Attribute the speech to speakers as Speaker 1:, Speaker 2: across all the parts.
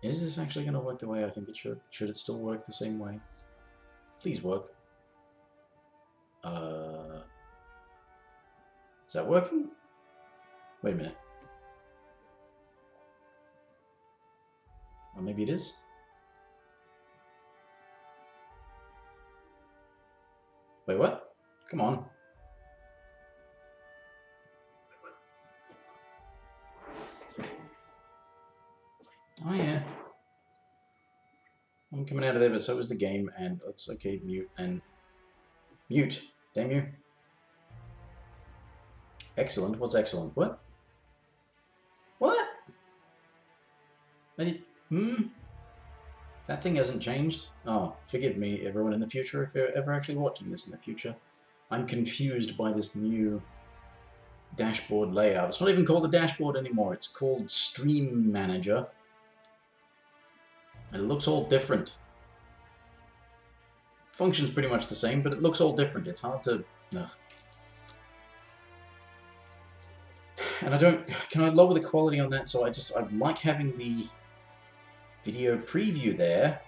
Speaker 1: Is this actually going to work the way I think it should? Should it still work the same way? Please work. Is that working? Wait a minute. Or maybe it is? Wait, what? Come on. Oh yeah. I'm coming out of there, but so is the game, and let's, okay, mute, and mute. Damn you. Excellent. What's excellent? What? What? That thing hasn't changed? Oh, forgive me, everyone in the future, if you're ever actually watching this in the future. I'm confused by this new dashboard layout. It's not even called a dashboard anymore. It's called Stream Manager. And it looks all different. Function's pretty much the same, but it looks all different. It's hard to... Ugh. And I don't... Can I lower the quality on that? So I like having the video preview there,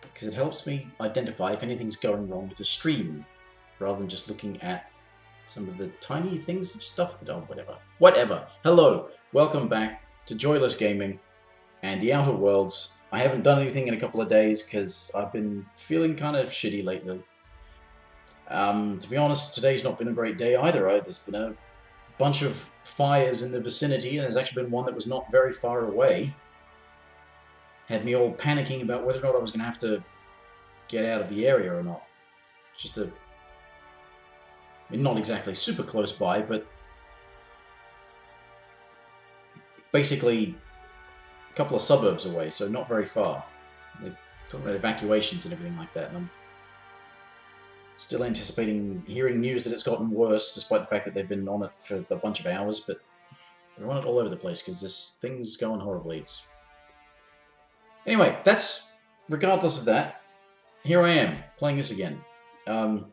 Speaker 1: because it helps me identify if anything's going wrong with the stream, rather than just looking at some of the tiny things of stuff that... Oh, whatever. Whatever. Hello. Welcome back to Joyless Gaming and the Outer Worlds. I haven't done anything in a couple of days because I've been feeling kind of shitty lately. To be honest, today's not been a great day either. There's been a bunch of fires in the vicinity, and there's actually been one that was not very far away. Had me all panicking about whether or not I was going to have to get out of the area or not. It's just I mean, not exactly super close by, but basically a couple of suburbs away, so not very far. They're talking about evacuations and everything like that, and I'm still anticipating hearing news that it's gotten worse, despite the fact that they've been on it for a bunch of hours, but they're on it all over the place because this thing's going horribly. Anyway, that's... Regardless of that, here I am, playing this again. I'm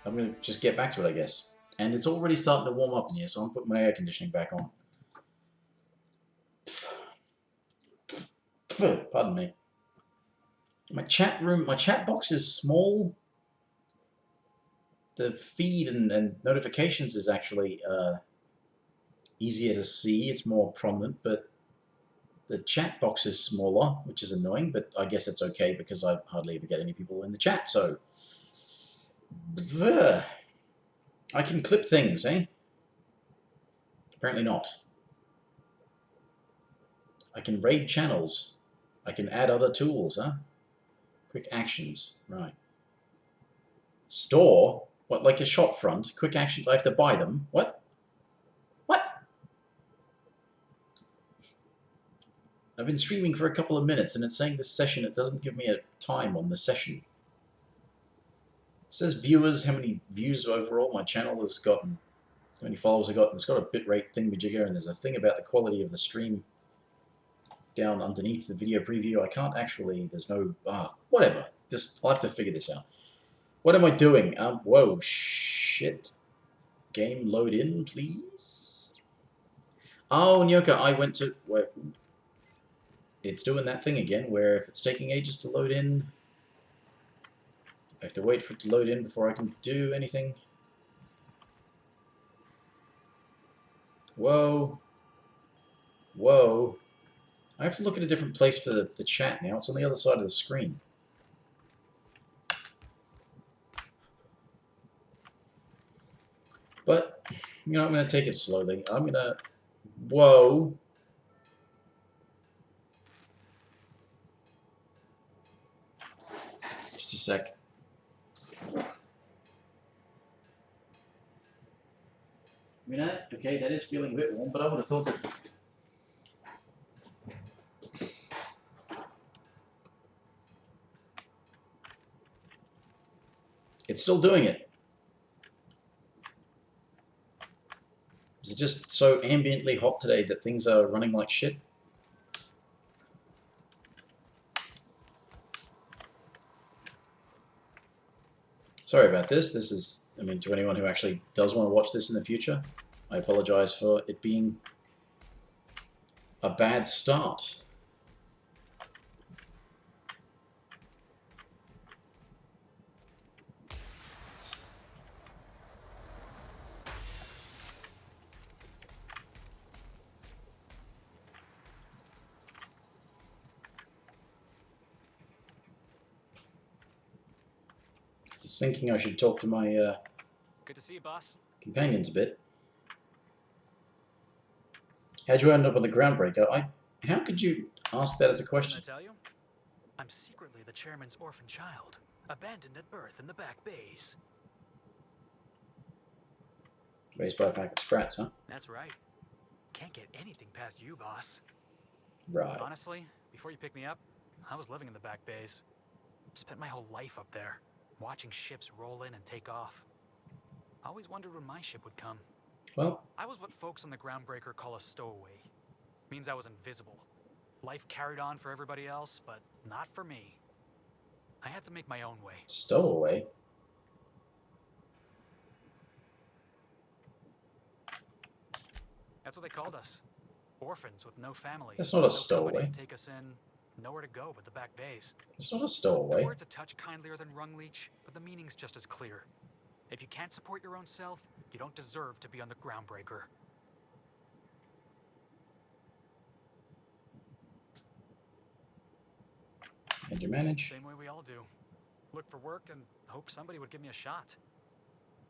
Speaker 1: going to just get back to it, I guess. And it's already starting to warm up in here, so I'm putting my air conditioning back on. Pardon me. My chat box is small. The feed and notifications is actually easier to see. It's more prominent, but the chat box is smaller, which is annoying, but I guess it's okay because I hardly ever get any people in the chat, so... I can clip things, eh? Apparently not. I can raid channels. I can add other tools, huh? Quick actions, right. Store? What, like a shop front? Quick actions, I have to buy them? What? What? I've been streaming for a couple of minutes and it's saying this session, it doesn't give me a time on the session. It says viewers, how many views overall my channel has gotten, how many followers I got, and it's got a bitrate thingamajigger, and there's a thing about the quality of the stream down underneath the video preview. I can't actually, there's no, whatever. I'll have to figure this out. What am I doing? Whoa, shit. Game load in, please. Oh, Nyoka, I went to, where, it's doing that thing again, where if it's taking ages to load in, I have to wait for it to load in before I can do anything. Whoa. Whoa. I have to look at a different place for the chat now. It's on the other side of the screen. But, you know, I'm going to take it slowly. I'm going to... Whoa. Just a sec. I mean, okay, that is feeling a bit warm, but I would have thought that... It's still doing it. Is it just so ambiently hot today that things are running like shit? Sorry about this. This is, I mean, to anyone who actually does want to watch this in the future, I apologize for it being a bad start. thinking I should talk to my
Speaker 2: Good to see you, boss.
Speaker 1: companions a bit. How'd you end up on the Groundbreaker? How could you ask that as a question?
Speaker 2: Didn't I tell you? I'm secretly the chairman's orphan child, abandoned at birth in the back bays.
Speaker 1: Raised by a pack of sprats, huh?
Speaker 2: That's right. Can't get anything past you, boss.
Speaker 1: Right.
Speaker 2: Honestly, before you picked me up, I was living in the back bays. Spent my whole life up there, watching ships roll in and take off. Always wondered when my ship would come.
Speaker 1: Well,
Speaker 2: I was what folks on the Groundbreaker call a stowaway. Means I was invisible. Life carried on for everybody else, but not for me. I had to make my own way.
Speaker 1: stowaway.
Speaker 2: That's what they called us. Orphans with no family.
Speaker 1: That's not a
Speaker 2: No
Speaker 1: stowaway.
Speaker 2: company to take us in. Nowhere to go but the back bays.
Speaker 1: It's not a
Speaker 2: The
Speaker 1: stowaway.
Speaker 2: word's a touch kindlier than rung leech, but the meaning's just as clear. If you can't support your own self, you don't deserve to be on the Groundbreaker.
Speaker 1: And you manage.
Speaker 2: Same way we all do. Look for work and hope somebody would give me a shot.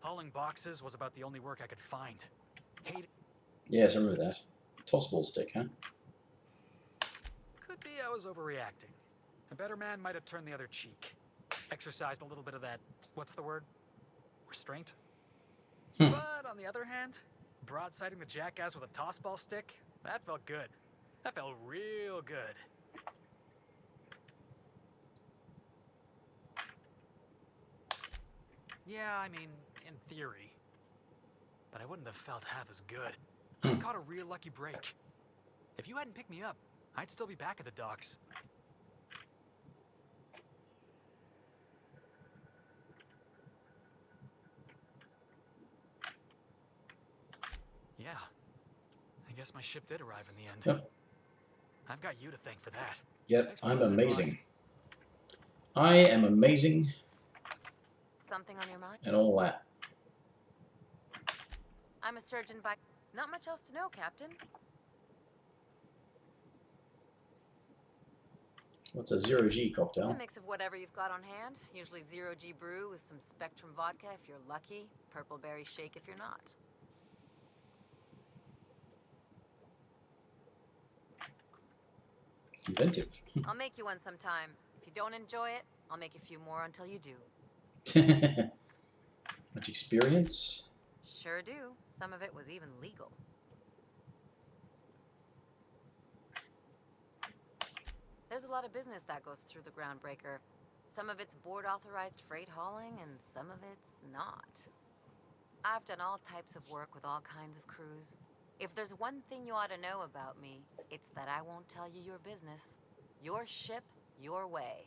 Speaker 2: Hauling boxes was about the only work I could find. Hate it.
Speaker 1: Yes, I remember that. Tossball stick, huh?
Speaker 2: Could be I was overreacting. A better man might have turned the other cheek. Exercised a little bit of that, what's the word? Restraint? But on the other hand, broadsiding the jackass with a tossball stick, that felt good. That felt real good. Yeah, I mean, in theory. But I wouldn't have felt half as good. I caught a real lucky break. If you hadn't picked me up, I'd still be back at the docks. Yeah. I guess my ship did arrive in the end.
Speaker 1: Yep.
Speaker 2: I've got you to thank for that.
Speaker 1: Yep,
Speaker 2: Thanks for
Speaker 1: I'm
Speaker 2: listening,
Speaker 1: amazing.
Speaker 2: boss.
Speaker 1: I am amazing
Speaker 3: Something on your mind?
Speaker 1: and all that.
Speaker 3: I'm a surgeon by... Not much else to know, Captain.
Speaker 1: What's a 0G
Speaker 3: It's
Speaker 1: cocktail?
Speaker 3: a mix of whatever you've got on hand. Usually 0G brew with some Spectrum vodka if you're lucky. Purple berry shake if you're not.
Speaker 1: Inventive.
Speaker 3: I'll make you one sometime. If you don't enjoy it, I'll make a few more until you do.
Speaker 1: Much experience?
Speaker 3: Sure do. Some of it was even legal. There's a lot of business that goes through the Groundbreaker. Some of it's board-authorized freight hauling, and some of it's not. I've done all types of work with all kinds of crews. If there's one thing you ought to know about me, it's that I won't tell you your business. Your ship, your way.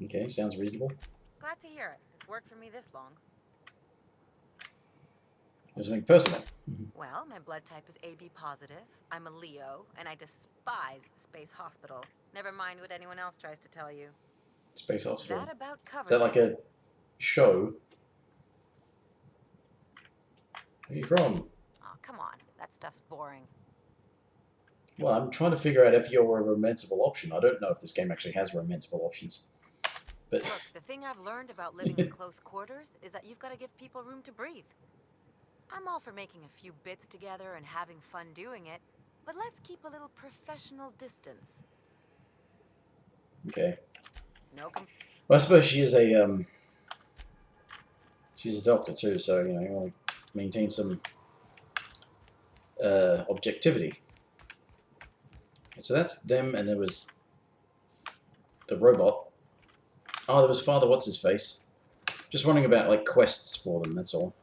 Speaker 1: Okay, sounds reasonable.
Speaker 3: Glad to hear it. It's worked for me this long.
Speaker 1: There's something personal.
Speaker 3: Well, my blood type is AB positive. I'm a Leo, and I despise Space Hospital. Never mind what anyone else tries to tell you.
Speaker 1: Space Hospital.
Speaker 3: That about covers
Speaker 1: Is that like
Speaker 3: it.
Speaker 1: a show? Where are you from?
Speaker 3: Oh, come on. That stuff's boring.
Speaker 1: Well, I'm trying to figure out if you're a romanceable option. I don't know if this game actually has romanceable options. But
Speaker 3: Look, the thing I've learned about living in close quarters is that you've got to give people room to breathe. I'm all for making a few bits together and having fun doing it, but let's keep a little professional distance.
Speaker 1: okay.
Speaker 3: No
Speaker 1: Well, I suppose she is a she's a doctor too, so you know you want to maintain some objectivity. So that's them, and there was the robot. Oh, there was Father What's His Face. Just wondering about like quests for them. That's all.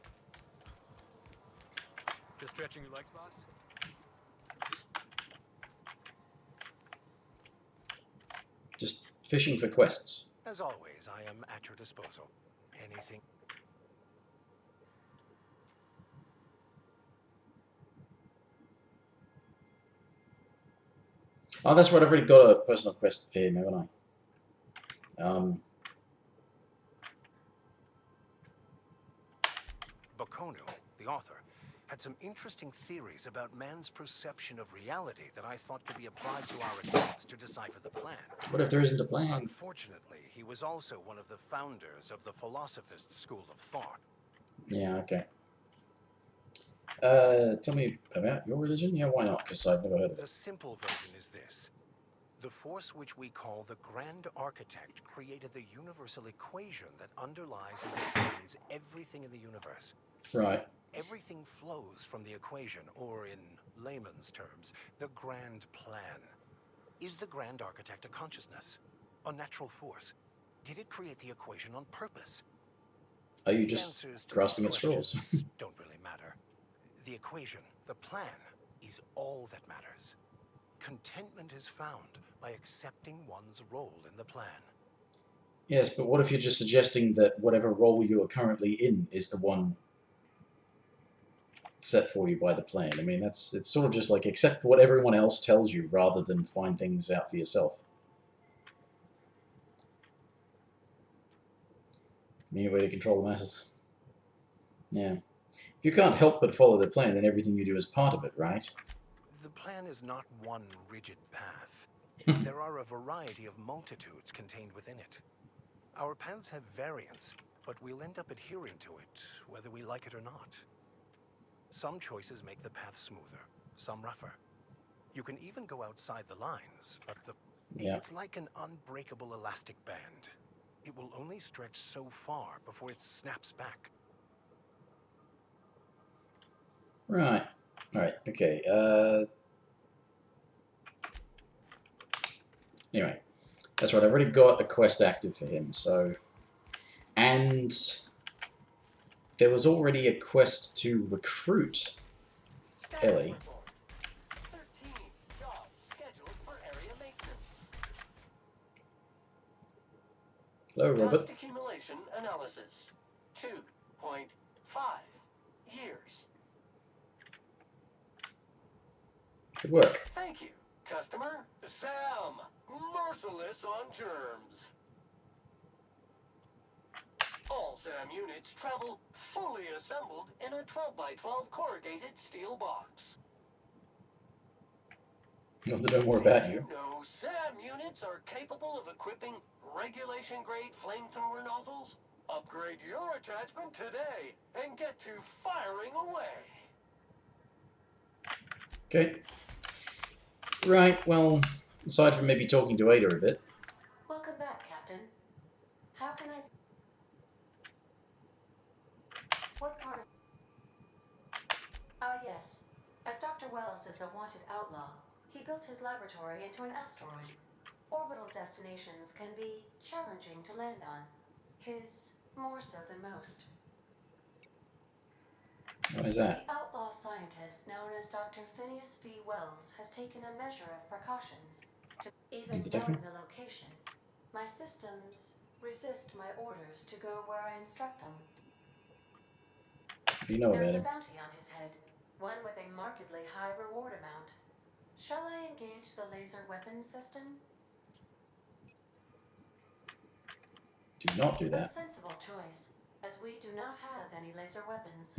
Speaker 2: Just stretching your legs, boss?
Speaker 1: Just fishing for quests.
Speaker 4: As always, I am at your disposal. Anything.
Speaker 1: Oh, that's right. I've already got a personal quest for him, haven't I?
Speaker 4: Bokonu, the author, had some interesting theories about man's perception of reality that I thought could be applied to our attempts to decipher the plan.
Speaker 1: What if there isn't a plan?
Speaker 4: Unfortunately, he was also one of the founders of the philosophist school of thought.
Speaker 1: Yeah, okay. Tell me about your religion? Yeah, why not? Because I've never heard of
Speaker 4: The
Speaker 1: it.
Speaker 4: simple version is this. The force which we call the Grand Architect created the universal equation that underlies and defines everything in the universe.
Speaker 1: Right.
Speaker 4: Everything flows from the equation, or in layman's terms, the grand plan. Is the Grand Architect a consciousness? A natural force? Did it create the equation on purpose?
Speaker 1: Are you
Speaker 4: The
Speaker 1: just
Speaker 4: answers to
Speaker 1: grasping
Speaker 4: these
Speaker 1: at straws?
Speaker 4: questions don't really matter. The equation, the plan, is all that matters. Contentment is found by accepting one's role in the plan.
Speaker 1: Yes, but what if you're just suggesting that whatever role you are currently in is the one set for you by the plan? I mean, it's sort of just like accept what everyone else tells you rather than find things out for yourself. Mean a way to control the masses. Yeah. If you can't help but follow the plan, then everything you do is part of it, right?
Speaker 4: The plan is not one rigid path. There are a variety of multitudes contained within it. Our paths have variance, but we'll end up adhering to it, whether we like it or not. Some choices make the path smoother, some rougher. You can even go outside the lines, but it's like an unbreakable elastic band. It will only stretch so far before it snaps back.
Speaker 1: Right. Alright, okay. Anyway, that's right, I've already got a quest active for him, so... And there was already a quest to recruit Ellie.
Speaker 5: 13 jobs scheduled for area maintenance.
Speaker 1: Hello, Robert.
Speaker 5: Dust accumulation analysis. 2.5 years.
Speaker 1: Good work.
Speaker 5: Thank you, customer. Sam, merciless on germs. All Sam units travel fully assembled in a 12x12 corrugated steel box.
Speaker 1: Not to know more about you.
Speaker 5: know Sam units are capable of equipping regulation-grade flamethrower nozzles? Upgrade your attachment today and get to firing away.
Speaker 1: Okay. Right, well, aside from maybe talking to Ada a bit.
Speaker 3: Welcome back, Captain. How can I... What part of... Ah, yes. As Dr. Wells is a wanted outlaw, he built his laboratory into an asteroid. Orbital destinations can be challenging to land on. His more so than most.
Speaker 1: What is that?
Speaker 3: The outlaw scientist known as Dr. Phineas V. Wells has taken a measure of precautions to even knowing the location. My systems resist my orders to go where I instruct them.
Speaker 1: What do you know
Speaker 3: There is
Speaker 1: about
Speaker 3: a
Speaker 1: him?
Speaker 3: bounty on his head, one with a markedly high reward amount. Shall I engage the laser weapons system?
Speaker 1: Do not do
Speaker 3: A
Speaker 1: that.
Speaker 3: sensible choice, as we do not have any laser weapons.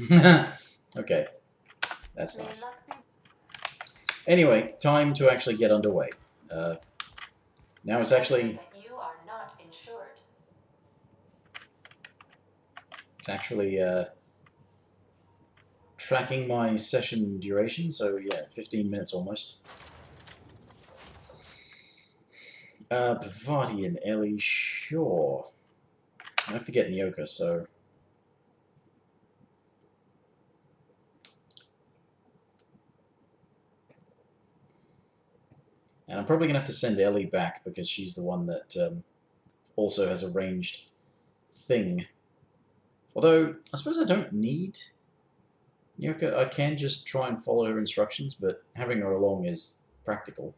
Speaker 1: Okay. That's
Speaker 3: May
Speaker 1: nice.
Speaker 3: luck be...
Speaker 1: Anyway, time to actually get underway. Now it's actually...
Speaker 3: You are not insured.
Speaker 1: It's actually tracking my session duration, so yeah, 15 minutes almost. Bavati and Ellie, sure. I have to get Nyoka, so... And I'm probably going to have to send Ellie back because she's the one that also has a ranged thing. Although, I suppose I don't need Nyoka. I can just try and follow her instructions, but having her along is practical.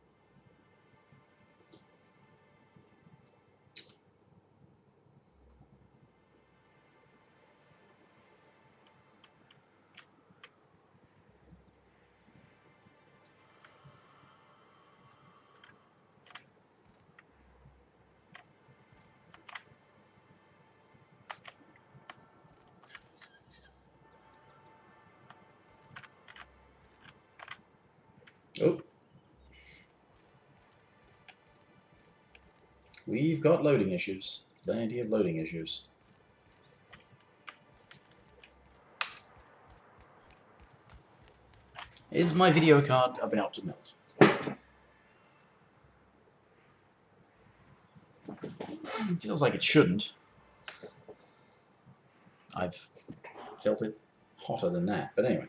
Speaker 1: we've got loading issues. Plenty of loading issues. Is my video card about to melt? It feels like it shouldn't. I've felt it hotter than that, but anyway.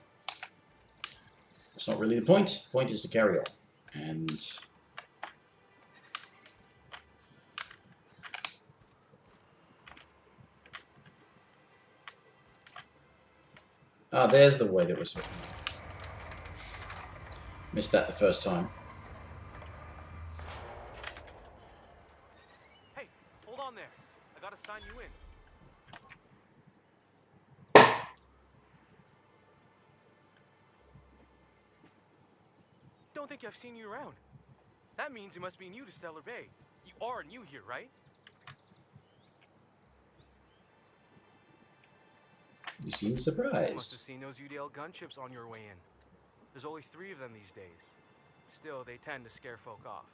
Speaker 1: That's not really the point. The point is to carry on. And there's the way that we're supposed to go. Missed that the first time.
Speaker 6: Hey, hold on there. I gotta sign you in. Don't think I've seen you around. That means you must be new to Stellar Bay. You are new here, right?
Speaker 1: You seem
Speaker 6: You must have
Speaker 1: surprised.
Speaker 6: seen those UDL gunships on your way in. There's only 3 of them these days. Still, they tend to scare folk off.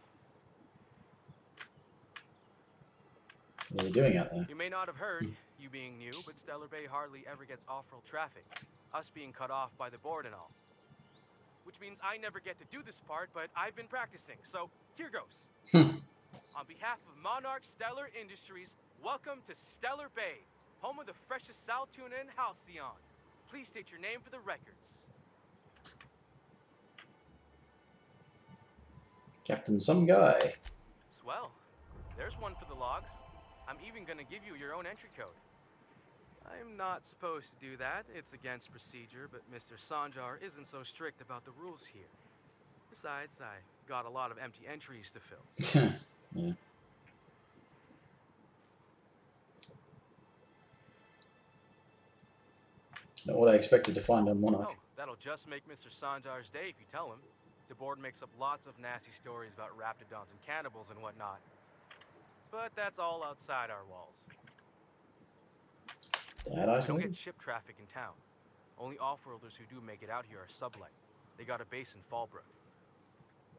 Speaker 1: What are you doing out there?
Speaker 6: You may not have heard, you being new, but Stellar Bay hardly ever gets off-road traffic. Us being cut off by the board and all. Which means I never get to do this part, but I've been practicing, so here goes. On behalf of Monarch Stellar Industries, welcome to Stellar Bay, home of the freshest sal tuna in Halcyon. Please state your name for the records.
Speaker 1: Captain some guy.
Speaker 6: Swell. There's one for the logs. I'm even gonna give you your own entry code. I'm not supposed to do that. It's against procedure, but Mr. Sanjar isn't so strict about the rules here. Besides, I got a lot of empty entries to fill.
Speaker 1: Yeah. Not what I expected to find on Monarch.
Speaker 6: Oh, that'll just make Mr. Sanjar's day if you tell him. The board makes up lots of nasty stories about raptidons and cannibals and whatnot. But that's all outside our walls.
Speaker 1: That
Speaker 6: We don't
Speaker 1: isolated?
Speaker 6: get ship traffic in town. Only off-worlders who do make it out here are sublight. They got a base in Fallbrook.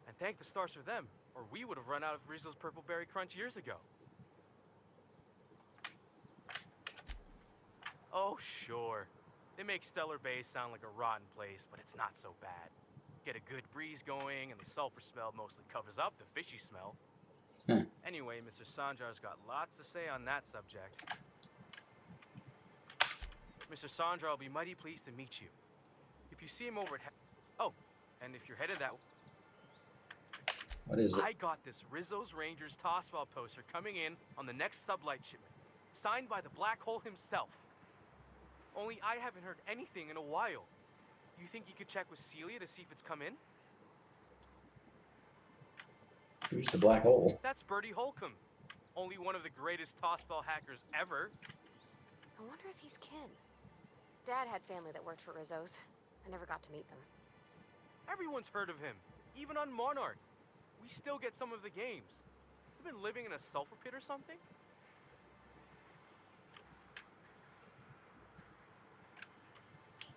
Speaker 6: And thank the stars for them, or we would have run out of Rizzo's Purple Berry Crunch years ago. Oh, sure. They make Stellar Bay sound like a rotten place, but it's not so bad. Get a good breeze going, and the sulfur smell mostly covers up the fishy smell. Anyway, Mr. Sanjar's got lots to say on that subject. Mr. Sanjar will be mighty pleased to meet you. If you see him over at... Oh, and if you're headed that...
Speaker 1: What is it?
Speaker 6: I got this Rizzo's Rangers Tossball poster coming in on the next sublight shipment, signed by the Black Hole himself. Only I haven't heard anything in a while. You think you could check with Celia to see if it's come in?
Speaker 1: Who's the black hole?
Speaker 6: That's Bertie Holcomb. Only one of the greatest tossball hackers ever.
Speaker 7: I wonder if he's kin. Dad had family that worked for Rizzo's. I never got to meet them.
Speaker 6: Everyone's heard of him, even on Monarch. We still get some of the games. You've been living in a sulfur pit or something?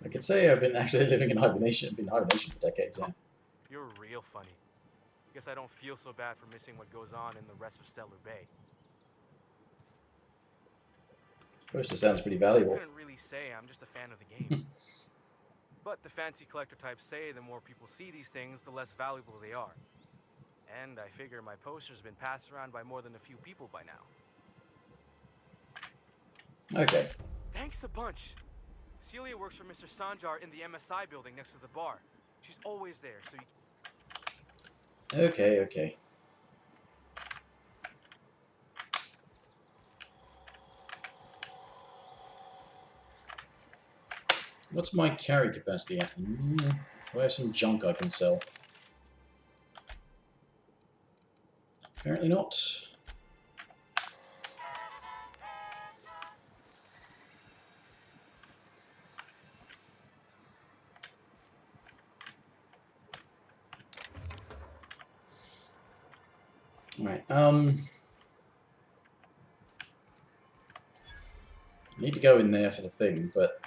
Speaker 1: I could say I've been actually living in hibernation. I've been in hibernation for decades, yeah.
Speaker 6: You're real funny. Guess I don't feel so bad for missing what goes on in the rest of Stellar Bay.
Speaker 1: Poster sounds pretty valuable.
Speaker 6: I couldn't really say I'm just a fan of the game. But the fancy collector types say the more people see these things, the less valuable they are. And I figure my poster's been passed around by more than a few people by now.
Speaker 1: Okay.
Speaker 6: Thanks a bunch. Celia works for Mr. Sanjar in the MSI building next to the bar. She's always there, so you...
Speaker 1: Okay. What's my carry capacity at? Do I have some junk I can sell? Apparently not. Right, I need to go in there for the thing, but...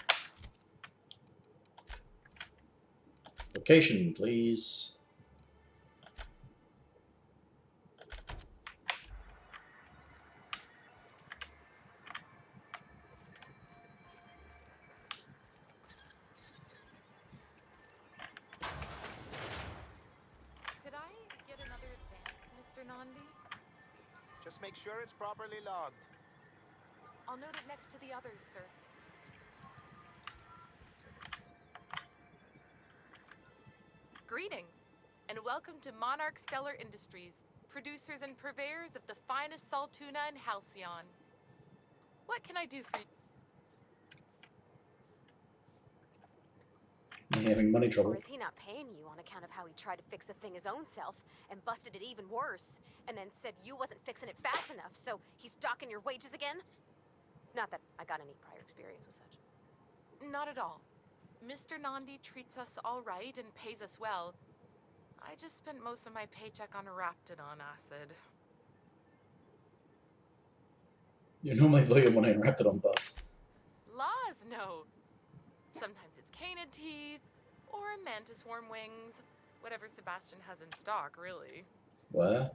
Speaker 1: Location, please.
Speaker 8: Just make sure it's properly logged.
Speaker 7: I'll note it next to the others, sir. Greetings, and welcome to Monarch Stellar Industries, producers and purveyors of the finest salt tuna in Halcyon. What can I do for you?
Speaker 1: You're having money trouble.
Speaker 7: Or is he not paying you on account of how he tried to fix the thing his own self and busted it even worse, and then said you wasn't fixing it fast enough, so he's docking your wages again? Not that I got any prior experience with such. Not at all. Mr. Nandi treats us all right and pays us well. I just spent most of my paycheck on Raptidon acid.
Speaker 1: You're normally loyal when I interrupted on parts.
Speaker 7: Laws, no. Sometimes it's canid teeth, or mantis worm wings. Whatever Sebastian has in stock, really.
Speaker 1: Where?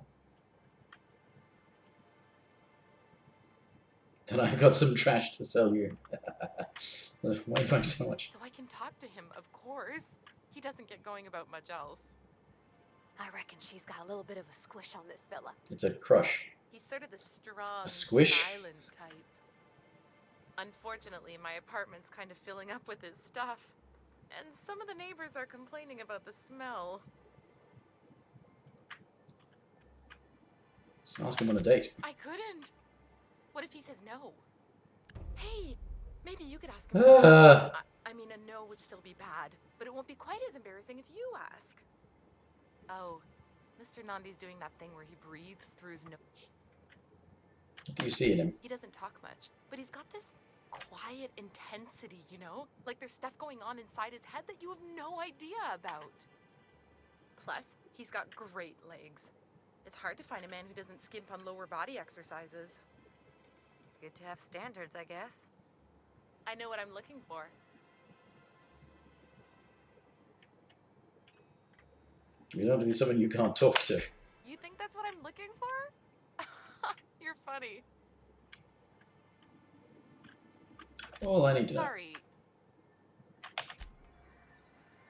Speaker 1: Then I've got some trash to sell you. Why do you buy so much?
Speaker 7: So I can talk to him, of course. He doesn't get going about much else. I reckon she's got a little bit of a squish on this fella.
Speaker 1: It's a crush.
Speaker 7: He's sort of the strong,
Speaker 1: A squish?
Speaker 7: silent type. Unfortunately, my apartment's kind of filling up with his stuff. And some of the neighbors are complaining about the smell.
Speaker 1: Just ask him on a date.
Speaker 7: I couldn't. What if he says no? Hey, maybe you could ask him. I mean, a no would still be bad, but it won't be quite as embarrassing if you ask. Oh, Mr. Nandi's doing that thing where he breathes through his nose.
Speaker 1: What do you see in him?
Speaker 7: He doesn't talk much, but he's got this quiet intensity, you know? Like there's stuff going on inside his head that you have no idea about. Plus, he's got great legs. It's hard to find a man who doesn't skimp on lower body exercises.
Speaker 3: Good to have standards, I guess.
Speaker 7: I know what I'm looking for.
Speaker 1: You don't have to be someone you can't talk to.
Speaker 7: You think that's what I'm looking for? You're funny.
Speaker 1: All I need to know.
Speaker 7: Sorry.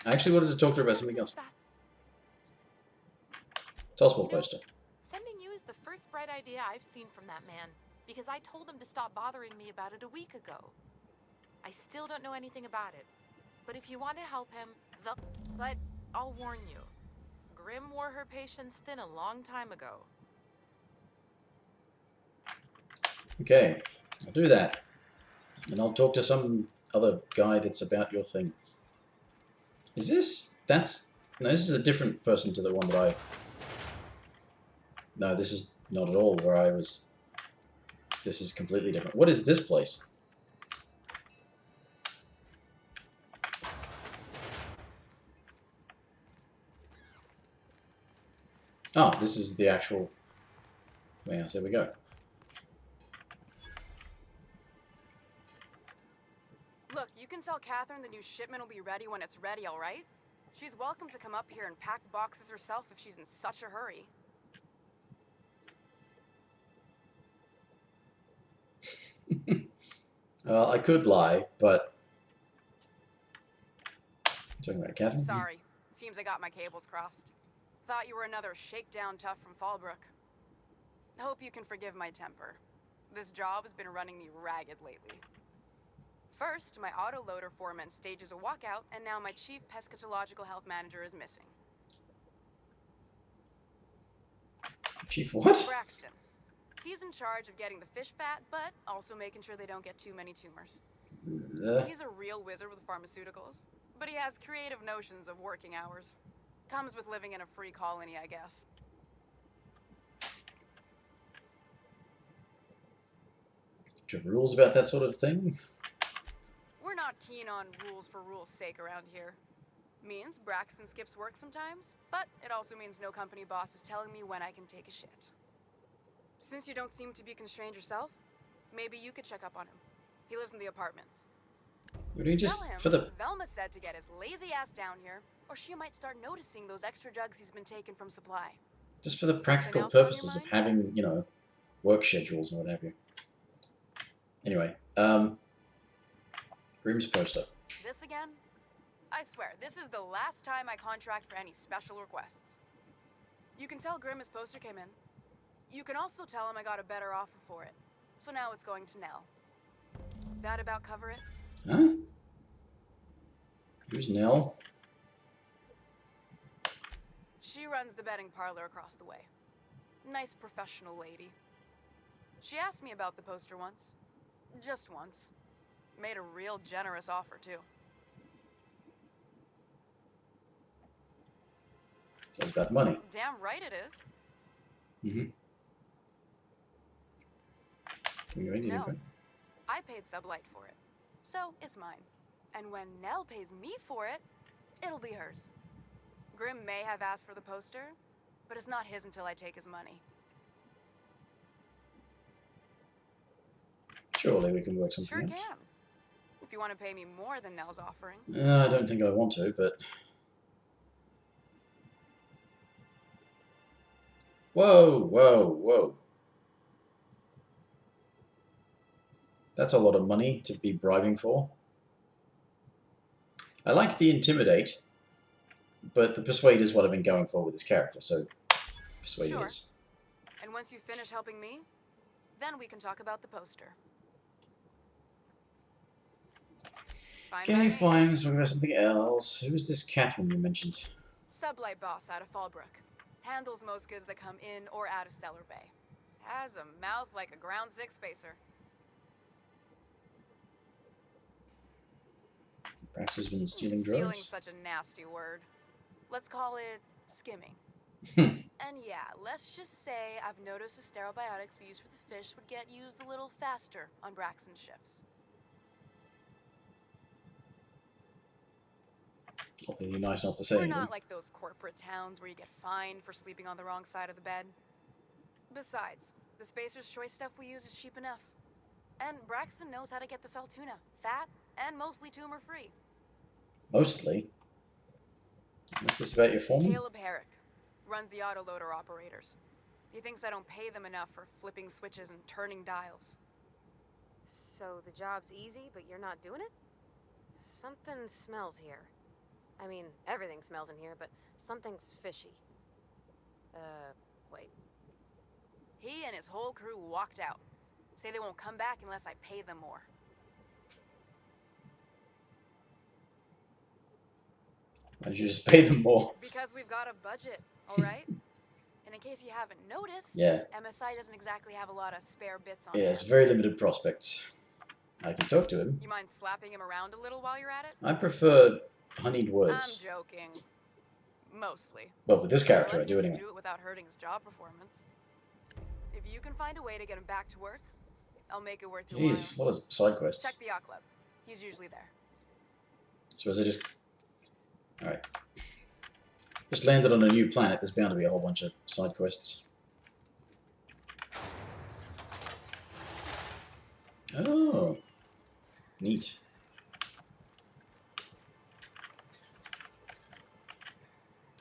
Speaker 1: I actually wanted to talk to her about something else. Tossball poster.
Speaker 7: Sending you is the first bright idea I've seen from that man, because I told him to stop bothering me about it a week ago. I still don't know anything about it, but if you want to help him, but I'll warn you, Grim wore her patience thin a long time ago.
Speaker 1: Okay, I'll do that. And I'll talk to some other guy that's about your thing. Is this? No, this is a different person to the one that I... No, this is not at all where I was... This is completely different. What is this place? Oh, this is the actual... Well, there we go.
Speaker 9: Look, you can tell Catherine the new shipment will be ready when it's ready, all right? She's welcome to come up here and pack boxes herself if she's in such a hurry.
Speaker 1: I could lie, but... Talking about Catherine?
Speaker 9: Sorry. Seems I got my cables crossed. Thought you were another shakedown tough from Fallbrook. Hope you can forgive my temper. This job has been running me ragged lately. First, my autoloader foreman stages a walkout, and now my chief pescatological health manager is missing.
Speaker 1: Chief what?
Speaker 9: Braxton. He's in charge of getting the fish fat, but also making sure they don't get too many tumors. He's a real wizard with pharmaceuticals, but he has creative notions of working hours. Comes with living in a free colony, I guess.
Speaker 1: Do you have rules about that sort of thing?
Speaker 9: We're not keen on rules for rules' sake around here. Means Braxton skips work sometimes, but it also means no company boss is telling me when I can take a shit. Since you don't seem to be constrained yourself, maybe you could check up on him. He lives in the apartments.
Speaker 1: Would you just
Speaker 9: Tell him
Speaker 1: for the
Speaker 9: Velma said to get his lazy ass down here, or she might start noticing those extra jugs he's been taking from supply.
Speaker 1: just for the practical
Speaker 9: else on your
Speaker 1: purposes of
Speaker 9: mind?
Speaker 1: having, you know, work schedules and what have you. Anyway, Grimm's poster.
Speaker 9: This again? I swear, this is the last time I contract for any special requests. You can tell Grimm his poster came in. You can also tell him I got a better offer for it. So now it's going to Nell. That about cover it?
Speaker 1: Huh? Who's Nell?
Speaker 9: She runs the betting parlor across the way. Nice professional lady. She asked me about the poster once. Just once. Made a real generous offer, too.
Speaker 1: So it's about the money.
Speaker 9: Damn right it is.
Speaker 1: Mm-hmm.
Speaker 9: No. I paid Sublight for it. So, it's mine. And when Nell pays me for it, it'll be hers. Grim may have asked for the poster, but it's not his until I take his money.
Speaker 1: Surely we can work something
Speaker 9: Sure
Speaker 1: out.
Speaker 9: can. If you want to pay me more than Nell's offering.
Speaker 1: I don't think I want to, but... Whoa, whoa, whoa. That's a lot of money to be bribing for. I like the Intimidate, but the Persuade is what I've been going for with this character, so Persuade
Speaker 9: Sure.
Speaker 1: is.
Speaker 9: And once you finish helping me, then we can talk about the poster. Fine by
Speaker 1: Okay,
Speaker 9: me.
Speaker 1: fine, let's talk about something else. Who is this Catherine you mentioned?
Speaker 9: Sublight boss out of Fallbrook. Handles most goods that come in or out of Stellar Bay. Has a mouth like a ground six spacer.
Speaker 1: Perhaps has been stealing
Speaker 9: Stealing's
Speaker 1: drugs?
Speaker 9: such a nasty word. Let's call it skimming.
Speaker 1: Hmm.
Speaker 9: And yeah, let's just say I've noticed the sterile biotics we use for the fish would get used a little faster on Braxton's shifts.
Speaker 1: Awfully nice not to say
Speaker 9: We're
Speaker 1: anything.
Speaker 9: not like those corporate towns where you get fined for sleeping on the wrong side of the bed. Besides, the Spacer's Choice stuff we use is cheap enough. And Braxton knows how to get the Saltuna, fat and mostly tumor-free.
Speaker 1: Mostly? What's this about your foreman?
Speaker 9: Caleb Herrick runs the autoloader operators. He thinks I don't pay them enough for flipping switches and turning dials.
Speaker 7: So the job's easy, but you're not doing it? Something smells here. I mean, everything smells in here, but something's fishy. Wait.
Speaker 9: He and his whole crew walked out. Say they won't come back unless I pay them more.
Speaker 1: Why don't you just pay them more?
Speaker 9: Because we've got a budget, all right? And in case you haven't noticed,
Speaker 1: Yeah.
Speaker 9: MSI doesn't exactly have a lot of spare bits on
Speaker 1: Yeah,
Speaker 9: hand.
Speaker 1: it's very limited prospects. I can talk to him.
Speaker 9: You mind slapping him around a little while you're at it?
Speaker 1: I prefer honeyed words.
Speaker 9: I'm joking. Mostly.
Speaker 1: Well, with this character, I
Speaker 9: Unless
Speaker 1: do
Speaker 9: you can
Speaker 1: anyway.
Speaker 9: do it without hurting his job performance. If you can find a way to get him back to work, I'll make it worth your while.
Speaker 1: Jeez, what is side
Speaker 9: Check
Speaker 1: quests?
Speaker 9: the yacht club. He's usually there.
Speaker 1: Suppose I just... Alright. Just landed on a new planet, there's bound to be a whole bunch of side quests. Oh. Neat.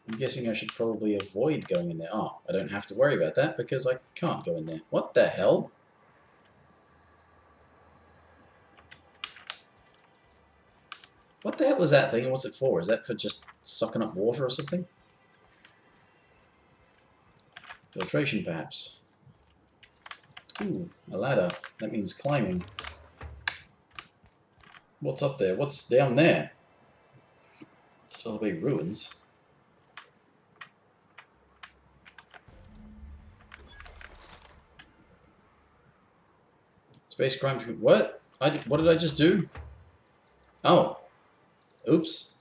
Speaker 1: I'm guessing I should probably avoid going in there. Oh, I don't have to worry about that because I can't go in there. What the hell? What the hell is that thing and what's it for? Is that for just sucking up water or something? Filtration, perhaps. Ooh, a ladder. That means climbing. What's up there? What's down there? Still the ruins. Space crime. What? What did I just do? Oh. Oops.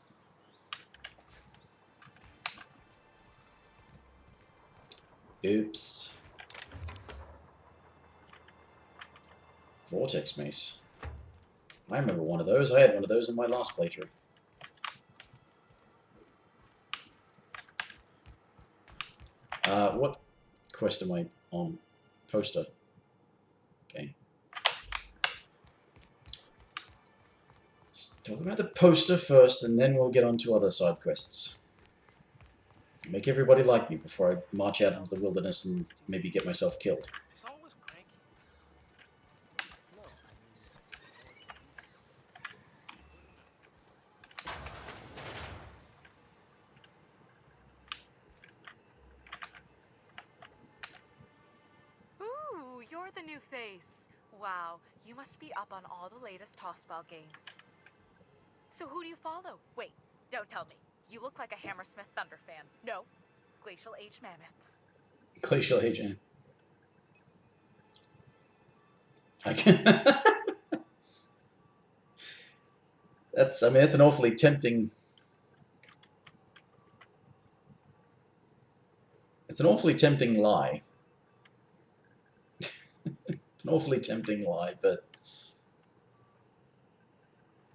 Speaker 1: Oops. Vortex mace. I remember one of those. I had one of those in my last playthrough. What quest am I on? Poster. Okay. Let's talk about the poster first, and then we'll get on to other side quests. Make everybody like me before I march out into the wilderness and maybe get myself killed.
Speaker 6: She's always cranky. No,
Speaker 10: the new face. Wow, you must be up on all the latest tossball games. So who do you follow? Wait, don't tell me. You look like a Hammersmith Thunder fan. No, Glacial Age Mammoths.
Speaker 1: Glacial Age. I can. That's. I mean, that's an awfully tempting. It's an awfully tempting lie. It's an awfully tempting lie, but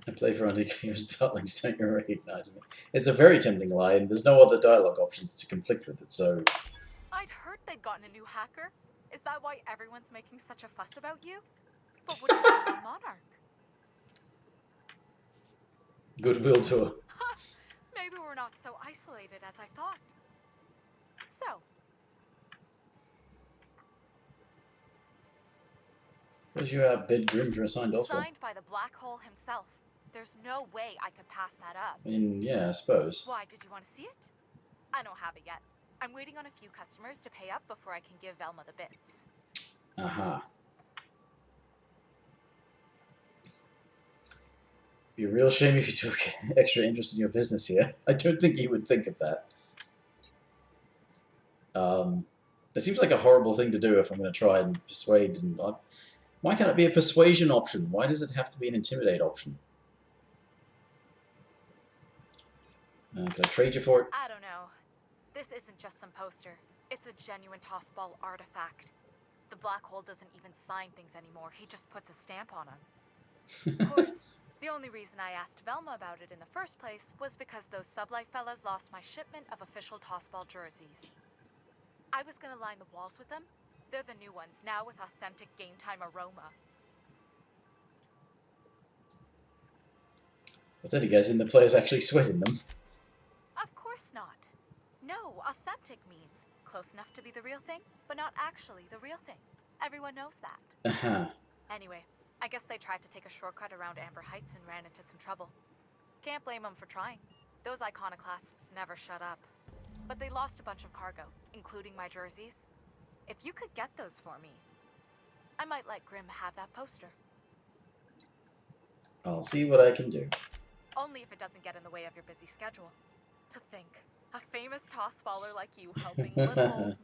Speaker 1: I play for Monarch's darlings, don't you recognize me? It's a very tempting lie, and there's no other dialogue options to conflict with it, so...
Speaker 10: I'd heard they'd gotten a new hacker. Is that why everyone's making such a fuss about you? But what are you doing on Monarch?
Speaker 1: Goodwill tour.
Speaker 10: Maybe we're not so isolated as I thought. So...
Speaker 1: Suppose you outbid Grim for a signed offer.
Speaker 10: Signed by the Black Hole himself. There's no way I could pass that up.
Speaker 1: I mean, yeah, I suppose.
Speaker 10: Why, did you want to see it? I don't have it yet. I'm waiting on a few customers to pay up before I can give Velma the bits.
Speaker 1: Aha. Be a real shame if you took extra interest in your business here. I don't think he would think of that. It seems like a horrible thing to do if I'm going to try and persuade and... Why can't it be a persuasion option? Why does it have to be an intimidate option? Can I trade you for it?
Speaker 10: I don't know. This isn't just some poster. It's a genuine tossball artifact. The Black Hole doesn't even sign things anymore. He just puts a stamp on them. Of course, the only reason I asked Velma about it in the first place was because those sublight fellas lost my shipment of official tossball jerseys. I was gonna line the walls with them. They're the new ones, now with authentic game time aroma.
Speaker 1: I thought you guys in the players actually sweating them.
Speaker 10: Of course not. No, authentic means close enough to be the real thing, but not actually the real thing. Everyone knows that.
Speaker 1: Uh-huh.
Speaker 10: Anyway, I guess they tried to take a shortcut around Amber Heights and ran into some trouble. Can't blame them for trying. Those iconoclasts never shut up. But they lost a bunch of cargo, including my jerseys. If you could get those for me, I might let Grim have that poster.
Speaker 1: I'll see what I can do.
Speaker 10: Only if it doesn't get in the way of your busy schedule. To think, a famous tossballer like you helping little old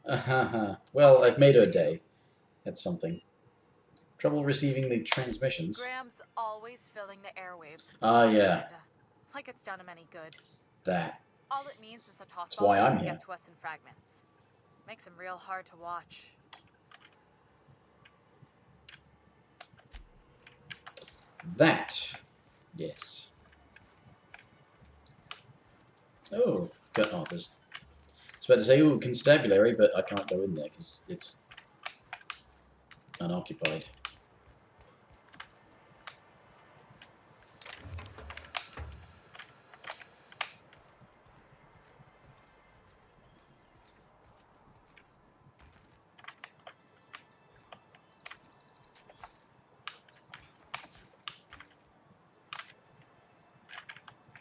Speaker 10: me.
Speaker 1: Well, I've made her day. That's something. Trouble receiving the transmissions.
Speaker 10: Graham's always filling the airwaves.
Speaker 1: Ah, yeah.
Speaker 10: Propaganda. Like it's done him any good.
Speaker 1: That.
Speaker 10: All it means is a
Speaker 1: That's why I'm
Speaker 10: tossball
Speaker 1: here.
Speaker 10: get to us in fragments. Makes him real hard to watch.
Speaker 1: That. Yes. Oh, God, oh, there's... I was about to say, ooh, constabulary, but I can't go in there because it's unoccupied.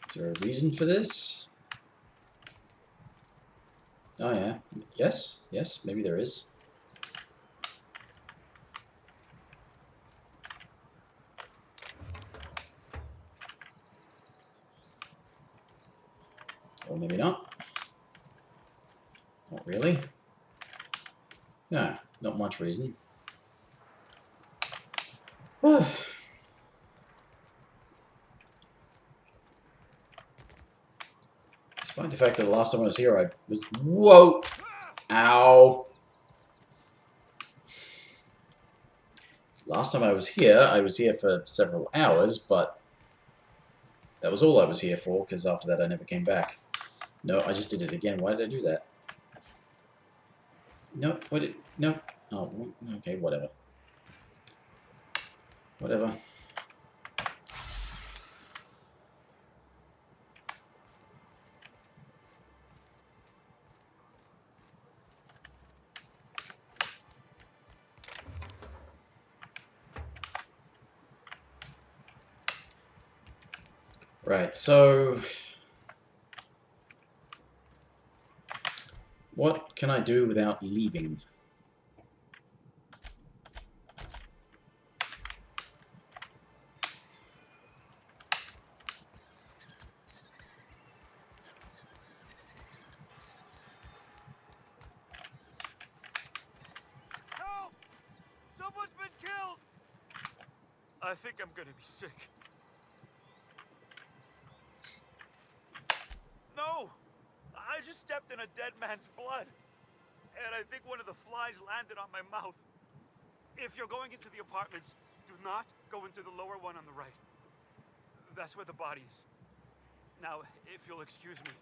Speaker 1: Is there a reason for this? Oh yeah. Yes, yes, maybe there is. Or maybe not. Not really. No, not much reason. Despite the fact that the last time I was here, I was... Whoa! Ow! Last time I was here for several hours, but that was all I was here for, because after that I never came back. No, I just did it again. Why did I do that? No, what did... No. Oh, okay, whatever. Whatever. Right, so what can I do without leaving?
Speaker 8: I think I'm gonna be sick. No! I just stepped in a dead man's blood. And I think one of the flies landed on my mouth. If you're going into the apartments, do not go into the lower one on the right. That's where the body is. Now, if you'll excuse me.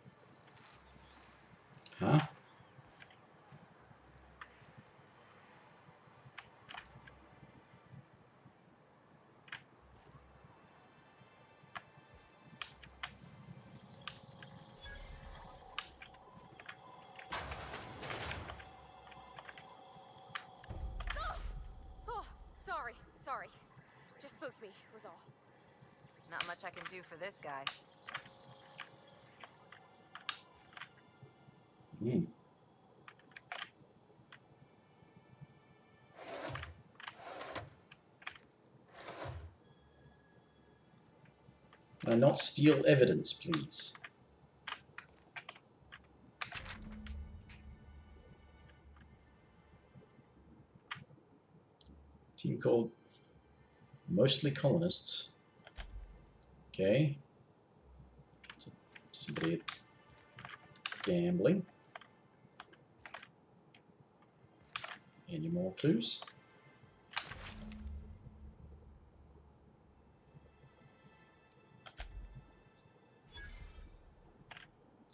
Speaker 1: Huh?
Speaker 7: Oh, sorry. Just spooked me, was all.
Speaker 3: Not much I can do for this guy.
Speaker 1: Hmm. Can I not steal evidence, please? Team called mostly colonists. Okay. So somebody gambling. Any more clues?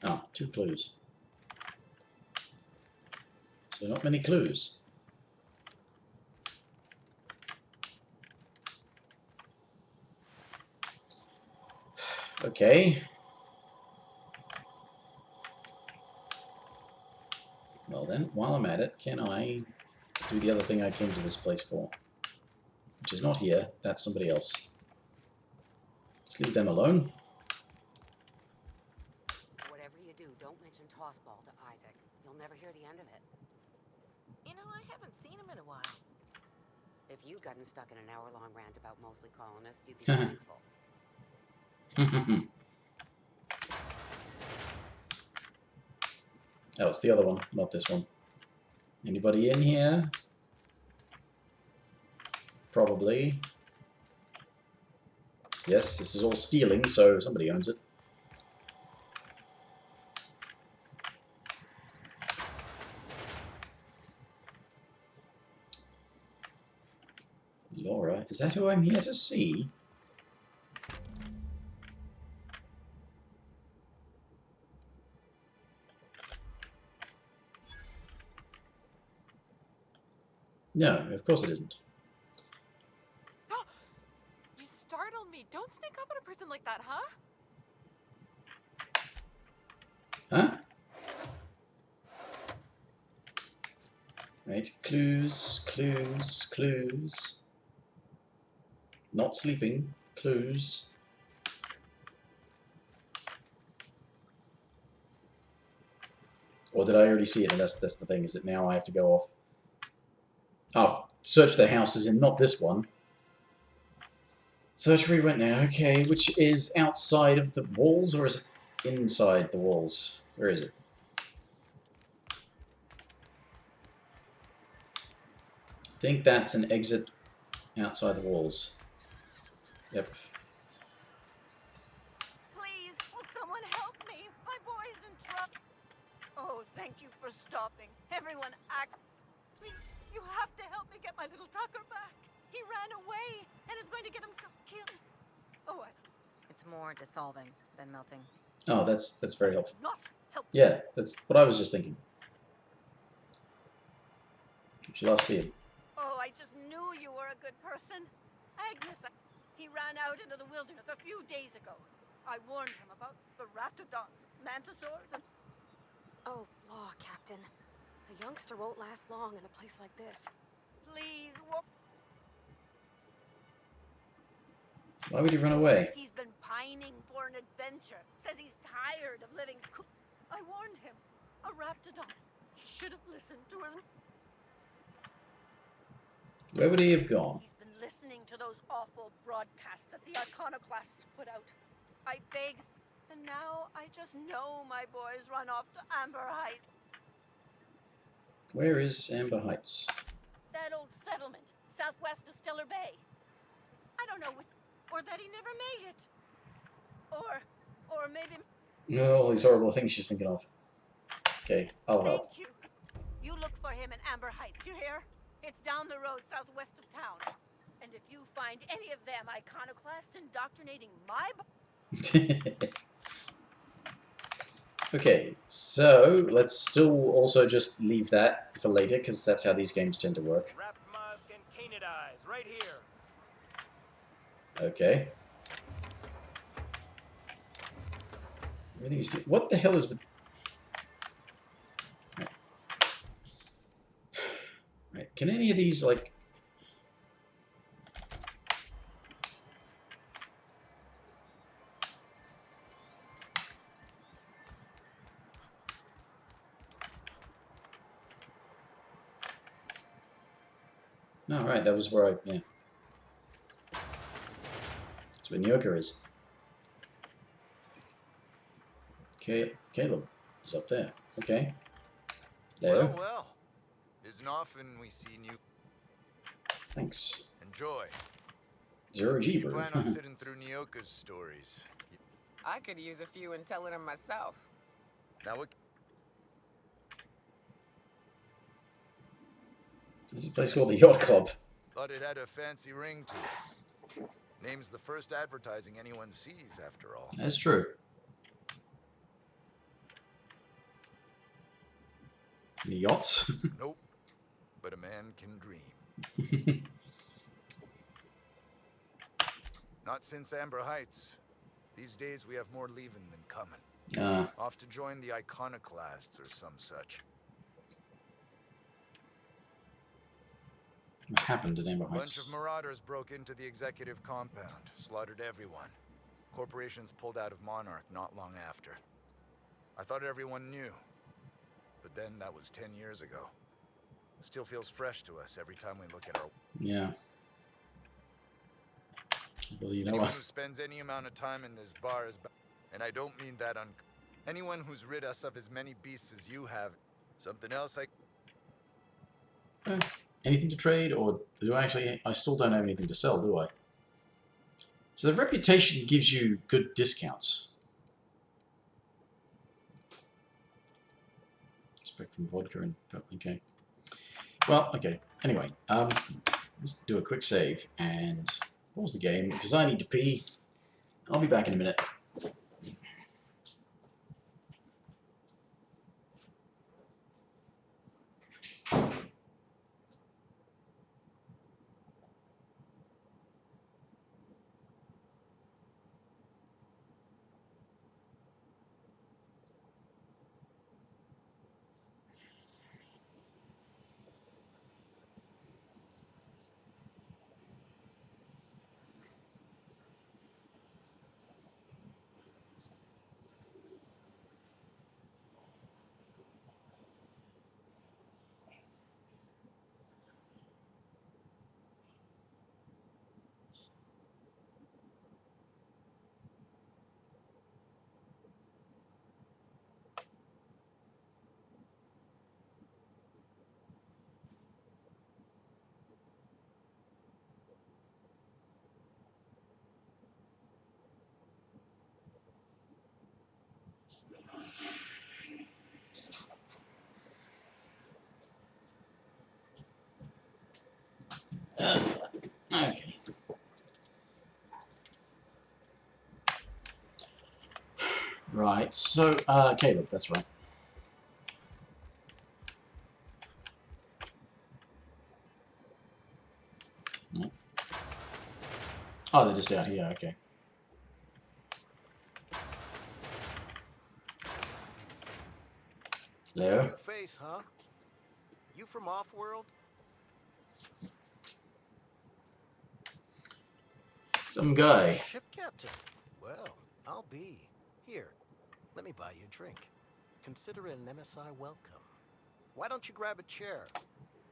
Speaker 1: Ah, 2 clues. So not many clues. Okay. Well then, while I'm at it, can I do the other thing I came to this place for? Which is not here, that's somebody else. Let's leave them alone.
Speaker 3: Whatever you do, don't mention Tossball to Isaac. You'll never hear the end of it.
Speaker 10: You know, I haven't seen him in a while.
Speaker 3: If you'd gotten stuck in an hour-long rant about mostly colonists, you'd be thankful.
Speaker 1: Oh, it's the other one, not this one. Anybody in here? Probably. Yes, this is all stealing, so somebody owns it. Laura, is that who I'm here to see? No, of course it isn't.
Speaker 10: You startled me. Don't sneak up on a person like that, huh?
Speaker 1: Huh? Right, clues, clues, clues. Not sleeping, clues. Or did I already see it? And that's the thing, is that now I have to go off. Oh, search the houses in not this one. Search where we went now. Okay, which is outside of the walls, or is it inside the walls? Where is it? I think that's an exit outside the walls. Yep.
Speaker 11: Please, will someone help me? My boy's in trouble. Oh, thank you for stopping. Everyone acts... Please, you have to help me get my little Tucker back. He ran away and is going to get himself killed. Oh,
Speaker 3: It's more dissolving than melting.
Speaker 1: Oh, that's very helpful.
Speaker 11: not help.
Speaker 1: Yeah, that's what I was just thinking. Did you last see him?
Speaker 11: Oh, I just knew you were a good person. Agnes, he ran out into the wilderness a few days ago. I warned him about the raptidons, mantisaurs, and...
Speaker 7: Oh, law, Captain. A youngster won't last long in a place like this.
Speaker 11: Please,
Speaker 1: Why would he run away?
Speaker 11: He's been pining for an adventure. Says he's tired of living I warned him. A raptidon. He should have listened to his...
Speaker 1: Where would he have gone?
Speaker 11: He's been listening to those awful broadcasts that the iconoclasts put out. I begged, and now I just know my boys run off to Amber Heights.
Speaker 1: Where is Amber Heights?
Speaker 11: That old settlement, southwest of Stellar Bay. I don't know what, or that he never made it. Or maybe...
Speaker 1: All these horrible things she's thinking of. Okay, I'll help.
Speaker 11: Thank you. You look for him in Amber Heights, you hear? It's down the road southwest of town. And if you find any of them iconoclasts indoctrinating my...
Speaker 1: Okay, so let's still also just leave that for later, because that's how these games tend to work.
Speaker 8: Wrap Musk and Canadize right here.
Speaker 1: Okay. Everything's... What the hell is... Right. Can any of these, like... No, right, that was where I... Yeah. That's where Nyoka is. Okay, Caleb is up there. Okay. There.
Speaker 12: Well, well. Isn't often we see new...
Speaker 1: Thanks.
Speaker 12: Enjoy.
Speaker 1: Zero G,
Speaker 12: You
Speaker 1: bro.
Speaker 12: plan on sitting through Nyoka's stories.
Speaker 13: I could use a few and telling them myself.
Speaker 12: Now what...
Speaker 1: There's a place called the Yacht Club.
Speaker 12: Thought it had a fancy ring to it. Name's the first advertising anyone sees, after all.
Speaker 1: That's true. Any yachts?
Speaker 12: Nope. But a man can dream. Not since Amber Heights. These days we have more leaving than coming. Off to join the iconoclasts or some such.
Speaker 1: What happened at Amber
Speaker 12: A bunch
Speaker 1: Heights?
Speaker 12: of marauders broke into the executive compound, slaughtered everyone. Corporations pulled out of Monarch not long after. I thought everyone knew. But then that was 10 years ago. Still feels fresh to us every time we look at our...
Speaker 1: Yeah. Well, you know
Speaker 12: Anyone
Speaker 1: what?
Speaker 12: who spends any amount of time in this bar is... And I don't mean that Anyone who's rid us of as many beasts as you have. Something else
Speaker 1: Anything to trade, or do I actually... I still don't have anything to sell, do I? So the reputation gives you good discounts. Expect from vodka and... Okay. Well, okay. Anyway, let's do a quick save and pause the game, because I need to pee. I'll be back in a minute. Okay. Right, so, Caleb, that's right. No. Oh, they're just out here, okay. Hello?
Speaker 4: New face, huh? You from off-world?
Speaker 1: Some guy.
Speaker 4: Ship captain. Well, I'll be. Here, let me buy you a drink. Consider it an MSI welcome. Why don't you grab a chair?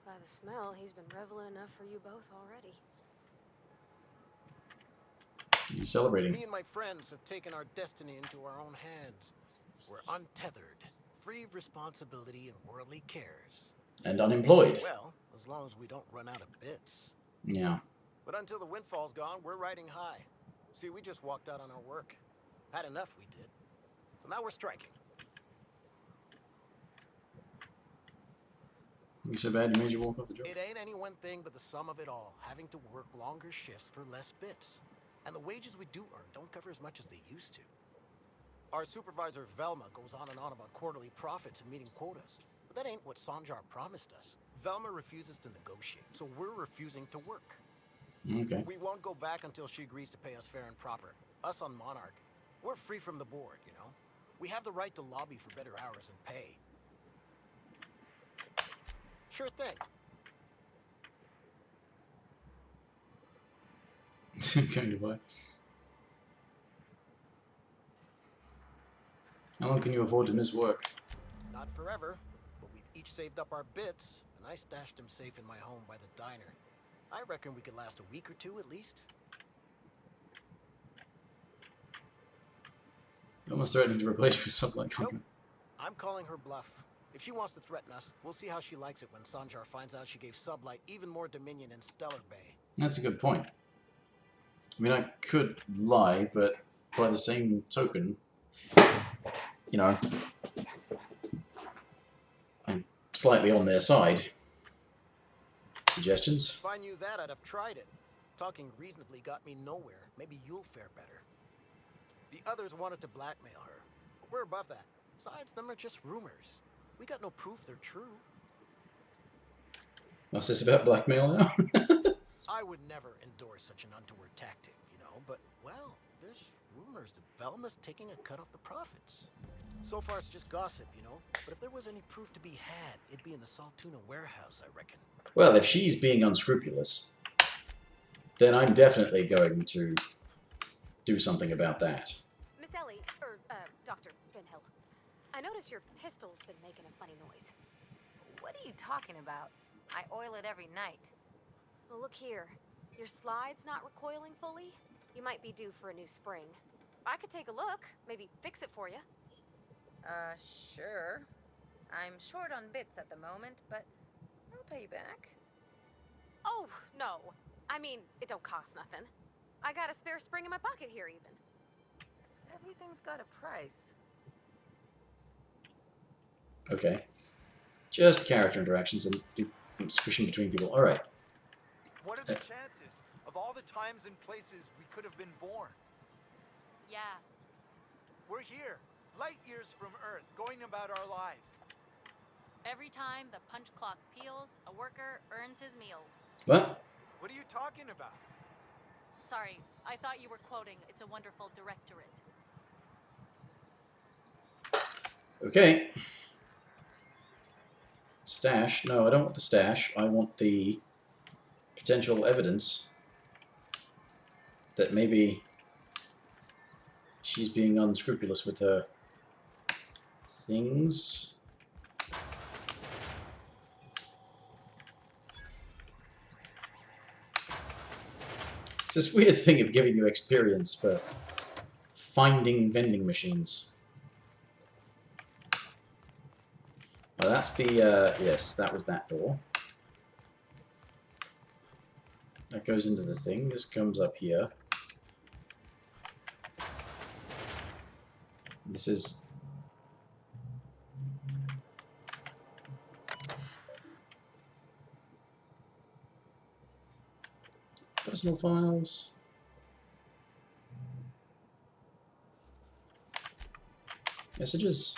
Speaker 7: By the smell, he's been reveling enough for you both already.
Speaker 1: He's celebrating.
Speaker 4: Me and my friends have taken our destiny into our own hands. We're untethered, free of responsibility and worldly cares.
Speaker 1: And unemployed.
Speaker 4: Well, as long as we don't run out of bits.
Speaker 1: Yeah.
Speaker 14: But until the windfall's gone, we're riding high. See, we just walked out on our work. Had enough, we did. So now we're striking.
Speaker 1: You so bad you made you walk off the job?
Speaker 14: It ain't any one thing but the sum of it all, having to work longer shifts for less bits. And the wages we do earn don't cover as much as they used to. Our supervisor Velma goes on and on about quarterly profits and meeting quotas. But that ain't what Sanjar promised us. Velma refuses to negotiate, so we're refusing to work.
Speaker 1: Okay.
Speaker 14: We won't go back until she agrees to pay us fair and proper. Us on Monarch, we're free from the board, you know? We have the right to lobby for better hours and pay. Sure thing.
Speaker 1: Going to buy. How long can you afford to miss work?
Speaker 14: Not forever, but we've each saved up our bits, and I stashed them safe in my home by the diner. I reckon we could last a week or two at least.
Speaker 1: Almost threatening to replace you with something like
Speaker 14: Nope. I'm calling her bluff. If she wants to threaten us, we'll see how she likes it when Sanjar finds out she gave Sublight even more dominion in Stellar Bay.
Speaker 1: That's a good point. I mean, I could lie, but by the same token, you know, I'm slightly on their side. Suggestions?
Speaker 14: If I knew that, I'd have tried it. Talking reasonably got me nowhere. Maybe you'll fare better. The others wanted to blackmail her. But we're above that. Besides, them are just rumors. We got no proof they're true.
Speaker 1: What's this about blackmail now?
Speaker 14: I would never endorse such an untoward tactic, you know, but, well, there's rumors that Velma's taking a cut off the profits. So far it's just gossip, you know, but if there was any proof to be had, it'd be in the Saltuna warehouse, I reckon.
Speaker 1: Well, if she's being unscrupulous, then I'm definitely going to do something about that.
Speaker 7: Miss Ellie, or, Dr. Vinhill, I noticed your pistol's been making a funny noise.
Speaker 3: What are you talking about? I oil it every night.
Speaker 7: Well, look here. Your slide's not recoiling fully? You might be due for a new spring. I could take a look, maybe fix it for you.
Speaker 3: Sure. I'm short on bits at the moment, but I'll pay you back.
Speaker 7: Oh, no. I mean, it don't cost nothing. I got a spare spring in my pocket here, even.
Speaker 3: Everything's got a price.
Speaker 1: Okay. Just character interactions and squishing between people. Alright.
Speaker 12: What are the chances of all the times and places we could have been born?
Speaker 7: Yeah.
Speaker 12: We're here, light years from Earth, going about our lives.
Speaker 15: Every time the punch clock peals, a worker earns his meals.
Speaker 1: What?
Speaker 12: What are you talking about?
Speaker 15: Sorry, I thought you were quoting It's a Wonderful Directorate.
Speaker 1: Okay. Stash. No, I don't want the stash. I want the potential evidence that maybe she's being unscrupulous with her things. It's this weird thing of giving you experience for finding vending machines. Oh, that's the, yes, that was that door. That goes into the thing. This comes up here. This is... personal files. Messages.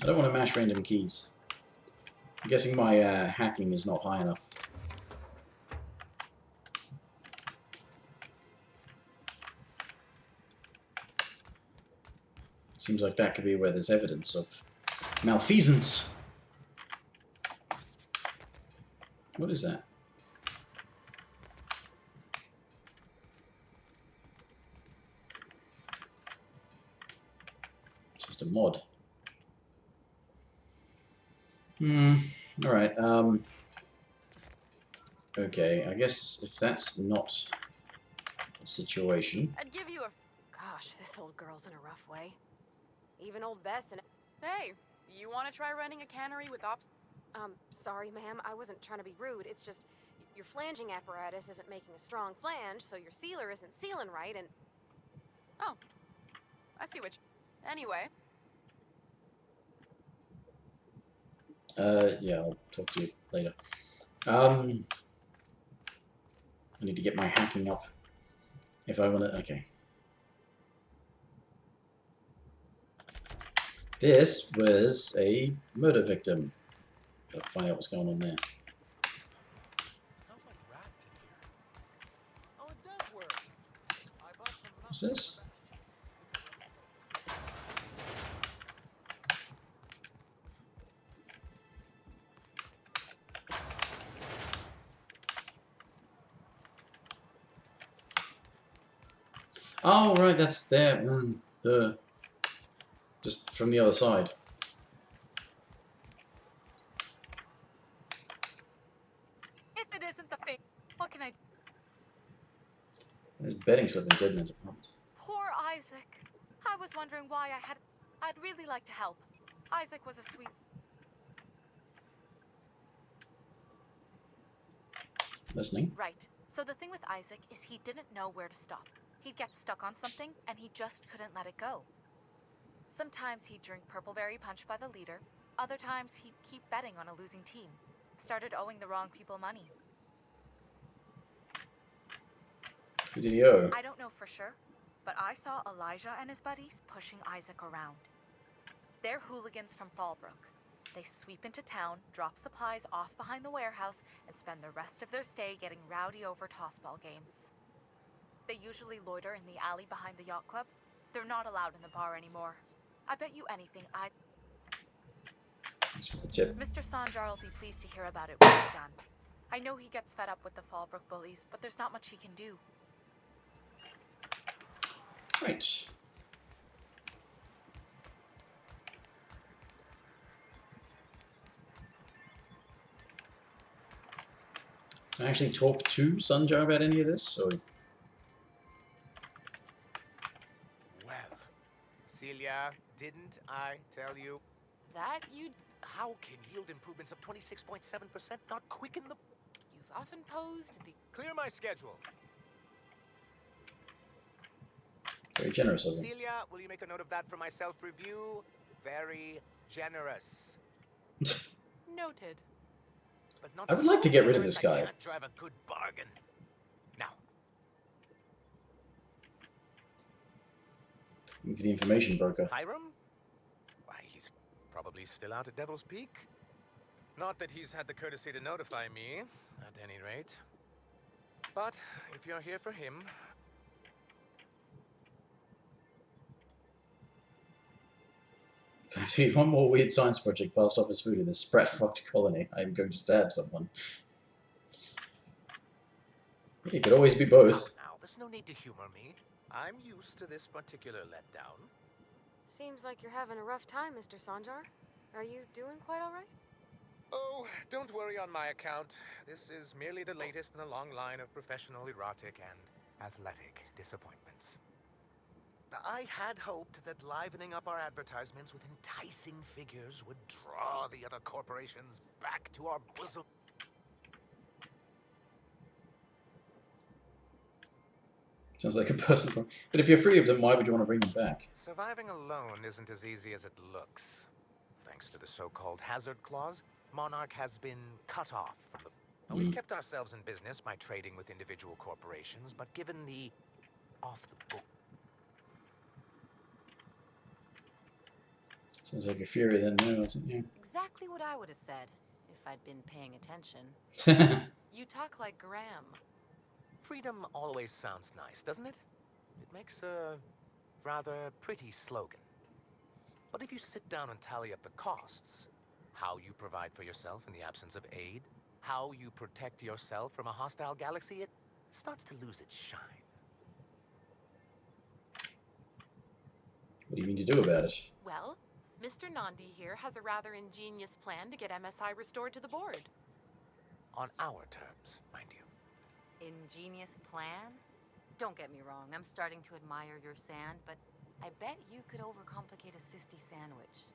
Speaker 1: I don't want to mash random keys. I'm guessing my hacking is not high enough. Seems like that could be where there's evidence of malfeasance. What is that? Just a mod. Alright, okay, I guess if that's not the situation...
Speaker 3: I'd give you a... Gosh, this old girl's in a rough way. Even old Bess and...
Speaker 9: Hey, you want to try running a cannery with ops?
Speaker 3: Sorry, ma'am. I wasn't trying to be rude. It's just your flanging apparatus isn't making a strong flange, so your sealer isn't sealing right, and...
Speaker 9: Oh, I see which. Anyway.
Speaker 1: Yeah, I'll talk to you later. I need to get my hacking up if I want to... Okay. This was a murder victim. Gotta find out what's going on there. What's this? Oh, right, that's there. Just from the other side.
Speaker 7: If it isn't the thing, what can I do?
Speaker 1: There's bedding slipping dead in his apartment.
Speaker 10: Poor Isaac. I was wondering why I'd really like to help. Isaac was a sweet...
Speaker 1: Listening.
Speaker 10: Right. So the thing with Isaac is he didn't know where to stop. He'd get stuck on something, and he just couldn't let it go. Sometimes he'd drink purpleberry punch by the liter. Other times he'd keep betting on a losing team. Started owing the wrong people money.
Speaker 1: Who did he owe?
Speaker 10: I don't know for sure, but I saw Elijah and his buddies pushing Isaac around. They're hooligans from Fallbrook. They sweep into town, drop supplies off behind the warehouse, and spend the rest of their stay getting rowdy over tossball games. They usually loiter in the alley behind the yacht club. They're not allowed in the bar anymore. I bet you anything
Speaker 1: Thanks for the tip.
Speaker 10: Mr. Sanjar will be pleased to hear about it when we're done. I know he gets fed up with the Fallbrook bullies, but there's not much he can do.
Speaker 1: Right. Can I actually talk to Sanjar about any of this? Or...
Speaker 16: Well, Celia, didn't I tell you?
Speaker 3: That you...
Speaker 16: How can yield improvements of 26.7% not quicken the...
Speaker 3: You've often posed the...
Speaker 16: Clear my schedule.
Speaker 1: Very generous of him.
Speaker 16: Celia, will you make a note of that for my self-review? Very generous.
Speaker 3: Noted.
Speaker 16: But not
Speaker 1: I would like to get rid of this guy.
Speaker 16: I can't drive a good bargain. Now.
Speaker 1: For the information broker.
Speaker 16: Hiram? Why, he's probably still out at Devil's Peak. Not that he's had the courtesy to notify me, at any rate. But if you're here for him...
Speaker 1: If I do one more weird science project passed off as food in this sprat-fucked colony, I'm going to stab someone. It could always be both.
Speaker 16: Now, there's no need to humor me. I'm used to this particular letdown.
Speaker 3: Seems like you're having a rough time, Mr. Sanjar. Are you doing quite all right?
Speaker 16: Oh, don't worry on my account. This is merely the latest in a long line of professional erotic and athletic disappointments. I had hoped that livening up our advertisements with enticing figures would draw the other corporations back to our bosom.
Speaker 1: Sounds like a personal problem. But if you're free of them, why would you want to bring them back?
Speaker 16: Surviving alone isn't as easy as it looks. Thanks to the so-called hazard clause, Monarch has been cut off from the... We've kept ourselves in business by trading with individual corporations, but given the off-the-book...
Speaker 1: Sounds like a fury then, no, doesn't it?
Speaker 3: Exactly what I would have said, if I'd been paying attention. You talk like Graham.
Speaker 16: Freedom always sounds nice, doesn't it? It makes a rather pretty slogan. But if you sit down and tally up the costs, how you provide for yourself in the absence of aid, how you protect yourself from a hostile galaxy, it starts to lose its shine.
Speaker 1: What do you mean to do about it?
Speaker 3: Well,
Speaker 17: Mr. Nandi here has a rather ingenious plan to get MSI restored to the board.
Speaker 16: On our terms, mind you.
Speaker 3: Ingenious plan? Don't get me wrong, I'm starting to admire your sand, but I bet you could overcomplicate a sisty sandwich.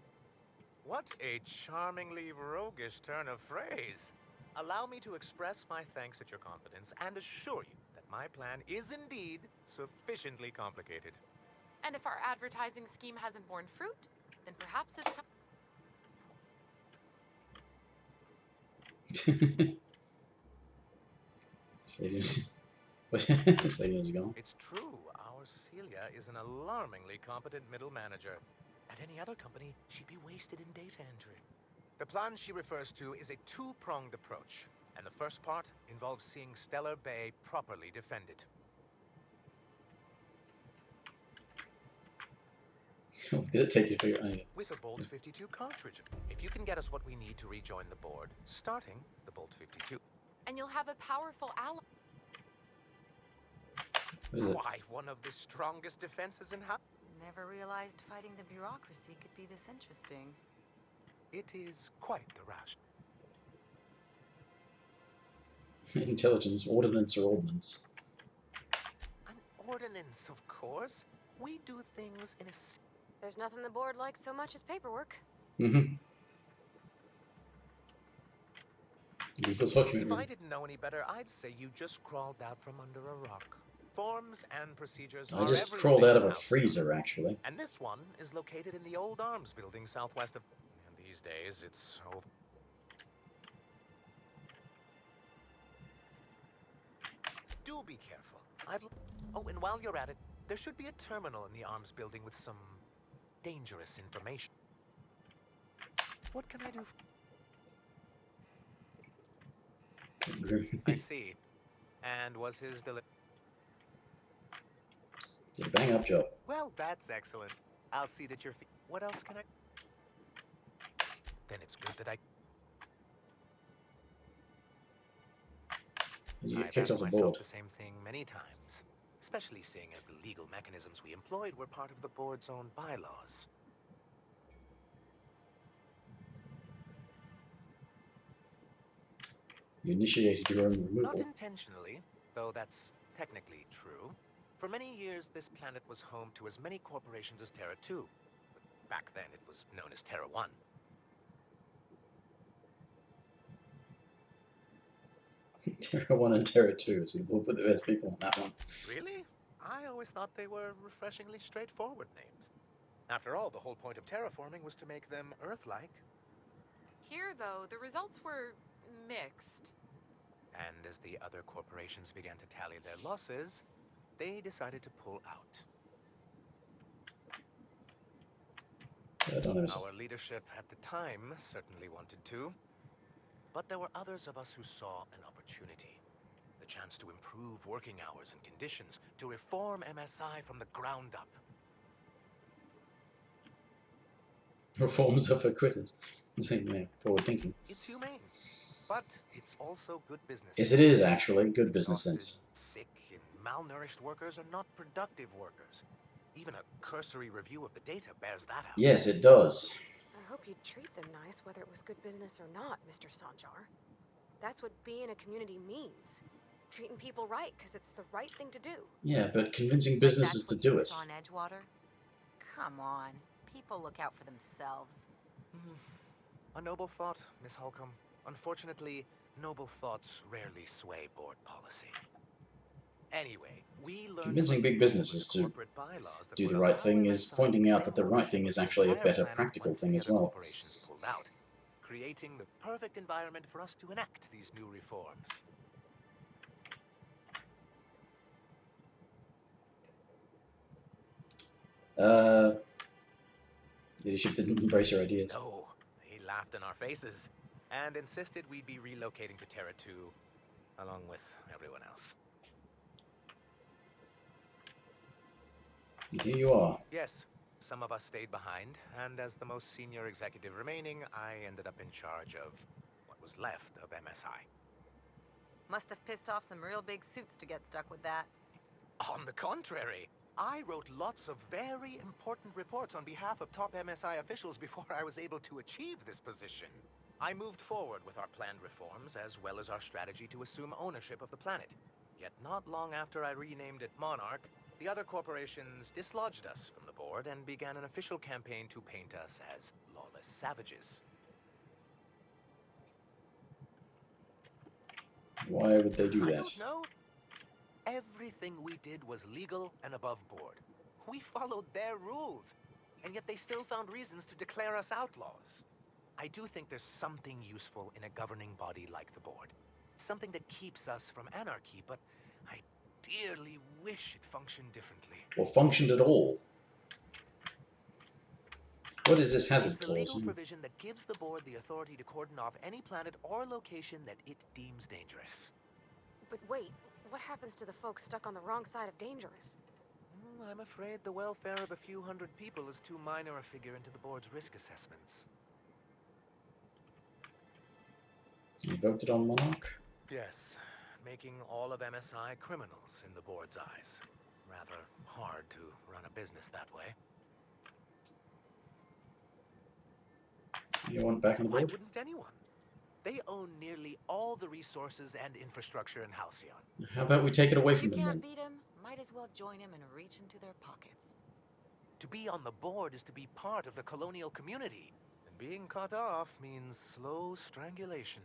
Speaker 16: What a charmingly roguish turn of phrase. Allow me to express my thanks at your confidence and assure you that my plan is indeed sufficiently complicated.
Speaker 17: And if our advertising scheme hasn't borne fruit, then perhaps it's time.
Speaker 16: It's true, our Celia is an alarmingly competent middle manager. At any other company, she'd be wasted in data entry. The plan she refers to is a two-pronged approach, and the first part involves seeing Stellar Bay properly defended.
Speaker 1: Did it take you figure out?
Speaker 16: With a Bolt 52 cartridge. If you can get us what we need to rejoin the board, starting the Bolt 52.
Speaker 17: And you'll have a powerful ally.
Speaker 16: Why, one of the strongest defenses in house.
Speaker 3: Never realized fighting the bureaucracy could be this interesting.
Speaker 16: It is quite the rash.
Speaker 1: Intelligence, ordnance or ordnance?
Speaker 16: An ordinance, of course. We do things in a...
Speaker 7: There's nothing the board likes so much as paperwork.
Speaker 1: Mm-hmm. Legal document.
Speaker 16: If I didn't know any better, I'd say you just crawled out from under a rock. Forms and procedures
Speaker 1: I just crawled out of a freezer, actually.
Speaker 16: And this one is located in the old arms building southwest of... And these days, it's... Do be careful. Oh, and while you're at it, there should be a terminal in the arms building with some dangerous information. What can I do? I see. And was his did
Speaker 1: a bang up job.
Speaker 16: Well, that's excellent. I'll see that you're... What else can I... Then it's good that
Speaker 1: I've asked
Speaker 16: myself the same thing many times, especially seeing as the legal mechanisms we employed were part of the board's own bylaws.
Speaker 1: You initiated your own removal.
Speaker 16: Not intentionally, though that's technically true. For many years, this planet was home to as many corporations as Terra 2. But back then, it was known as Terra 1.
Speaker 1: Terra 1 and Terra 2, so we'll put the best people on that one.
Speaker 16: Really? I always thought they were refreshingly straightforward names. After all, the whole point of terraforming was to make them Earth-like.
Speaker 17: Here, though, the results were mixed.
Speaker 16: And as the other corporations began to tally their losses, they decided to pull out. Our leadership at the time certainly wanted to, but there were others of us who saw an opportunity. The chance to improve working hours and conditions, to reform MSI from the ground up.
Speaker 1: Reforms are for quitters. Forward thinking.
Speaker 16: It's humane, but it's also good business.
Speaker 1: Yes, it is actually good business sense.
Speaker 16: Sick and malnourished workers are not productive workers. Even a cursory review of the data bears that out.
Speaker 1: Yes, it does.
Speaker 7: I hope you'd treat them nice, whether it was good business or not, Mr. Sanjar. That's what being a community means. Treating people right, because it's the right thing to do.
Speaker 1: Yeah, but convincing businesses to do it.
Speaker 3: On Edgewater? Come on. People look out for themselves.
Speaker 16: A noble thought, Miss Holcomb. Unfortunately, noble thoughts rarely sway board policy. Anyway, we learned
Speaker 1: convincing big businesses to do the right thing is pointing out that the right thing is actually a better practical thing as well.
Speaker 16: Pulled out, creating the perfect environment for us to enact these new reforms.
Speaker 1: Leadership didn't embrace our ideas.
Speaker 16: No, they laughed in our faces and insisted we'd be relocating to Terra 2 along with everyone else.
Speaker 1: Here you are.
Speaker 16: Yes, some of us stayed behind, and as the most senior executive remaining, I ended up in charge of what was left of MSI.
Speaker 3: Must have pissed off some real big suits to get stuck with that.
Speaker 16: On the contrary, I wrote lots of very important reports on behalf of top MSI officials before I was able to achieve this position. I moved forward with our planned reforms as well as our strategy to assume ownership of the planet. Yet not long after I renamed it Monarch, the other corporations dislodged us from the board and began an official campaign to paint us as lawless savages.
Speaker 1: Why would they do
Speaker 16: I
Speaker 1: that?
Speaker 16: don't know. Everything we did was legal and above board. We followed their rules, and yet they still found reasons to declare us outlaws. I do think there's something useful in a governing body like the board. Something that keeps us from anarchy, but I dearly wish it functioned differently.
Speaker 1: Or functioned at all? What is this hazard
Speaker 16: It's a
Speaker 1: clause?
Speaker 16: legal provision that gives the board the authority to cordon off any planet or location that it deems dangerous.
Speaker 7: But wait, what happens to the folks stuck on the wrong side of dangerous?
Speaker 16: I'm afraid the welfare of a few hundred people is too minor a figure into the board's risk assessments.
Speaker 1: You voted on Monarch?
Speaker 16: Yes, making all of MSI criminals in the board's eyes. Rather hard to run a business that way.
Speaker 1: You want back on the
Speaker 16: Why
Speaker 1: board?
Speaker 16: wouldn't anyone? They own nearly all the resources and infrastructure in Halcyon.
Speaker 1: How about we take it away
Speaker 3: If you
Speaker 1: from them
Speaker 3: can't
Speaker 1: then?
Speaker 3: beat him, might as well join him and reach into their pockets.
Speaker 16: To be on the board is to be part of the colonial community. And being cut off means slow strangulation.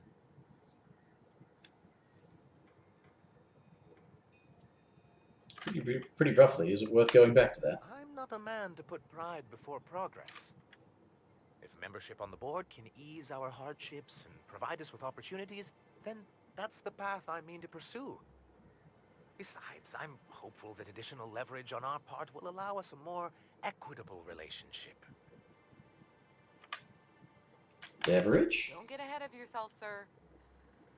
Speaker 1: Pretty roughly, is it worth going back to that?
Speaker 16: I'm not a man to put pride before progress. If membership on the board can ease our hardships and provide us with opportunities, then that's the path I mean to pursue. Besides, I'm hopeful that additional leverage on our part will allow us a more equitable relationship.
Speaker 1: Leverage?
Speaker 17: Don't get ahead of yourself, sir.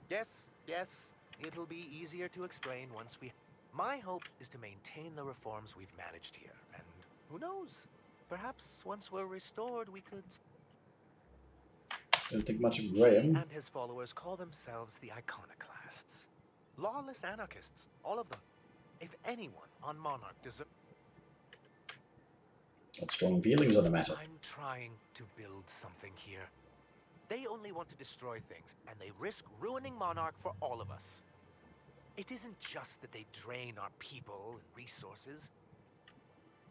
Speaker 16: Yes, it'll be easier to explain once we... My hope is to maintain the reforms we've managed here, and who knows? Perhaps once we're restored, we could...
Speaker 1: Don't think much of
Speaker 16: He
Speaker 1: Graham.
Speaker 16: and his followers call themselves the Iconoclasts. Lawless anarchists, all of them. If anyone on Monarch deserves...
Speaker 1: Got strong feelings on the matter.
Speaker 16: I'm trying to build something here. They only want to destroy things, and they risk ruining Monarch for all of us. It isn't just that they drain our people and resources.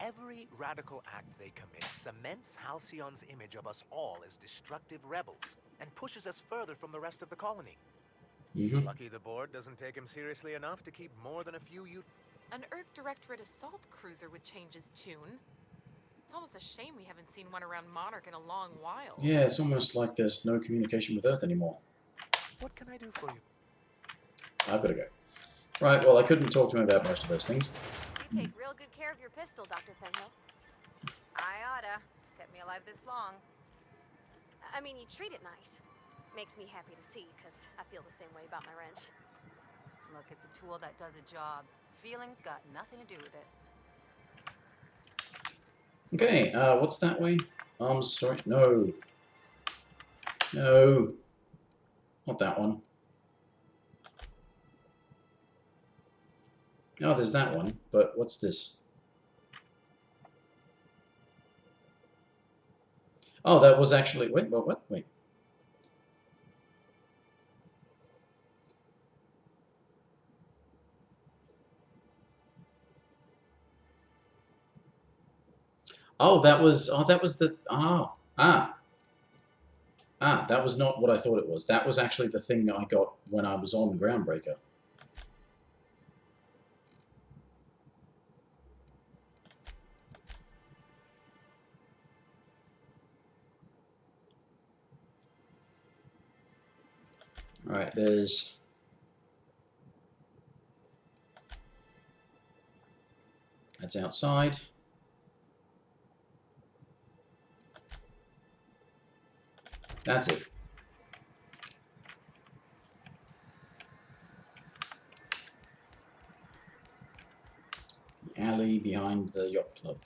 Speaker 16: Every radical act they commit cements Halcyon's image of us all as destructive rebels and pushes us further from the rest of the colony. He's lucky the board doesn't take him seriously enough to keep more than a few
Speaker 17: An Earth Directorate assault cruiser would change his tune. It's almost a shame we haven't seen one around Monarch in a long while.
Speaker 1: Yeah, it's almost like there's no communication with Earth anymore.
Speaker 16: What can I do for you?
Speaker 1: I've got to go. Right, well, I couldn't talk to him about most of those things.
Speaker 3: You take real good care of your pistol, Dr. Fenhill. I oughta. It's kept me alive this long.
Speaker 7: I mean, you treat it nice. Makes me happy to see, because I feel the same way about my wrench.
Speaker 3: Look, it's a tool that does a job. Feelings got nothing to do with it.
Speaker 1: Okay, what's that way? Arms storage? No. No. Not that one. Oh, there's that one, but what's this? Oh, that was actually... Wait, what? Wait. Oh, that was the... that was not what I thought it was. That was actually the thing I got when I was on Groundbreaker. Alright, there's... That's outside. That's it. The alley behind the yacht club.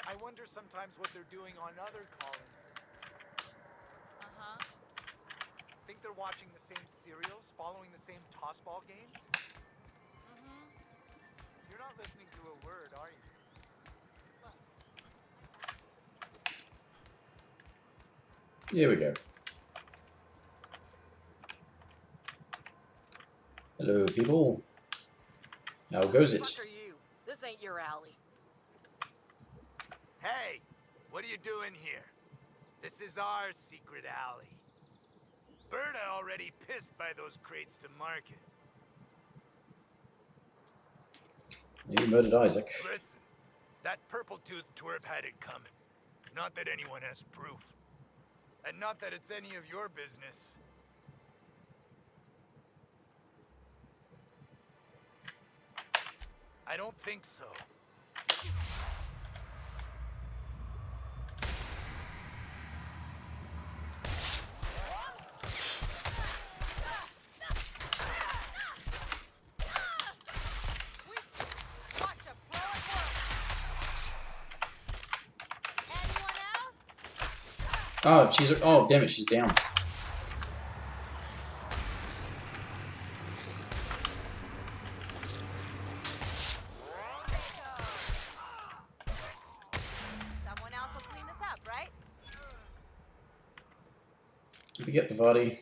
Speaker 8: I wonder sometimes what they're doing on other colonies. Think they're watching the same serials, following the same tossball games? You're not listening to a word, are you?
Speaker 1: Here we go. Hello, people. How goes it?
Speaker 9: Fuck are you? This ain't your alley.
Speaker 12: Hey, what are you doing here? This is our secret alley. Berta already pissed by those crates to market.
Speaker 1: You murdered Isaac.
Speaker 12: Listen, that purple-toothed twerp had it coming. Not that anyone has proof. And not that it's any of your business. I don't think so.
Speaker 1: Oh, she's. Oh, damn it, she's down.
Speaker 3: Someone else will clean this up, right?
Speaker 1: We get Pavati.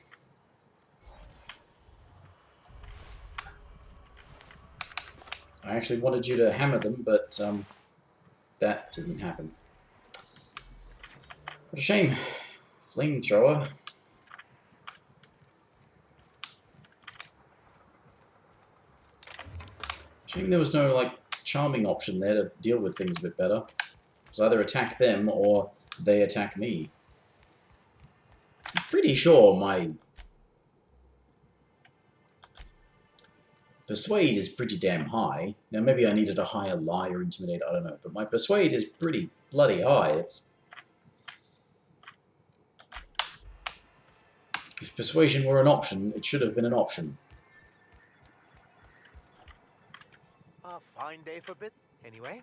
Speaker 1: I actually wanted you to hammer them, but that didn't happen. What a shame. Flamethrower. Shame there was no like charming option there to deal with things a bit better. It was either attack them or they attack me. I'm pretty sure my Persuade is pretty damn high. Now maybe I needed a higher Lie or Intimidate, I don't know. But my Persuade is pretty bloody high. If Persuasion were an option, it should have been an option.
Speaker 16: A fine day for bit, anyway.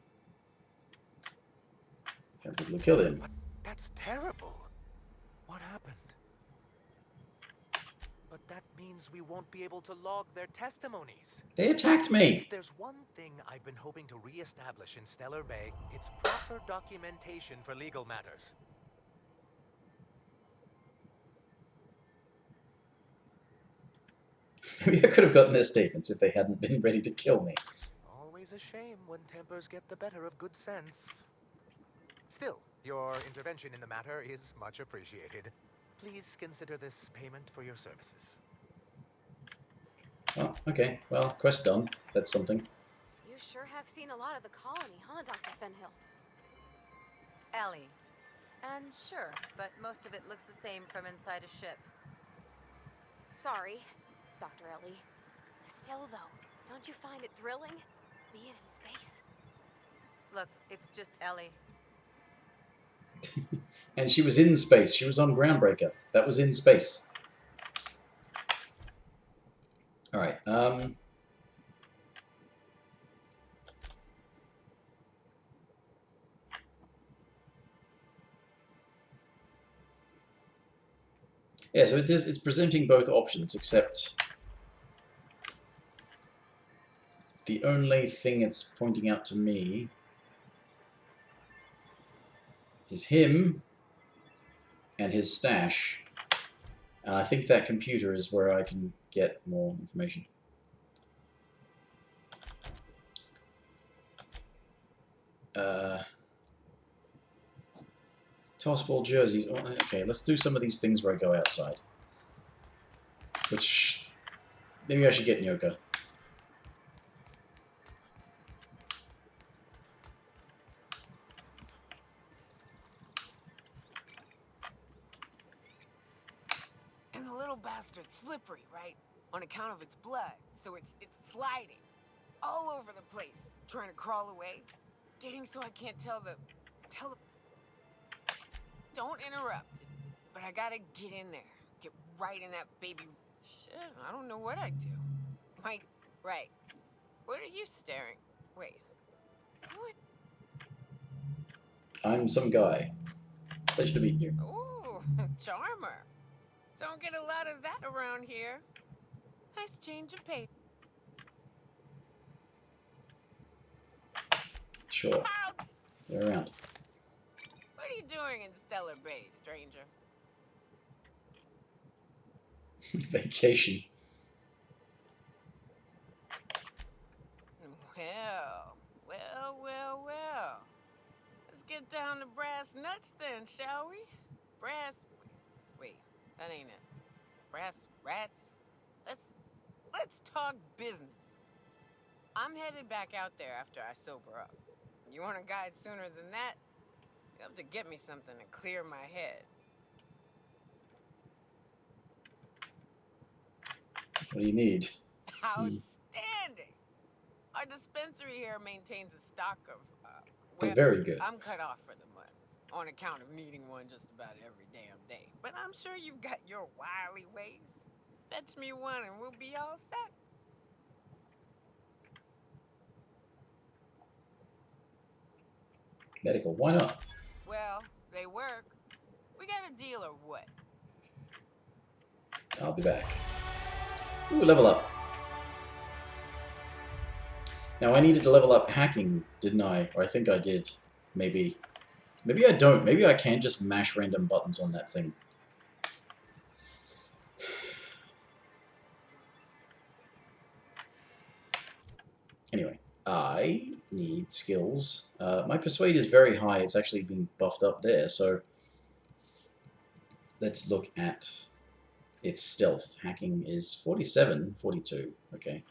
Speaker 1: Can't people kill him.
Speaker 16: But that's terrible. What happened? But that means we won't be able to log their testimonies.
Speaker 1: They attacked me.
Speaker 16: If there's one thing I've been hoping to re-establish in Stellar Bay, it's proper documentation for legal matters.
Speaker 1: Maybe I could have gotten their statements if they hadn't been ready to kill me.
Speaker 16: Always a shame when tempers get the better of good sense. Still, your intervention in the matter is much appreciated. Please consider this payment for your services.
Speaker 1: Oh, okay. Well, quest done. That's something.
Speaker 7: You sure have seen a lot of the colony, huh, Dr. Fenhill?
Speaker 3: Ellie. And sure, but most of it looks the same from inside a ship.
Speaker 7: Sorry, Dr. Ellie. Still, though, don't you find it thrilling? Being in space?
Speaker 3: Look, it's just Ellie.
Speaker 1: And she was in space. She was on Groundbreaker. That was in space. Alright, yeah, so it's presenting both options, except the only thing it's pointing out to me is him and his stash. And I think that computer is where I can get more information. Tossball jerseys. Oh, okay, let's do some of these things where I go outside. Which, maybe I should get Nyoka.
Speaker 13: And the little bastard's slippery, right? On account of its blood, so it's sliding all over the place, trying to crawl away, getting so I can't tell the. Don't interrupt, but I gotta get in there, get right in that baby. Shit, I don't know what I'd do. Right. What are you staring? Wait. What?
Speaker 1: I'm some guy. Pleasure to meet you.
Speaker 13: Ooh, charmer. Don't get a lot of that around here. Nice change of pace.
Speaker 1: Sure. They're around.
Speaker 13: What are you doing in Stellar Bay, stranger?
Speaker 1: Vacation.
Speaker 13: Well. Let's get down to brass nuts then, shall we? Brass... Wait, that ain't it. Brass rats? Let's talk business. I'm headed back out there after I sober up. You want a guide sooner than that? You have to get me something to clear my head.
Speaker 1: What do you need?
Speaker 13: Outstanding! Our dispensary here maintains a stock of,
Speaker 1: They're very good.
Speaker 13: I'm cut off for the month, on account of needing one just about every damn day. But I'm sure you've got your wily ways. Fetch me one and we'll be all set.
Speaker 1: Medical, why not?
Speaker 13: Well, they work. We got a deal or what?
Speaker 1: I'll be back. Ooh, level up. Now I needed to level up hacking, didn't I? Or I think I did. Maybe. Maybe I don't. Maybe I can just mash random buttons on that thing. Anyway, I need skills. My persuade is very high. It's actually been buffed up there, so let's look at its stealth. Hacking is 47, 42. Okay.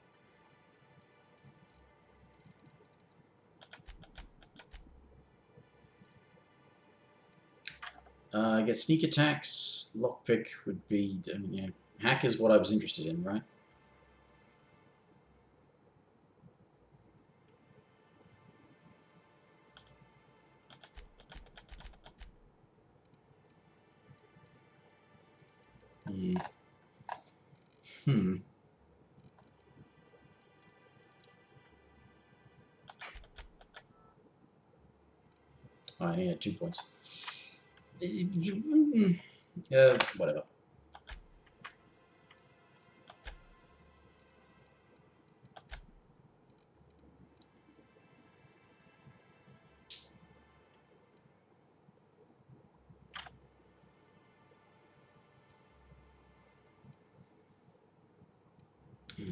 Speaker 1: I guess sneak attacks, lockpick would be, you know, hack is what I was interested in, right? Oh, I need 2 points. Whatever.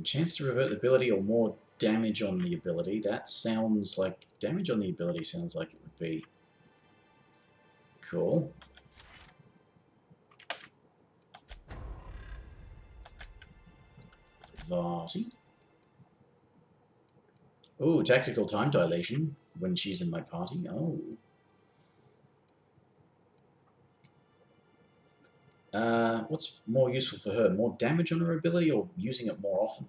Speaker 1: Chance to revert the ability or more damage on the ability. That sounds like... Damage on the ability sounds like it would be cool. Varsi. Oh, tactical time dilation when she's in my party. Oh. What's more useful for her? More damage on her ability or using it more often?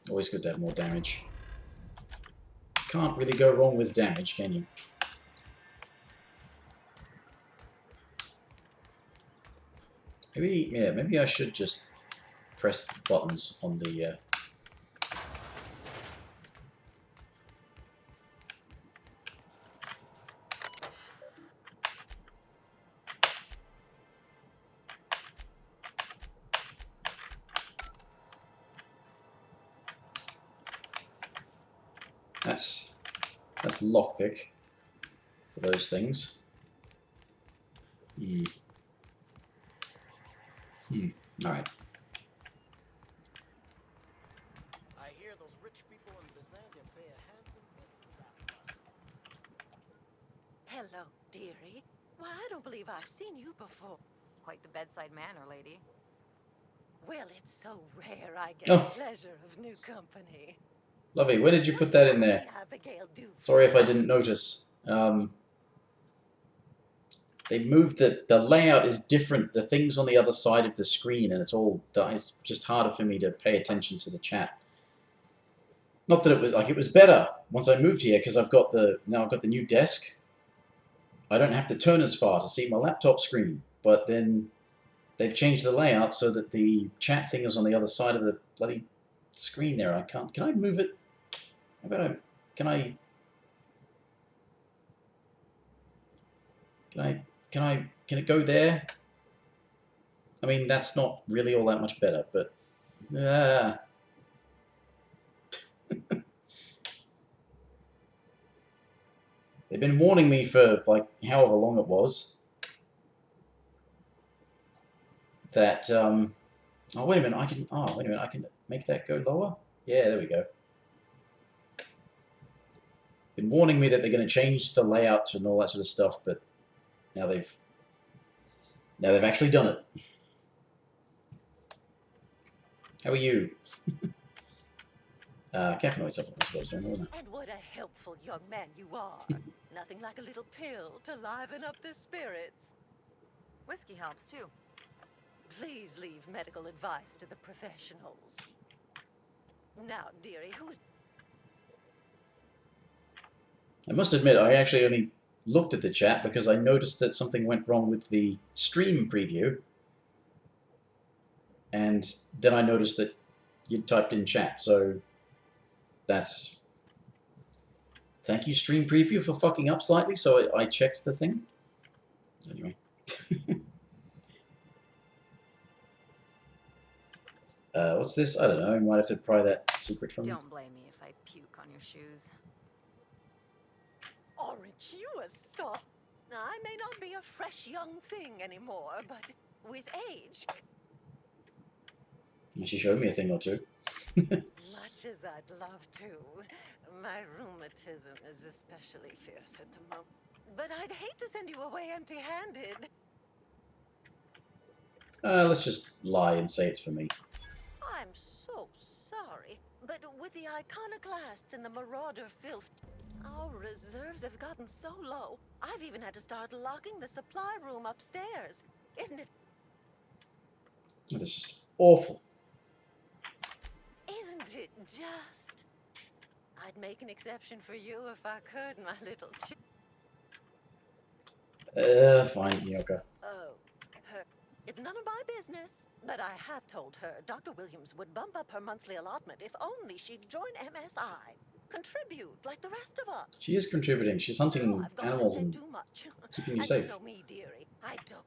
Speaker 1: Always good to have more damage. Can't really go wrong with damage, can you? Maybe, yeah, maybe I should just press buttons on the... That's lockpick for those things. Alright.
Speaker 14: I hear those rich people in Byzantium pay a handsome bit for that musk.
Speaker 3: Hello, dearie. Why, I don't believe I've seen you before. Quite the bedside manner, lady. Well, it's so rare I get the pleasure of new company.
Speaker 1: Lovely. Where did you put that in there? Sorry if I didn't notice. They moved the layout is different. The things on the other side of the screen, and it's just harder for me to pay attention to the chat. Not that it was like it was better once I moved here because I've got the new desk. I don't have to turn as far to see my laptop screen, but then they've changed the layout so that the chat thing is on the other side of the bloody screen there. I can't. Can I move it? How about can it go there? I mean, that's not really all that much better, but They've been warning me for, like, however long it was. That, oh, wait a minute, I can make that go lower? Yeah, there we go. Been warning me that they're going to change the layout and all that sort of stuff, but now they've actually done it. How are you? Caffeinoid supplement, I suppose, don't know.
Speaker 11: And what a helpful young man you are. Nothing like a little pill to liven up the spirits.
Speaker 3: Whiskey helps too.
Speaker 11: Please leave medical advice to the professionals. Now, dearie, who's...
Speaker 1: I must admit, I actually only looked at the chat because I noticed that something went wrong with the stream preview. And then I noticed that you'd typed in chat, so that's... Thank you, stream preview, for fucking up slightly, so I checked the thing. Anyway. What's this? I don't know. I might have to pry that secret from you.
Speaker 3: Don't blame me if I puke on your shoes.
Speaker 11: Aren't you a sauce? I may not be a fresh young thing anymore, but with age...
Speaker 1: She showed me a thing or two.
Speaker 11: Much as I'd love to, my rheumatism is especially fierce at the moment. But I'd hate to send you away empty-handed.
Speaker 1: Let's just lie and say it's for me.
Speaker 11: I'm so sorry, but with the iconoclasts and the marauder filth, our reserves have gotten so low. I've even had to start locking the supply room upstairs. Isn't it?
Speaker 1: Oh, this is just awful.
Speaker 11: Isn't it just? I'd make an exception for you if I could, my little
Speaker 1: Fine, Yoka.
Speaker 11: Oh, her. It's none of my business, but I have told her Dr. Williams would bump up her monthly allotment if only she'd join MSI. Contribute like the rest of us.
Speaker 1: She is contributing. She's hunting animals and keeping you safe.
Speaker 11: You know me, dearie. I don't.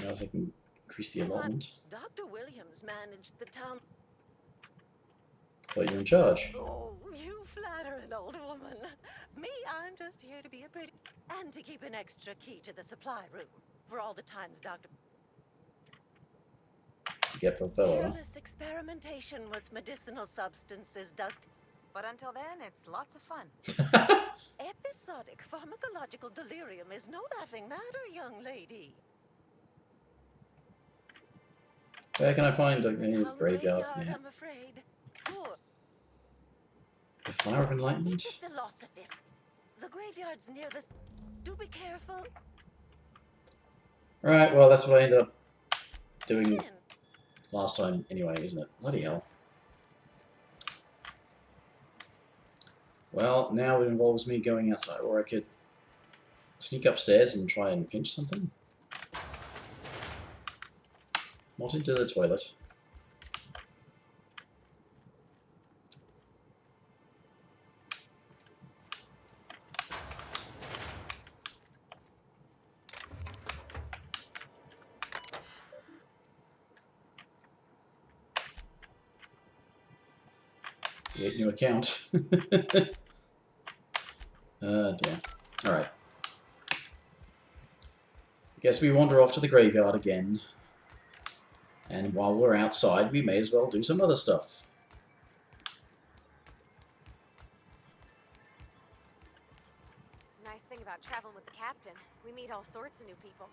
Speaker 1: Now I can increase the allotment.
Speaker 11: Dr. Williams managed the town.
Speaker 1: But you're in charge.
Speaker 11: Oh, you flatter an old woman. Me, I'm just here to be a pretty... And to keep an extra key to the supply room. For all the times Dr.
Speaker 1: Get from fellow.
Speaker 11: Careless experimentation with medicinal substances does...
Speaker 3: But until then, it's lots of fun.
Speaker 11: Episodic pharmacological delirium is no laughing matter, young lady.
Speaker 1: Where can I find his graveyard? Yeah.
Speaker 11: I'm afraid. Poor.
Speaker 1: The Fire of Enlightenment?
Speaker 11: The philosophists. The graveyard's near this. Do be careful.
Speaker 1: Right, well, that's what I ended up doing last time anyway, isn't it? Bloody hell. Well, now it involves me going outside, or I could sneak upstairs and try and pinch something. Not into the toilet. Create new account. Dear. Alright. Guess we wander off to the graveyard again. And while we're outside, we may as well do some other stuff.
Speaker 7: Nice thing about traveling with the captain. We meet all sorts of new people.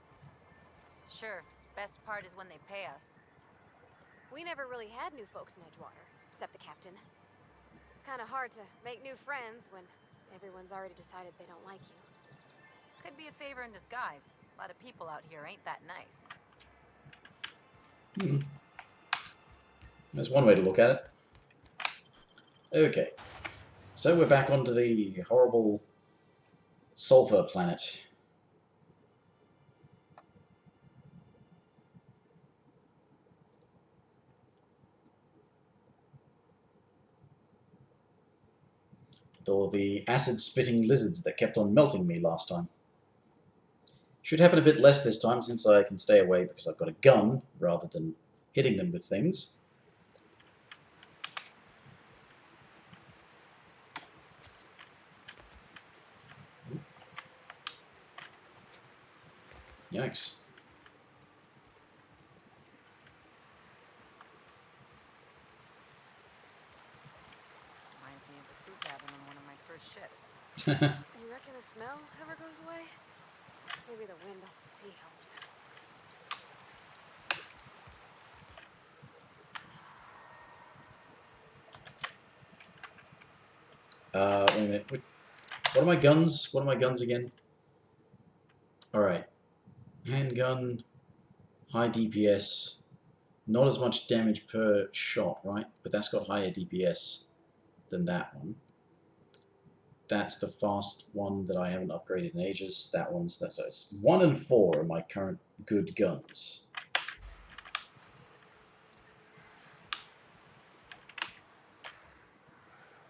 Speaker 3: Sure. Best part is when they pay us.
Speaker 7: We never really had new folks in Edgewater, except the captain. Kinda hard to make new friends when everyone's already decided they don't like you.
Speaker 3: Could be a favor in disguise. A lot of people out here ain't that nice.
Speaker 1: There's one way to look at it. Okay. So we're back onto the horrible sulfur planet. Or the acid-spitting lizards that kept on melting me last time. Should happen a bit less this time since I can stay away because I've got a gun rather than hitting them with things. Yikes.
Speaker 3: Reminds me of the crew cabin on one of my first ships.
Speaker 7: You reckon the smell ever goes away? Maybe the wind off the sea helps.
Speaker 1: Wait a minute. What are my guns? What are my guns again? Alright. Handgun, high DPS, not as much damage per shot, right? But that's got higher DPS than that one. That's the fast one that I haven't upgraded in ages. That one's so it's 1 and 4 are my current good guns.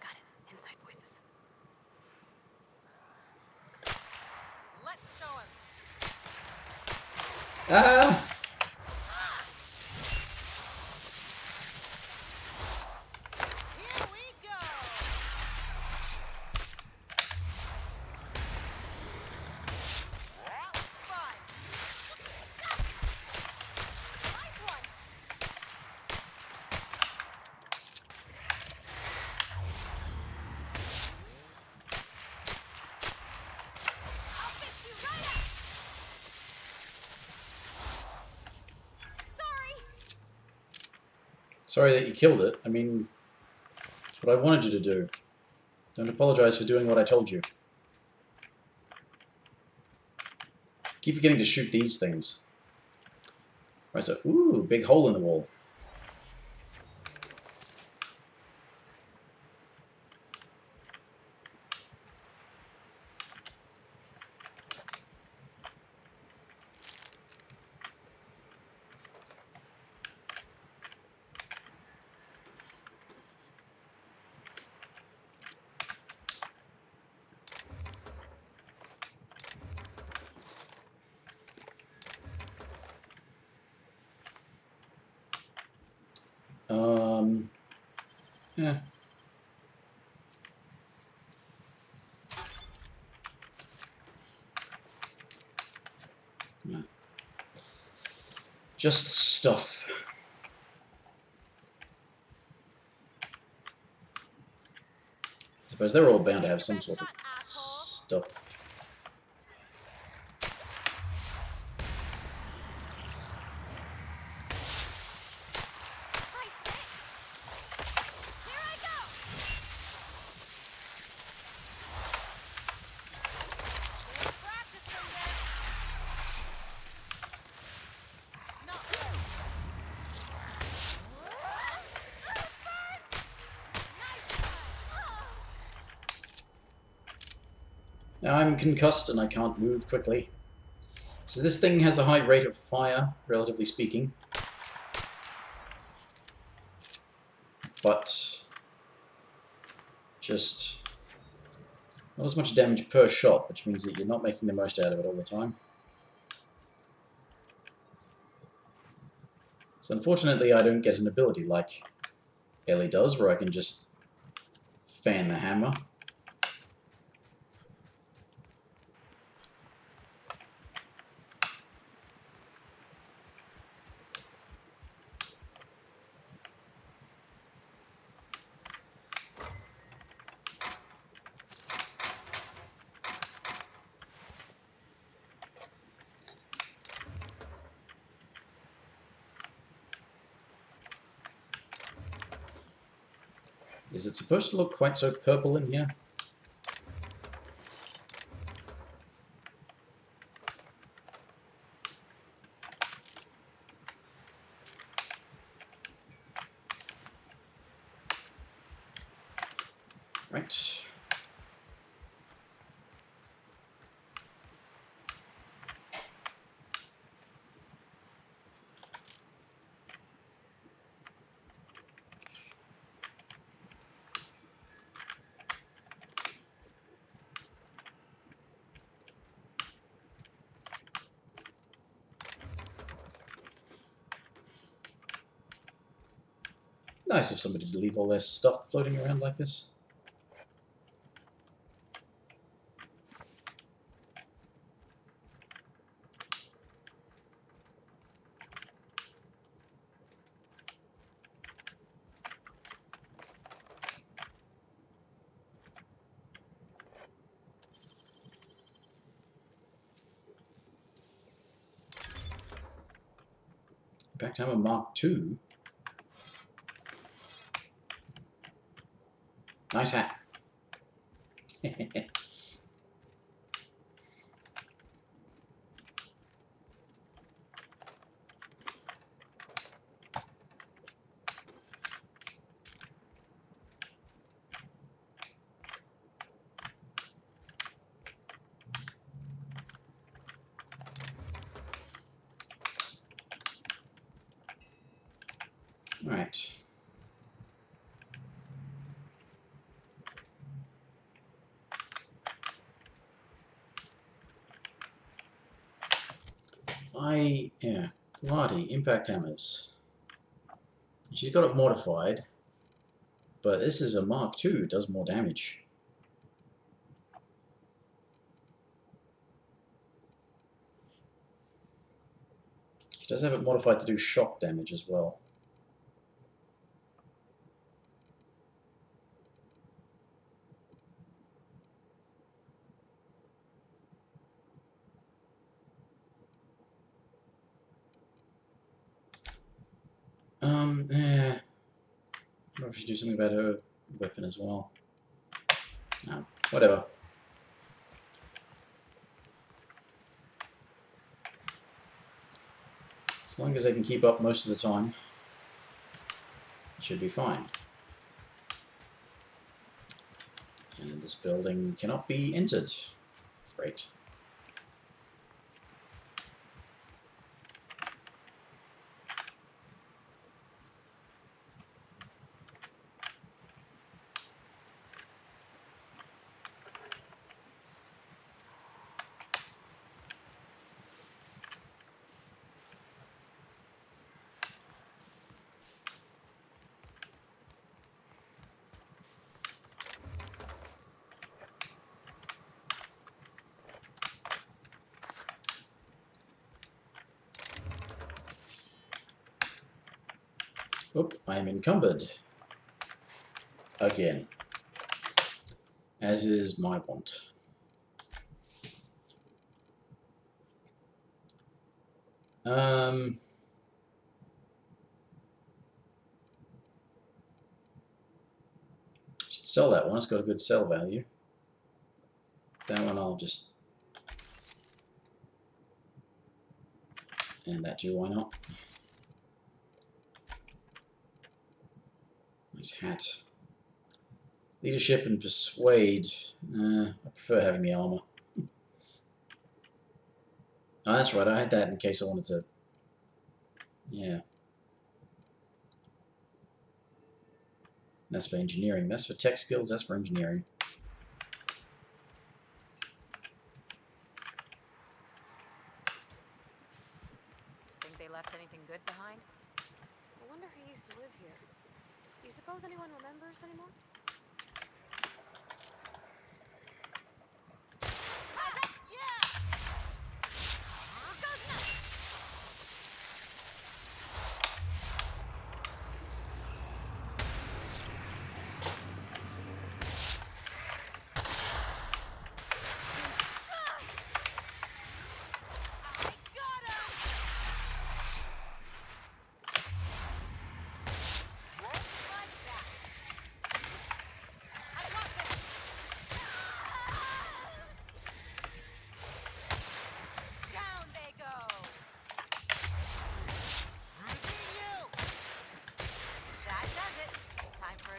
Speaker 7: Got it. Inside voices.
Speaker 3: Let's show him.
Speaker 1: Ah!
Speaker 3: Here we go. Fun. Nice one. I'll fix you right up. Sorry.
Speaker 1: Sorry that you killed it. I mean, it's what I wanted you to do. Don't apologize for doing what I told you. Keep forgetting to shoot these things. Right, so, ooh, big hole in the wall. Yeah. Yeah. Just stuff. I suppose they're all bound to have some sort of stuff. Now I'm concussed and I can't move quickly. So this thing has a high rate of fire, relatively speaking. But just not as much damage per shot, which means that you're not making the most out of it all the time. So unfortunately I don't get an ability like Ellie does, where I can just fan the hammer. Is it supposed to look quite so purple in here? Right. Nice of somebody to leave all their stuff floating around like this. Impact Hammer Mark II. Nice hat. Alright. Yeah, Marty, Impact Hammers. She's got it modified, but this is a Mark II, it does more damage. She does have it modified to do shock damage as well. Yeah. I wonder if we should do something about her weapon as well. No, whatever. As long as they can keep up most of the time, it should be fine. And this building cannot be entered. Great. Oop, I am encumbered. Again. As is my want. Should sell that one, it's got a good sell value. That one I'll just... And that too, why not? Nice hat. Leadership and persuade. I prefer having the armor. Oh, that's right, I had that in case I wanted to... Yeah. That's for engineering. That's for tech skills, that's for engineering.
Speaker 3: Think they left anything good behind?
Speaker 7: I wonder who used to live here. Do you suppose anyone remembers anymore?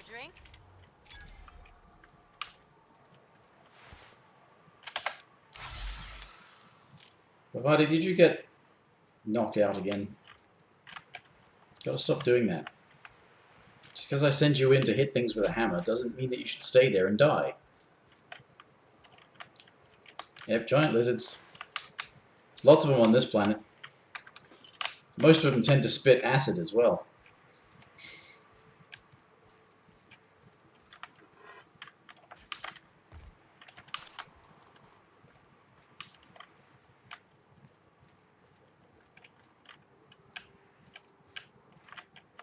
Speaker 3: Drink?
Speaker 1: Vavadi, did you get knocked out again? Gotta stop doing that. Just because I send you in to hit things with a hammer doesn't mean that you should stay there and die. Yep, giant lizards. There's lots of them on this planet. Most of them tend to spit acid as well.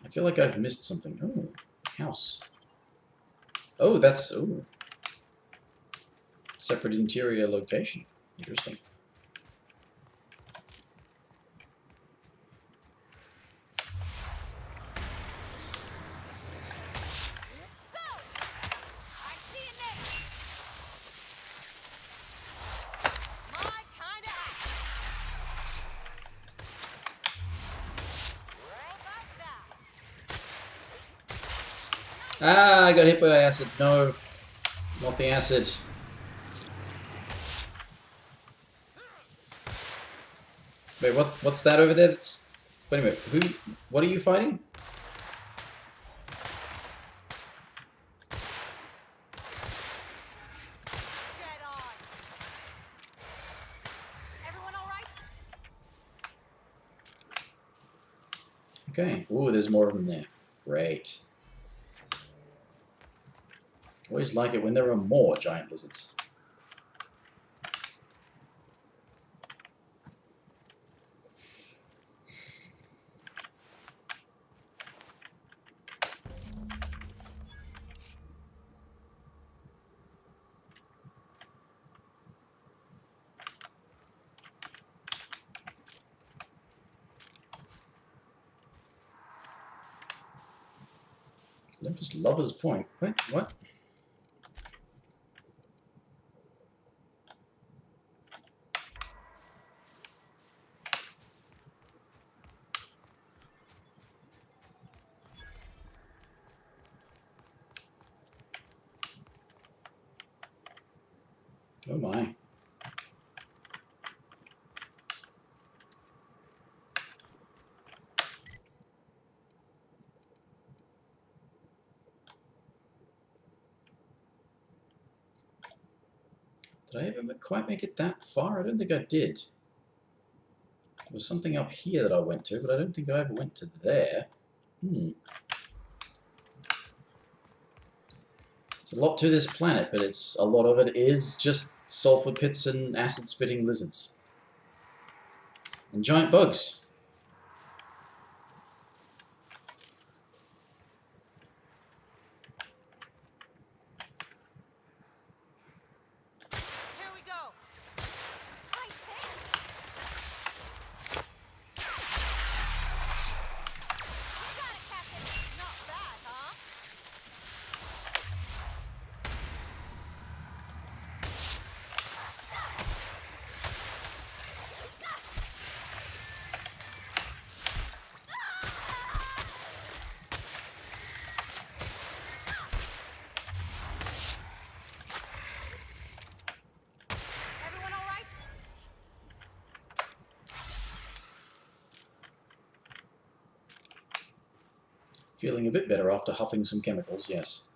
Speaker 1: I feel like I've missed something. Oh, house. Oh, that's... Oh. Separate interior location. Interesting. Ah, I got hit by acid. No, not the acid. Wait, what's that over there? That's... Wait a minute. Who? What are you fighting?
Speaker 3: Get on. Everyone all right?
Speaker 1: Okay. Ooh, there's more of them there. Great. Always like it when there are more giant lizards. Olympus Lover's Point. Wait, what? Oh my. Did I ever quite make it that far? I don't think I did. There was something up here that I went to, but I don't think I ever went to there. There's a lot to this planet, but a lot of it is just sulfur pits and acid-spitting lizards. And giant bugs.
Speaker 3: Here we go. Nice hit. You got it, Captain. Not bad, huh? Everyone all right?
Speaker 1: Feeling a bit better after huffing some chemicals, yes.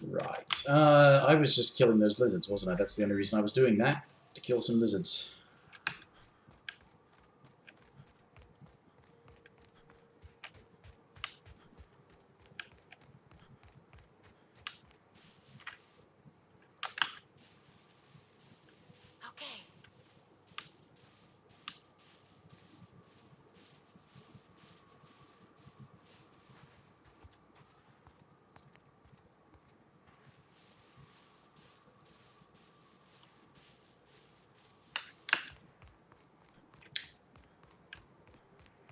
Speaker 1: Right. I was just killing those lizards, wasn't I? That's the only reason I was doing that. To kill some lizards.
Speaker 3: Okay.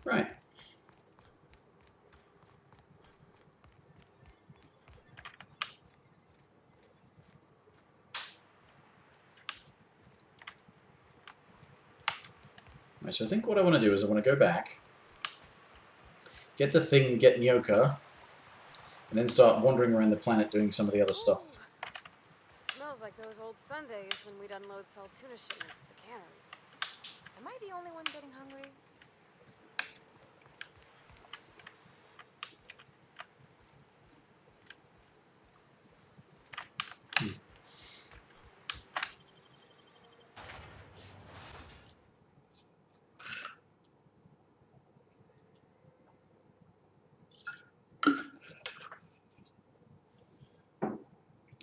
Speaker 1: Right. Right, so I think what I want to do is I want to go back, get the thing, get Nyoka, and then start wandering around the planet doing some of the other stuff.
Speaker 7: Smells like those old Sundays when we'd unload salt tuna shipments at the cannery.
Speaker 3: Am I the only one getting hungry?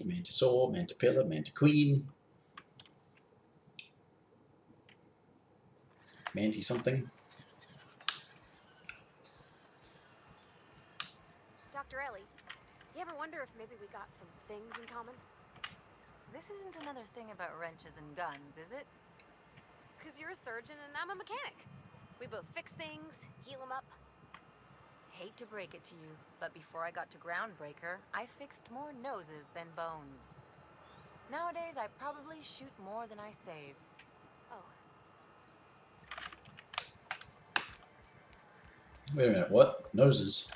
Speaker 1: Mantisaur, Mantipilla, Mantiqueen, Manti something.
Speaker 7: Dr. Ellie, you ever wonder if maybe we got some things in common?
Speaker 3: This isn't another thing about wrenches and guns, is it?
Speaker 7: Because you're a surgeon and I'm a mechanic. We both fix things, heal them up.
Speaker 3: Hate to break it to you, but before I got to Groundbreaker, I fixed more noses than bones. Nowadays, I probably shoot more than I save.
Speaker 7: Oh.
Speaker 1: Wait a minute, what? Noses?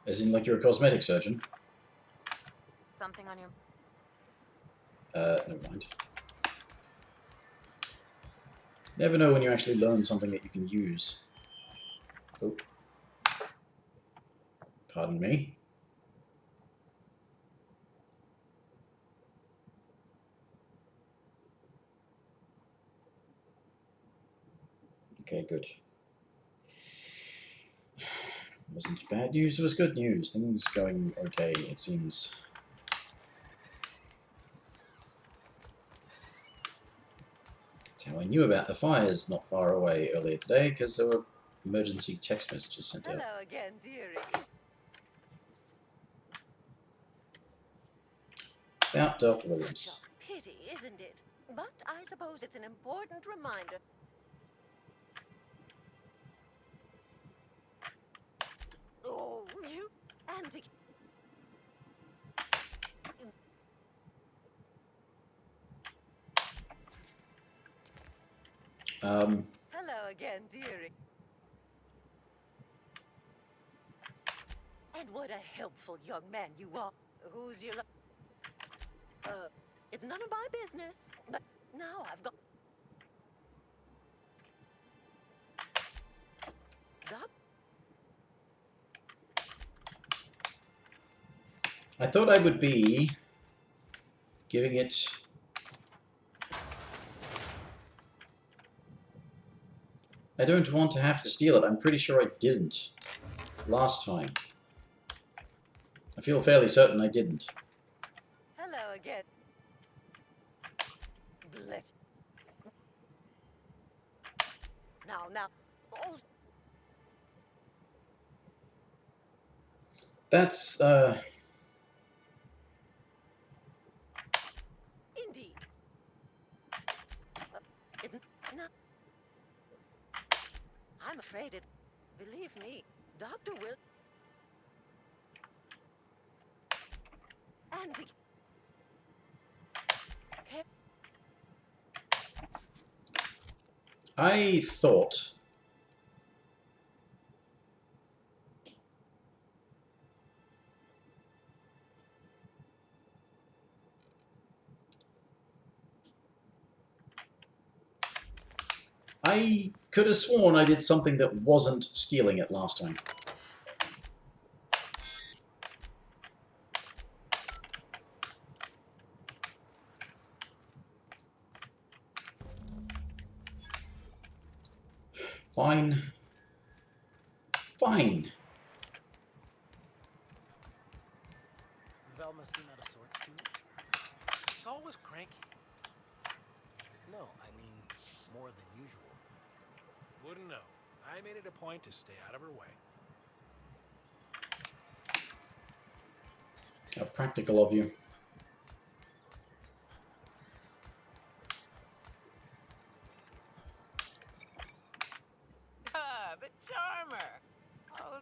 Speaker 1: As in, like, you're a cosmetic surgeon?
Speaker 3: Something on your...
Speaker 1: Never mind. Never know when you actually learn something that you can use. Oh. Pardon me. Okay, good. Wasn't bad news, it was good news. Things going okay, it seems. That's how I knew about the fires not far away earlier today, because there were emergency text messages sent out.
Speaker 11: Hello again, dearie.
Speaker 1: About Dr. Williams.
Speaker 11: Such a pity, isn't it? But I suppose it's an important reminder. Oh, you antique. Hello again, dearie. And what a helpful young man you are. Who's your... it's none of my business, but now I've got... Doc?
Speaker 1: I thought I would be giving it... I don't want to have to steal it. I'm pretty sure I didn't last time. I feel fairly certain I didn't.
Speaker 11: Hello again. Bless. Now. Oh.
Speaker 1: That's,
Speaker 11: Indeed. It's not... I'm afraid it... Believe me, Dr. Will... And...
Speaker 1: I thought... I could have sworn I did something that wasn't stealing it last time. Fine. Fine.
Speaker 14: Velma seem out of sorts to you?
Speaker 16: She's always cranky.
Speaker 14: No, I mean more than usual.
Speaker 18: Wouldn't know. I made it a point to stay out of her way.
Speaker 1: How practical of you.
Speaker 13: Ah, the charmer. Oh.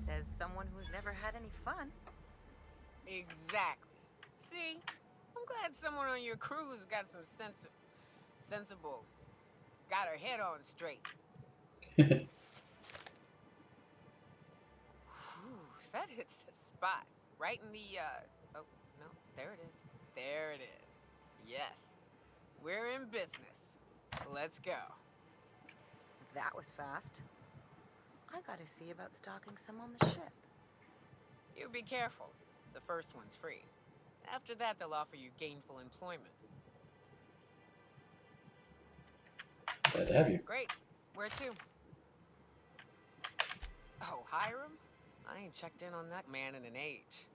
Speaker 3: Says someone who's never had any fun.
Speaker 13: Exactly. See, I'm glad someone on your crew's got some sensible. Got her head on straight. Whew, that hits the spot. Right in the, oh, no, there it is. There it is. Yes. We're in business. Let's go.
Speaker 3: That was fast. I gotta see about stocking some on the ship.
Speaker 13: You be careful. The first one's free. After that, they'll offer you gainful employment.
Speaker 1: Glad to have you.
Speaker 13: Great. Where to? Oh, Hiram? I ain't checked in on that man in an age.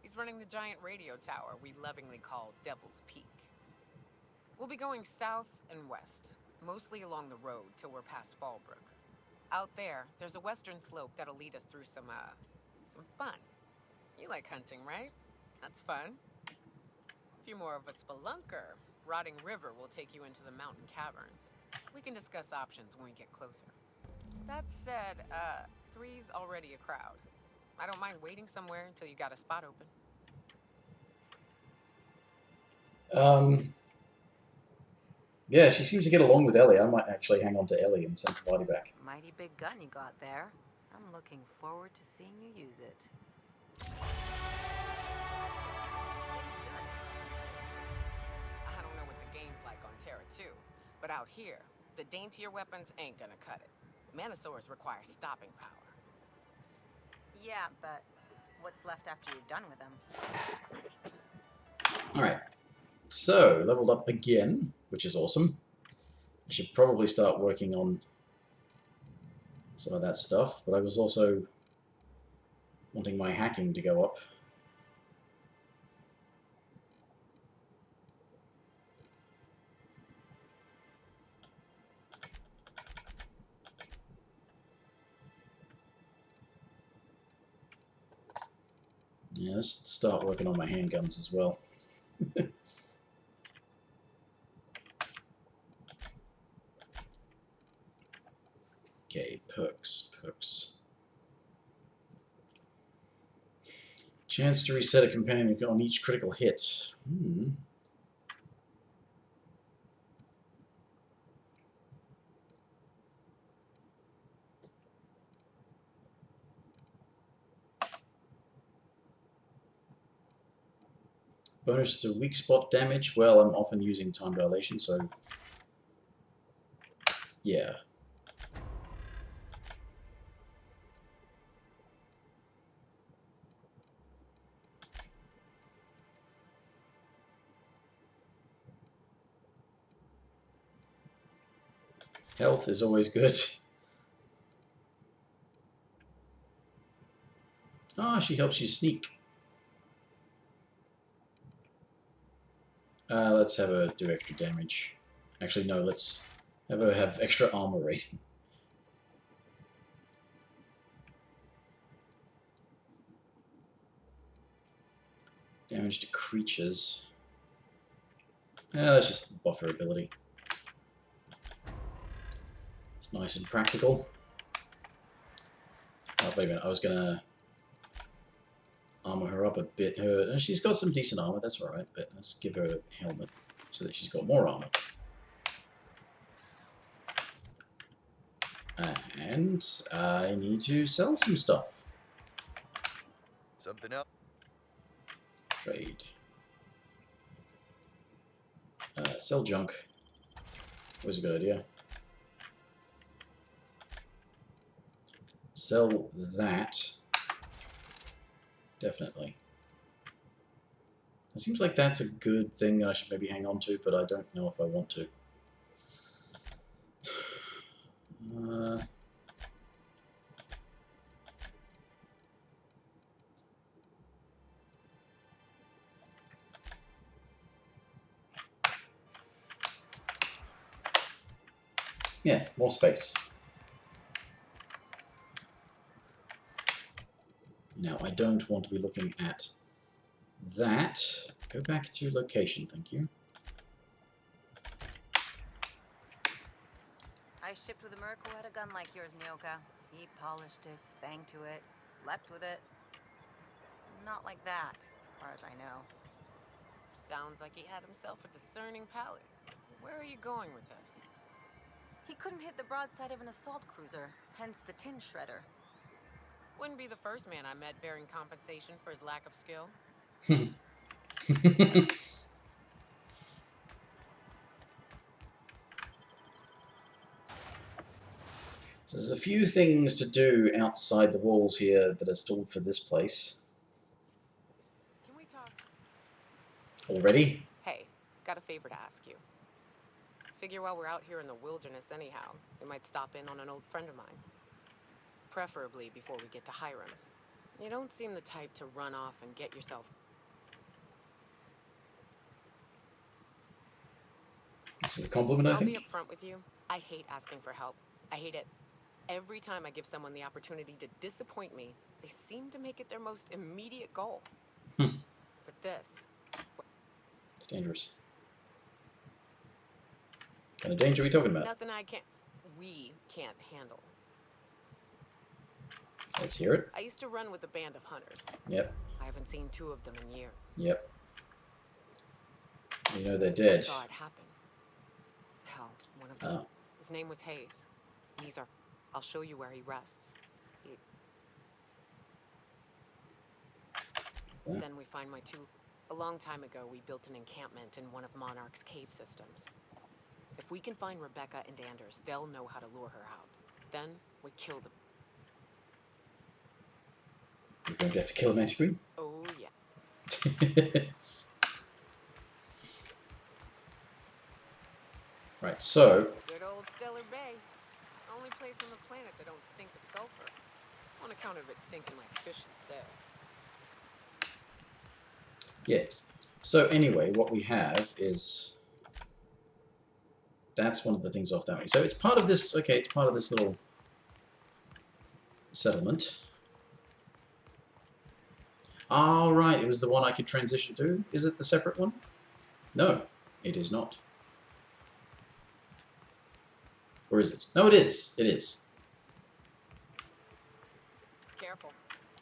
Speaker 13: He's running the giant radio tower we lovingly call Devil's Peak. We'll be going south and west, mostly along the road till we're past Fallbrook. Out there's a western slope that'll lead us through some fun. You like hunting, right? That's fun. If you're more of a spelunker, Rotting River will take you into the mountain caverns. We can discuss options when we get closer. That said, 3's already a crowd. I don't mind waiting somewhere until you got a spot open.
Speaker 1: Yeah, she seems to get along with Ellie. I might actually hang on to Ellie and send Cavaldi back.
Speaker 3: Mighty big gun you got there. I'm looking forward to seeing you use it.
Speaker 13: I don't know what the game's like on Terra 2, but out here, the daintier weapons ain't gonna cut it. Manosaurs require stopping power.
Speaker 3: Yeah, but what's left after you're done with them?
Speaker 1: Alright. So, leveled up again, which is awesome. I should probably start working on some of that stuff, but I was also wanting my hacking to go up. Yeah, let's start working on my handguns as well. Okay, perks. Chance to reset a companion on each critical hit. Bonus to weak spot damage. Well, I'm often using time dilation, so yeah. Health is always good. Ah, she helps you sneak. Let's have her do extra damage. Actually, no, let's have her have extra armor rating. Damage to creatures. Let's just buff her ability. It's nice and practical. Oh, wait a minute, I was gonna armor her up a bit. She's got some decent armor, that's alright, but let's give her a helmet so that she's got more armor. And I need to sell some stuff.
Speaker 12: Something else?
Speaker 1: Trade. Sell junk. Always a good idea. Sell that. Definitely. It seems like that's a good thing that I should maybe hang on to, but I don't know if I want to. Yeah, more space. Now, I don't want to be looking at that. Go back to location, thank you.
Speaker 3: I shipped with a merc who had a gun like yours, Nyoka. He polished it, sang to it, slept with it. Not like that, as far as I know.
Speaker 13: Sounds like he had himself a discerning palate. Where are you going with this?
Speaker 3: He couldn't hit the broadside of an assault cruiser, hence the tin shredder.
Speaker 13: Wouldn't be the first man I met bearing compensation for his lack of skill.
Speaker 1: So there's a few things to do outside the walls here that are still for this place.
Speaker 13: Can we talk?
Speaker 1: Already?
Speaker 13: Hey, got a favor to ask you. Figure while we're out here in the wilderness anyhow, we might stop in on an old friend of mine. Preferably before we get to Hiram's. You don't seem the type to run off and get yourself...
Speaker 1: This is a compliment, I think.
Speaker 13: I'll be upfront with you. I hate asking for help. I hate it. Every time I give someone the opportunity to disappoint me, they seem to make it their most immediate goal. But this...
Speaker 1: It's dangerous. What kind of danger are we talking about?
Speaker 13: Nothing we can't handle.
Speaker 1: Let's hear it.
Speaker 13: I used to run with a band of hunters.
Speaker 1: Yep.
Speaker 13: I haven't seen 2 of them in years.
Speaker 1: Yep. You know they're dead.
Speaker 13: I saw it happen.
Speaker 19: His name was Hayes. He's our... I'll show you where he rests. Then we find my two... A long time ago, we built an encampment in one of Monarch's cave systems. If we can find Rebecca and Anders, they'll know how to lure her out. Then, we kill them.
Speaker 1: You're going to have to kill a Mantiqueen?
Speaker 19: Oh, yeah.
Speaker 1: Right, so...
Speaker 19: Good old Stellar Bay. Only place on the planet that don't stink of sulfur. On account of it stinking like fish instead.
Speaker 1: Yes. So anyway, what we have is... That's one of the things off that way. So it's part of this... Okay, it's part of this little settlement. Oh, right, it was the one I could transition to. Is it the separate one? No, it is not. Or is it? No, it is. It is.
Speaker 19: Careful.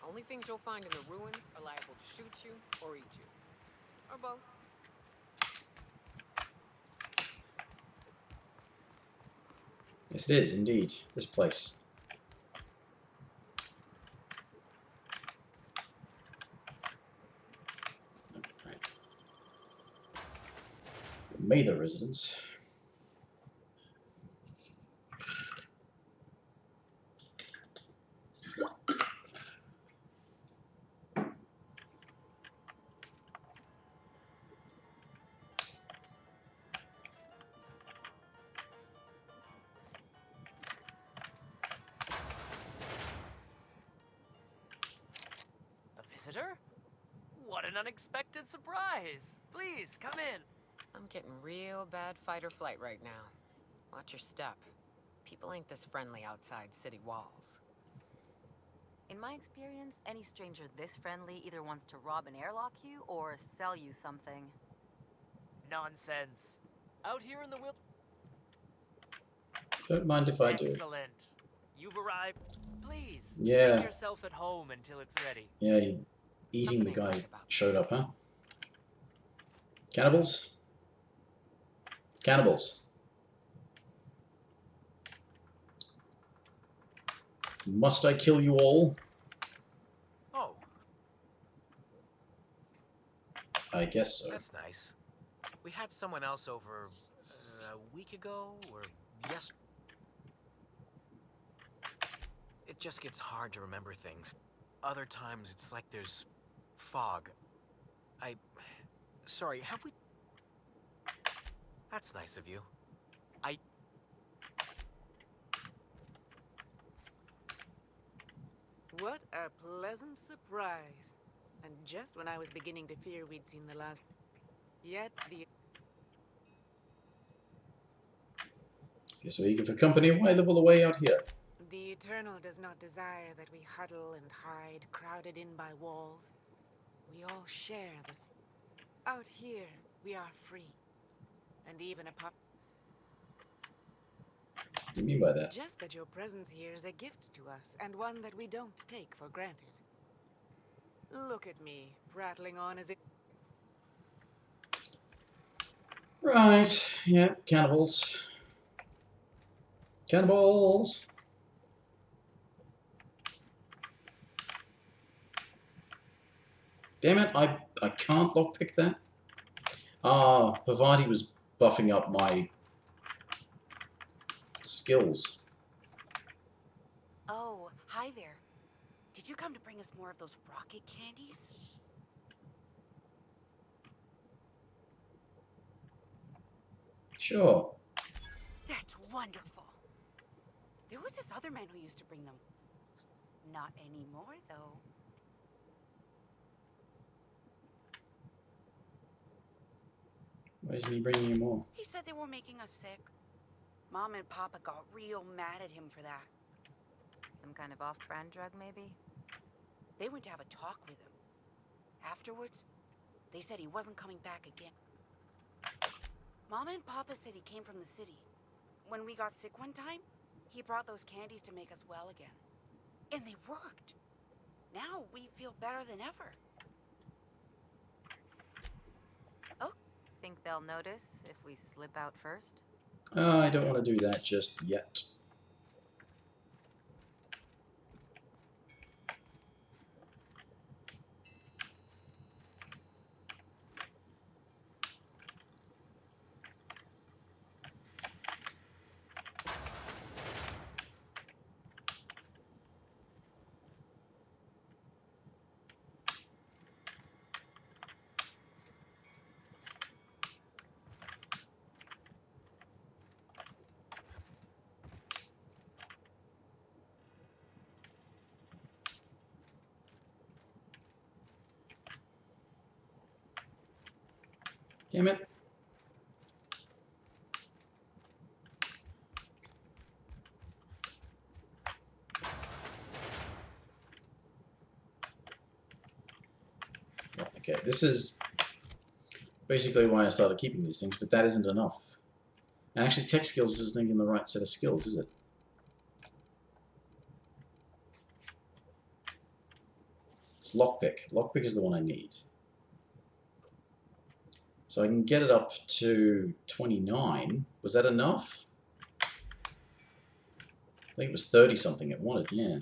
Speaker 19: Only things you'll find in the ruins are liable to shoot you or eat you. Or both.
Speaker 1: Yes, it is, indeed. This place. Right. Mather residence.
Speaker 2: Visitor? What an unexpected surprise! Please, come in.
Speaker 19: I'm getting real bad fight or flight right now. Watch your step. People ain't this friendly outside city walls.
Speaker 3: In my experience, any stranger this friendly either wants to rob and airlock you or sell you something.
Speaker 2: Nonsense. Out here in the wild...
Speaker 1: Don't mind if I do.
Speaker 2: Excellent. You've arrived. Please,
Speaker 1: Yeah.
Speaker 2: make yourself at home until it's ready.
Speaker 1: Yeah, eating the guy showed up, huh? Cannibals? Cannibals. Must I kill you all?
Speaker 16: Oh.
Speaker 1: I guess so.
Speaker 16: That's nice. We had someone else over a week ago, or yes. It just gets hard to remember things. Other times it's like there's fog. Sorry, have we... That's nice of you.
Speaker 20: What a pleasant surprise. And just when I was beginning to fear we'd seen the last... Yet the...
Speaker 1: Okay, so eager for company, why live all the way out here?
Speaker 20: The Eternal does not desire that we huddle and hide, crowded in by walls. We all share this. Out here, we are free. And even a pup.
Speaker 1: What do you mean by that?
Speaker 20: Just that your presence here is a gift to us, and one that we don't take for granted. Look at me, prattling on as if...
Speaker 1: Right, yeah, cannibals. Cannibals! Damn it, I can't lockpick that. Ah, Pavati was buffing up my skills.
Speaker 11: Oh, hi there. Did you come to bring us more of those rocket candies?
Speaker 1: Sure.
Speaker 11: That's wonderful. There was this other man who used to bring them. Not anymore, though.
Speaker 1: Why isn't he bringing you more?
Speaker 11: He said they were making us sick. Mom and Papa got real mad at him for that.
Speaker 3: Some kind of off-brand drug, maybe?
Speaker 11: They went to have a talk with him. Afterwards, they said he wasn't coming back again. Mama and Papa said he came from the city. When we got sick one time, he brought those candies to make us well again. And they worked. Now we feel better than ever.
Speaker 3: Oh, think they'll notice if we slip out first?
Speaker 1: I don't want to do that just yet. Damn it. Okay, this is basically why I started keeping these things, but that isn't enough. And actually, tech skills isn't even the right set of skills, is it? It's lockpick. Lockpick is the one I need. So I can get it up to 29. Was that enough? I think it was 30 something it wanted, yeah.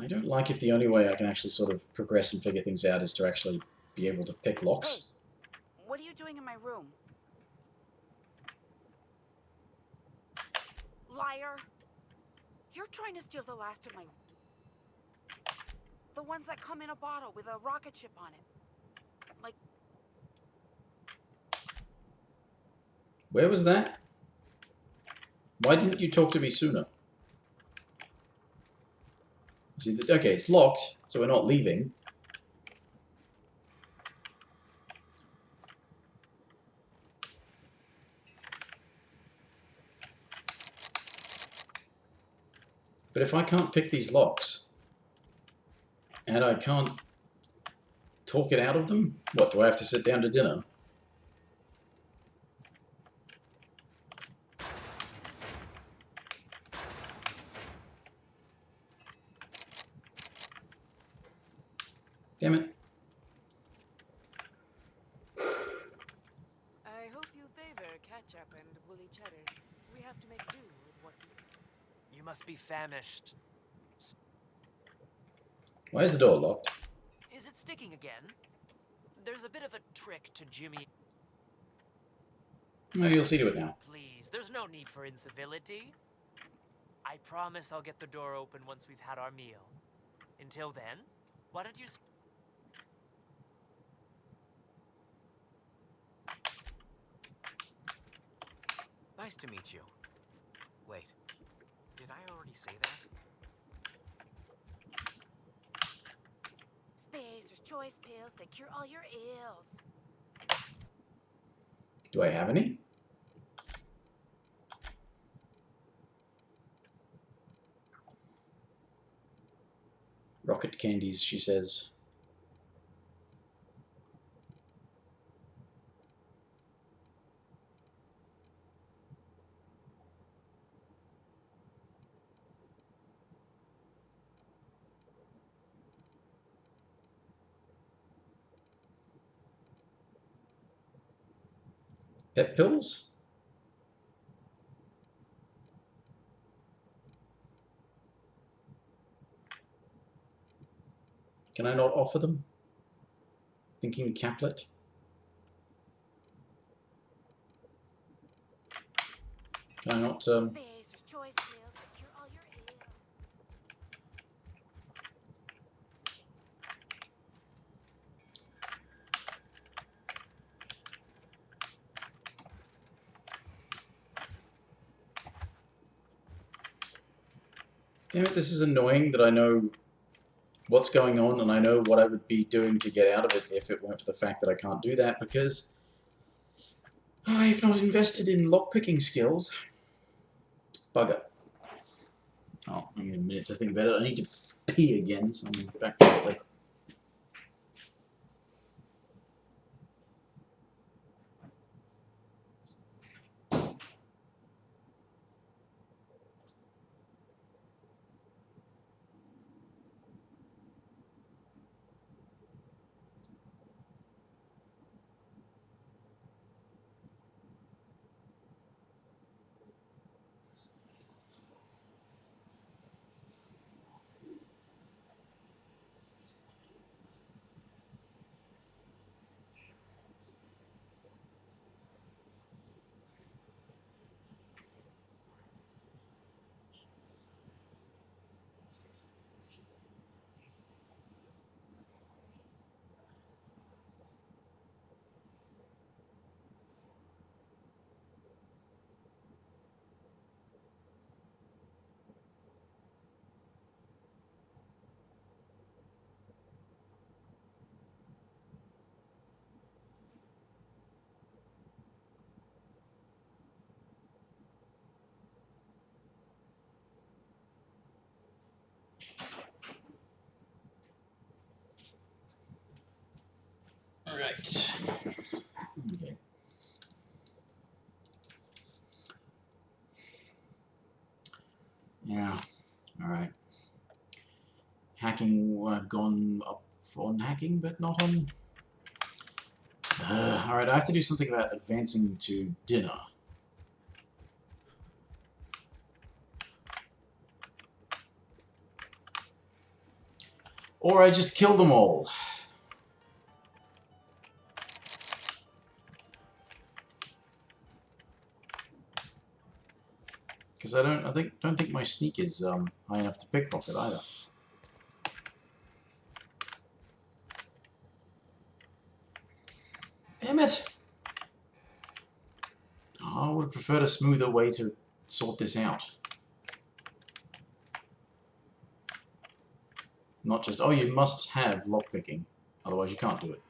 Speaker 1: I don't like if the only way I can actually sort of progress and figure things out is to actually be able to pick locks.
Speaker 11: Hey, what are you doing in my room? Liar! You're trying to steal the last of my... The ones that come in a bottle with a rocket ship on it. Like...
Speaker 1: Where was that? Why didn't you talk to me sooner? See, okay, it's locked, so we're not leaving. But if I can't pick these locks, and I can't talk it out of them, what, do I have to sit down to dinner? Damn it.
Speaker 20: I hope you favor catch-up and woolly cheddar. We have to make do with what we can.
Speaker 2: You must be famished.
Speaker 1: Why is the door locked?
Speaker 2: Is it sticking again? There's a bit of a trick to Jimmy.
Speaker 1: Well, you'll see to it now.
Speaker 2: Please, there's no need for incivility. I promise I'll get the door open once we've had our meal. Until then, why don't you...
Speaker 21: Nice to meet you. Wait, did I already say that?
Speaker 11: Spacer's choice pills, they cure all your ills.
Speaker 1: Do I have any? Rocket candies, she says. Pet pills? Can I not offer them? Thinking caplet? Can I not,
Speaker 11: Spacer's choice pills, they cure all your ills.
Speaker 1: Damn it, this is annoying that I know what's going on and I know what I would be doing to get out of it if it weren't for the fact that I can't do that because I've not invested in lockpicking skills. Bugger. Oh, I need a minute to think about it. I need to pee again, so I'm back shortly. Alright. Okay. Yeah. Alright. Hacking, I've gone up on hacking, but not on... Alright, I have to do something about advancing to dinner. Or I just kill them all. Because I don't think my sneak is high enough to pickpocket either. Damn it! Oh, I would have preferred a smoother way to sort this out. Not just, oh, you must have lockpicking, otherwise you can't do it.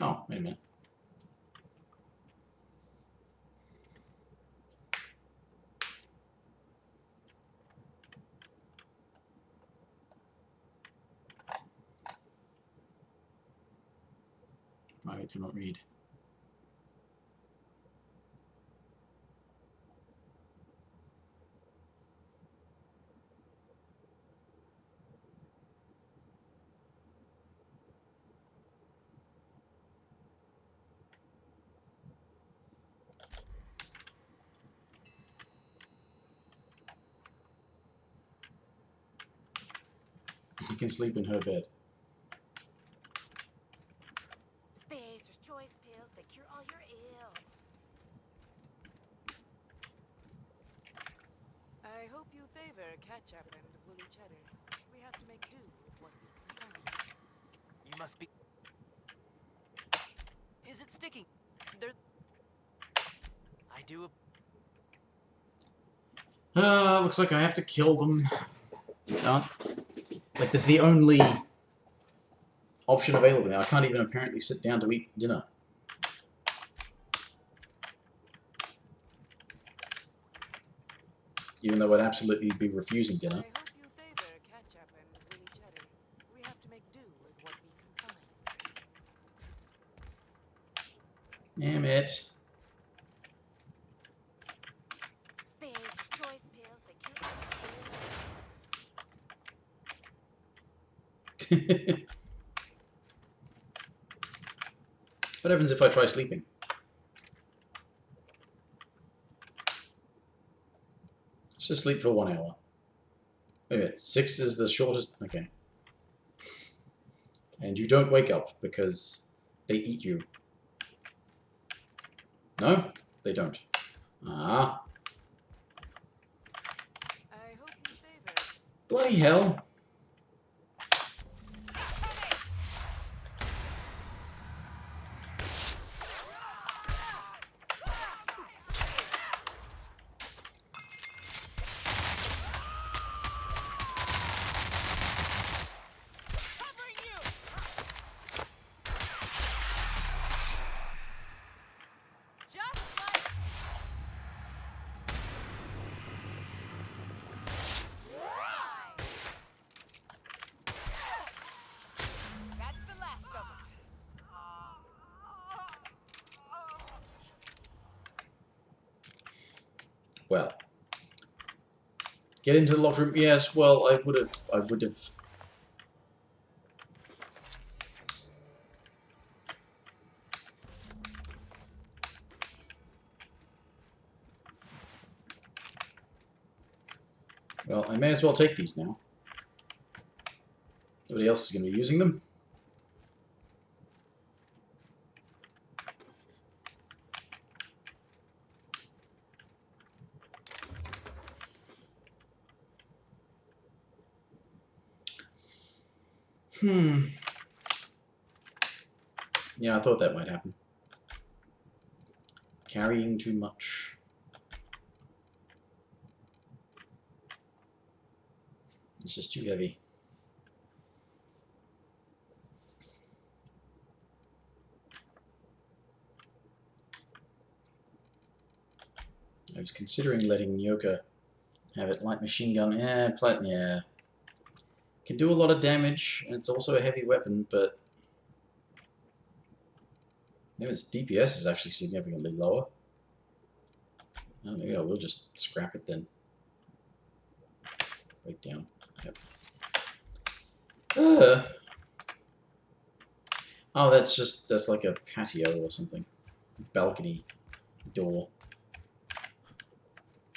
Speaker 1: Oh, wait a minute. Right, do not read. You can sleep in her bed.
Speaker 11: Spacer's choice pills, they cure all your ills.
Speaker 20: I hope you favor ketchup and woolly cheddar. We have to make do with what we can find.
Speaker 2: You must be... Is it sticking? There... I do...
Speaker 1: Looks like I have to kill them. Like, there's the only option available now. I can't even apparently sit down to eat dinner. Even though I'd absolutely be refusing dinner.
Speaker 20: I hope you favor ketchup and woolly cheddar. We have to make do with what we can find.
Speaker 1: Damn it.
Speaker 11: Spacer's choice pills, they cure all your ills.
Speaker 1: What happens if I try sleeping? Let's just sleep for 1 hour. Wait a minute, 6 is the shortest? Okay. And you don't wake up because they eat you. No? They don't. Ah.
Speaker 20: I hope you favor.
Speaker 1: Bloody hell. Well, get into the locked room. Yes, well, I would have. Well, I may as well take these now. Nobody else is going to be using them. Yeah, I thought that might happen. Carrying too much. It's just too heavy. was considering letting Nyoka have it. Light machine gun, yeah. Can do a lot of damage, and it's also a heavy weapon, but then its DPS is actually significantly lower. Oh, maybe I will just scrap it then. Break down. Yep. Oh, that's like a patio or something. Balcony door.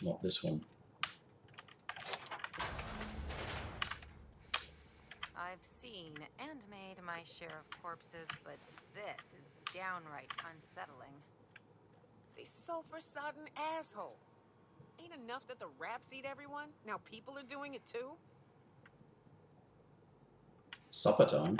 Speaker 1: Not this one.
Speaker 3: I've seen and made my share of corpses, but this is downright unsettling.
Speaker 19: They sulfur-sodden assholes. Ain't enough that the rats eat everyone? Now people are doing it too?
Speaker 1: Supper time.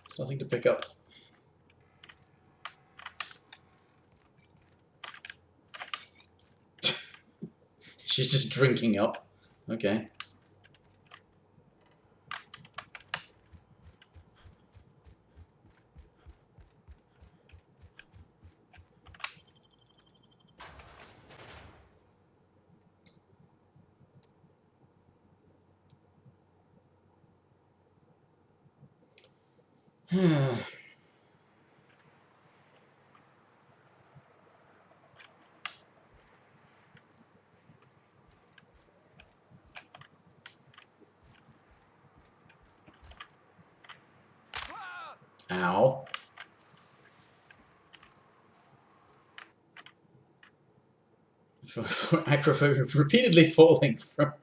Speaker 1: There's nothing to pick up. She's just drinking up. Okay. Ow. For acrophobia, repeatedly falling from...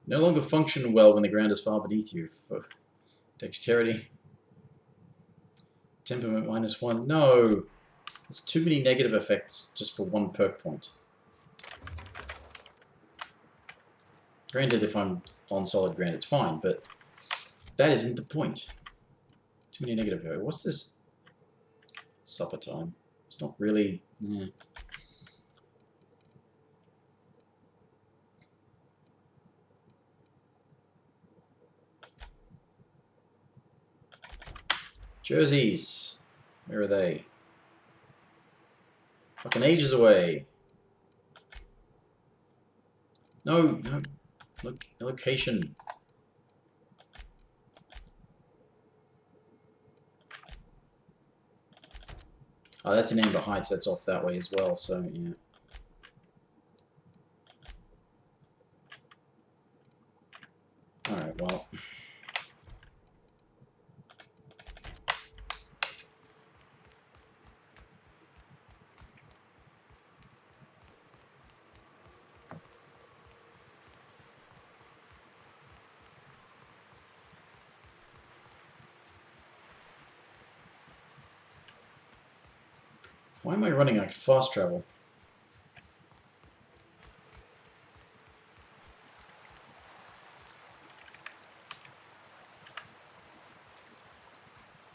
Speaker 1: No longer function well when the ground is far beneath you. For dexterity. Temperament -1. No! It's too many negative effects just for one perk point. Granted, if I'm on solid ground, it's fine, but that isn't the point. Too many negative effects. What's this? Supper time. It's not really... Jerseys. Where are they? Fucking ages away. No. Look, location. Oh, that's in Amber Heights. That's off that way as well, so yeah. Alright, well... Why am I running like fast travel?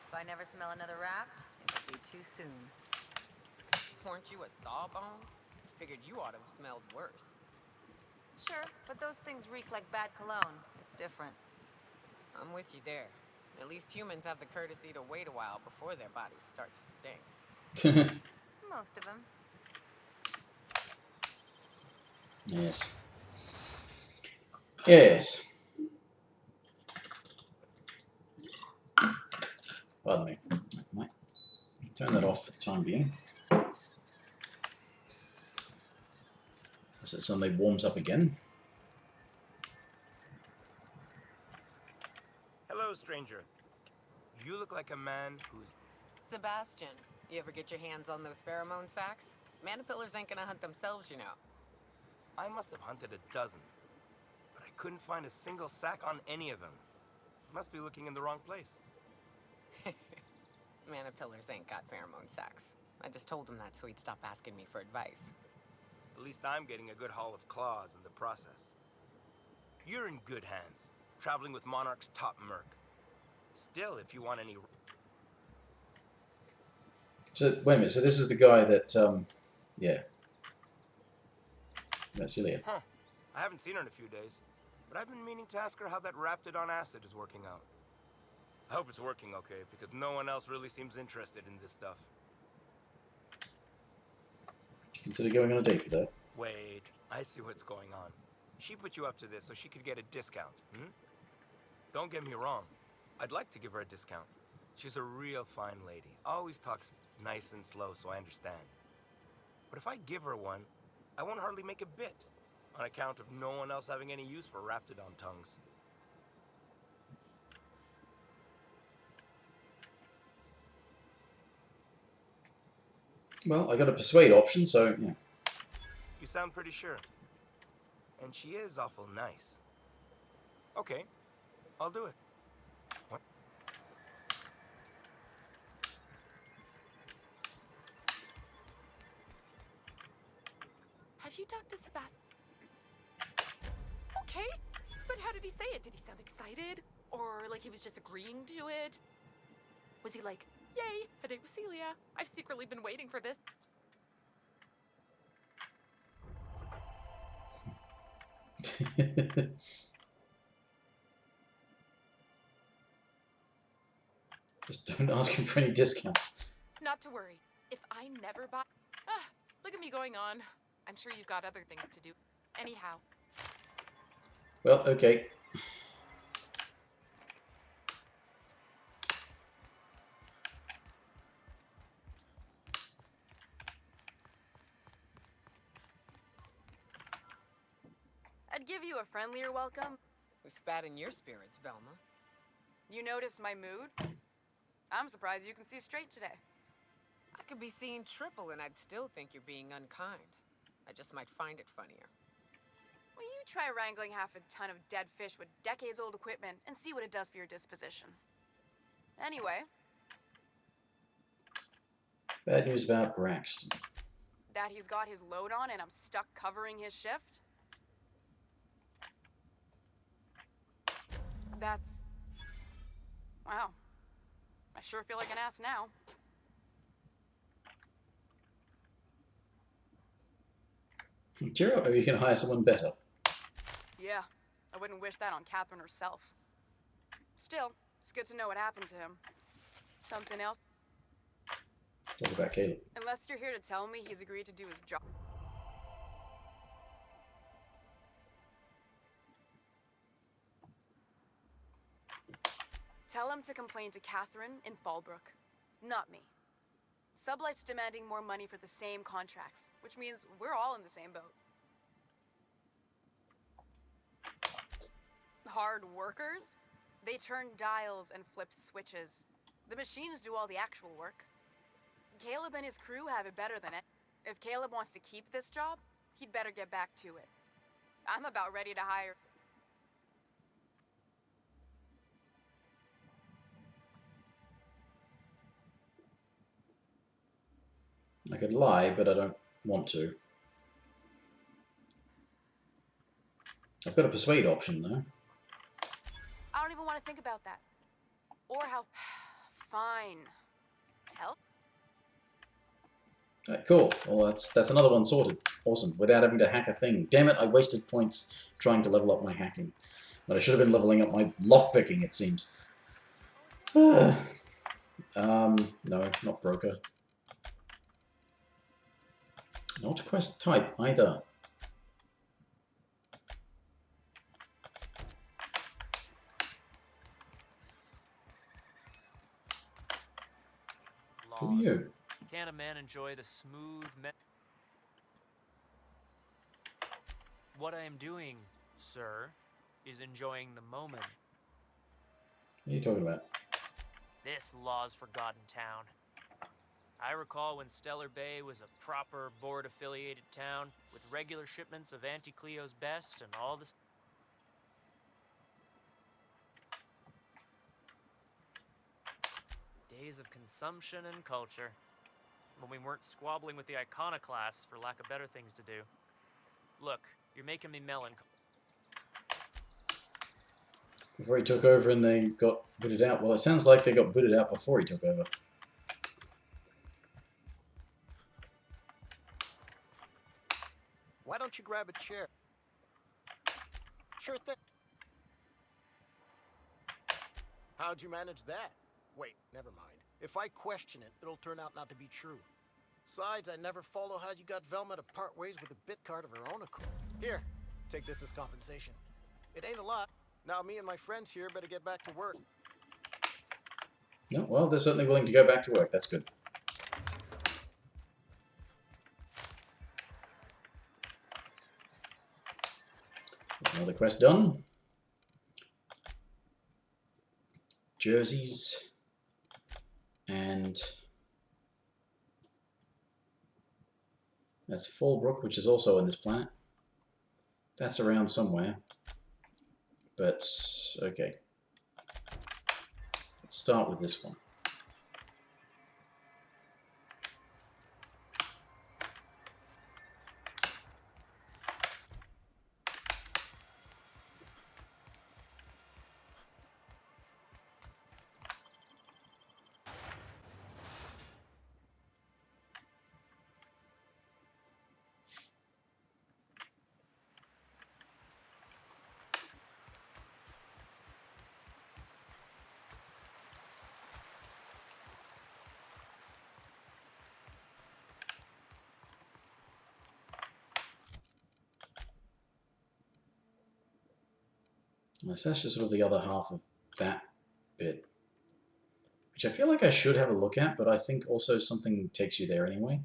Speaker 3: If I never smell another raft, it'll be too soon.
Speaker 19: Weren't you a sawbones? Figured you ought to have smelled worse.
Speaker 3: Sure, but those things reek like bad cologne. It's different.
Speaker 19: I'm with you there. At least humans have the courtesy to wait a while before their bodies start to stink.
Speaker 3: Most of them.
Speaker 1: Yes. Yes. Pardon me. Might turn that off for the time being. Unless it suddenly warms up again.
Speaker 5: Hello, stranger. You look like a man who's...
Speaker 19: Sebastian, you ever get your hands on those pheromone sacs? Manipillars ain't gonna hunt themselves, you know.
Speaker 5: I must have hunted a dozen, but I couldn't find a single sack on any of them. Must be looking in the wrong place.
Speaker 19: Manipillars ain't got pheromone sacs. I just told him that so he'd stop asking me for advice.
Speaker 5: At least I'm getting a good haul of claws in the process. You're in good hands, traveling with Monarch's top merc. Still, if you want any...
Speaker 1: So, wait a minute. So this is the guy that, yeah. That's Celia.
Speaker 5: Huh. I haven't seen her in a few days, but I've been meaning to ask her how that Raptidon acid is working out. I hope it's working okay, because no one else really seems interested in this stuff.
Speaker 1: Consider going on a date with her.
Speaker 5: Wait, I see what's going on. She put you up to this so she could get a discount, hmm? Don't get me wrong. I'd like to give her a discount. She's a real fine lady. Always talks nice and slow, so I understand. But if I give her one, I won't hardly make a bit, on account of no one else having any use for Raptidon tongues.
Speaker 1: Well, I got a persuade option, so yeah.
Speaker 5: You sound pretty sure. And she is awful nice. Okay, I'll do it. What?
Speaker 17: Have you talked to Sebastian? Okay, but how did he say it? Did he sound excited? Or like he was just agreeing to it? Was he like, yay, a date with Celia? I've secretly been waiting for this.
Speaker 1: Just don't ask him for any discounts.
Speaker 17: Not to worry. If I never buy... Ah, look at me going on. I'm sure you've got other things to do. Anyhow.
Speaker 1: Well, okay.
Speaker 9: I'd give you a friendlier welcome.
Speaker 19: We spat in your spirits, Velma.
Speaker 9: You noticed my mood? I'm surprised you can see straight today.
Speaker 19: I could be seeing triple and I'd still think you're being unkind. I just might find it funnier.
Speaker 9: Will you try wrangling half a ton of dead fish with decades-old equipment and see what it does for your disposition? Anyway.
Speaker 1: Bad news about Braxton.
Speaker 9: That he's got his load on and I'm stuck covering his shift? That's... Wow. I sure feel like an ass now.
Speaker 1: Cheer up, maybe you can hire someone better.
Speaker 9: Yeah, I wouldn't wish that on Catherine herself. Still, it's good to know what happened to him. Something else?
Speaker 1: Talk about Caleb.
Speaker 9: Unless you're here to tell me he's agreed to do his job. Tell him to complain to Catherine in Fallbrook, not me. Sublight's demanding more money for the same contracts, which means we're all in the same boat. Hard workers? They turn dials and flip switches. The machines do all the actual work. Caleb and his crew have it better than it. If Caleb wants to keep this job, he'd better get back to it. I'm about ready to hire...
Speaker 1: I could lie, but I don't want to. I've got a persuade option, though.
Speaker 9: I don't even want to think about that. Or how... Fine. Tell?
Speaker 1: Right, cool. Well, that's another one sorted. Awesome. Without having to hack a thing. Damn it, I wasted points trying to level up my hacking. But I should have been leveling up my lockpicking, it seems. No, not broker. Not quest type, either. Who are you?
Speaker 6: Can a man enjoy the smooth What I am doing, sir, is enjoying the moment.
Speaker 1: What are you talking about?
Speaker 6: This law's forgotten town. I recall when Stellar Bay was a proper board-affiliated town with regular shipments of Anti-Cleo's best and all the... Days of consumption and culture. When we weren't squabbling with the iconoclasts for lack of better things to do. Look, you're making me melancholy.
Speaker 1: Before he took over and they got booted out. Well, it sounds like they got booted out before he took over.
Speaker 14: Why don't you grab a chair? Sure thing. How'd you manage that? Wait, never mind. If I question it, it'll turn out not to be true. Besides, I never follow how you got Velma to part ways with a bit card of her own accord. Here, take this as compensation. It ain't a lot. Now me and my friends here better get back to work.
Speaker 1: No, well, they're certainly willing to go back to work. That's good. That's another quest done. Jerseys. And that's Fallbrook, which is also on this planet. That's around somewhere. But, okay. Let's start with this one. So that's just sort of the other half of that bit, which I feel like I should have a look at, but I think also something takes you there anyway.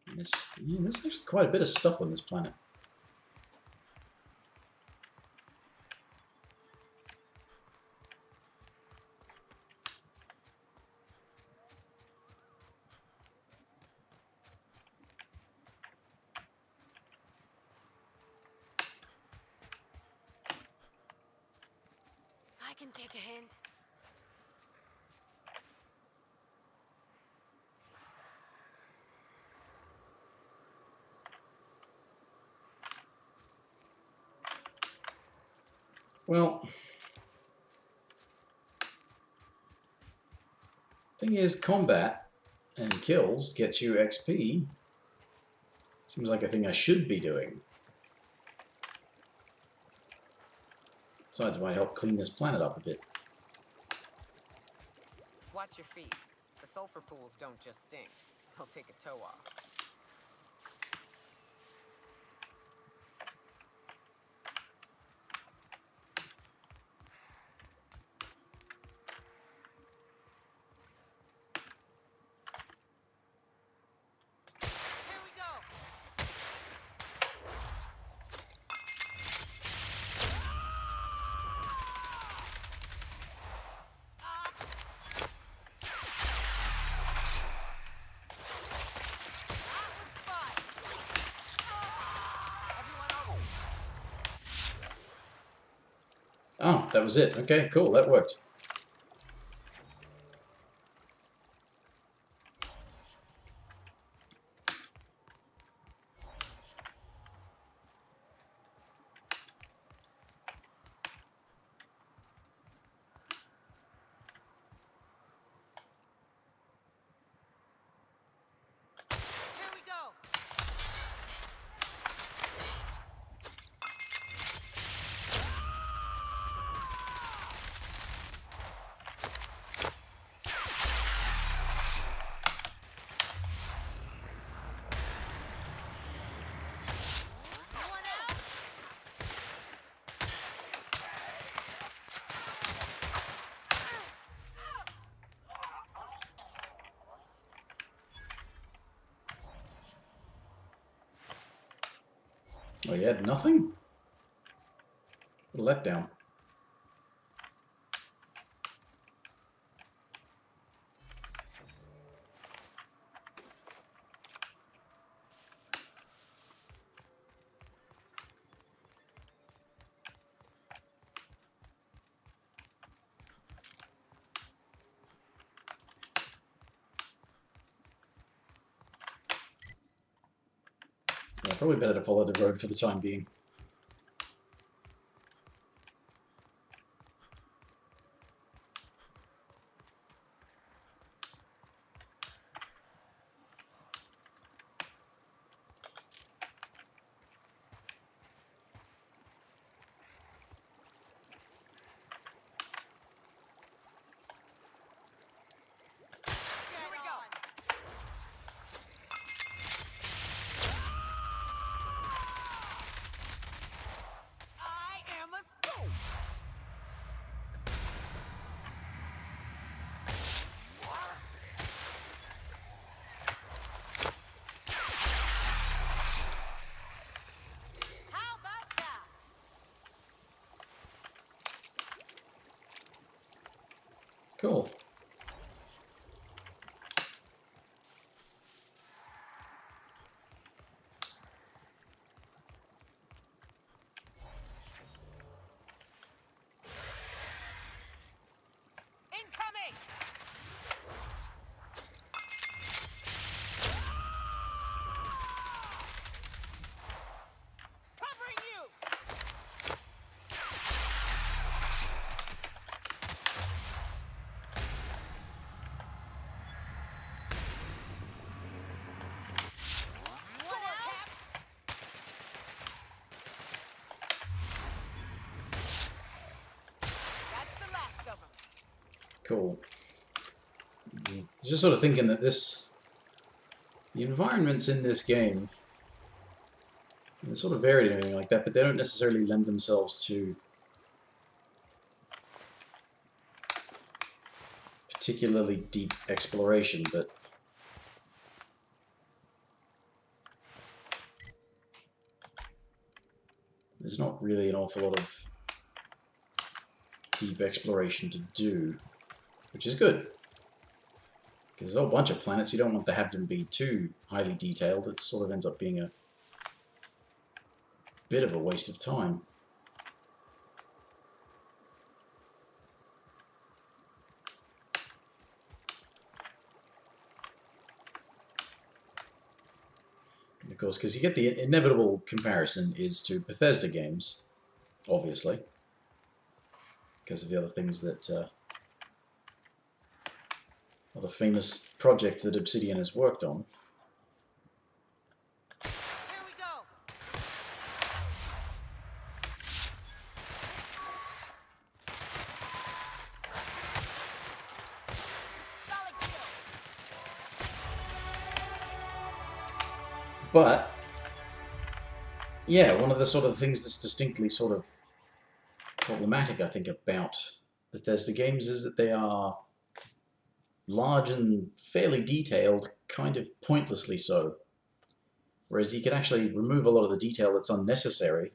Speaker 1: And there's actually quite a bit of stuff on this planet.
Speaker 3: I can take a hint.
Speaker 1: Well, thing is, combat and kills gets you XP. Seems like a thing I should be doing. Besides, it might help clean this planet up a bit.
Speaker 19: Watch your feet. The sulfur pools don't just stink. They'll take a toe off.
Speaker 1: Oh, that was it. Okay, cool. That worked. Oh, you had nothing? What a letdown. Yeah, probably better to follow the road for the time being. Cool.
Speaker 13: Incoming! Covering you! That's the last of them.
Speaker 1: Cool. Just sort of thinking that the environments in this game, they're sort of varied and everything like that, but they don't necessarily lend themselves to particularly deep exploration, but there's not really an awful lot of deep exploration to do, which is good. Because there's a whole bunch of planets, you don't want to have them be too highly detailed. It sort of ends up being a bit of a waste of time. Of course, because you get the inevitable comparison is to Bethesda games, obviously, because of the other things that other famous project that Obsidian has worked on.
Speaker 13: Here we go. Solid kill.
Speaker 1: But yeah, one of the sort of things that's distinctly sort of problematic, I think, about Bethesda games is that they are large and fairly detailed, kind of pointlessly so. Whereas you can actually remove a lot of the detail that's unnecessary.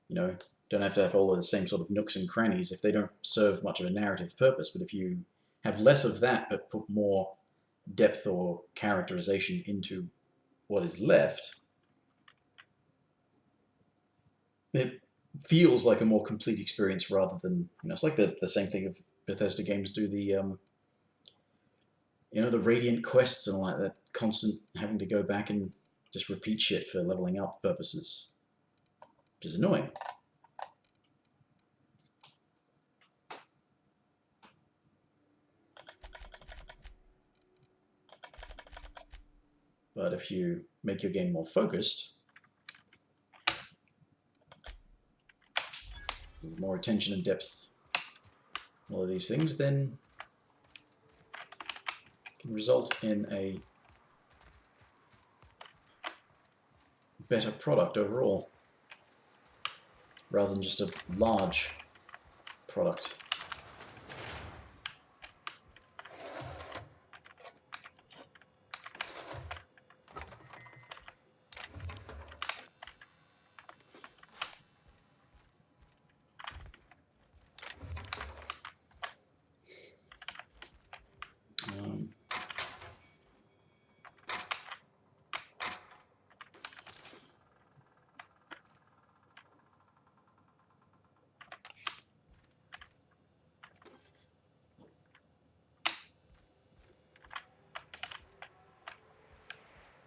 Speaker 1: You know, don't have to have all of the same sort of nooks and crannies if they don't serve much of a narrative purpose. But if you have less of that but put more depth or characterization into what is left, it feels like a more complete experience rather than, you know, it's like the same thing if Bethesda games do the, you know, the Radiant quests and all that constant having to go back and just repeat shit for leveling up purposes, which is annoying. But if you make your game more focused, with more attention and depth, all of these things, then it can result in a better product overall, rather than just a large product.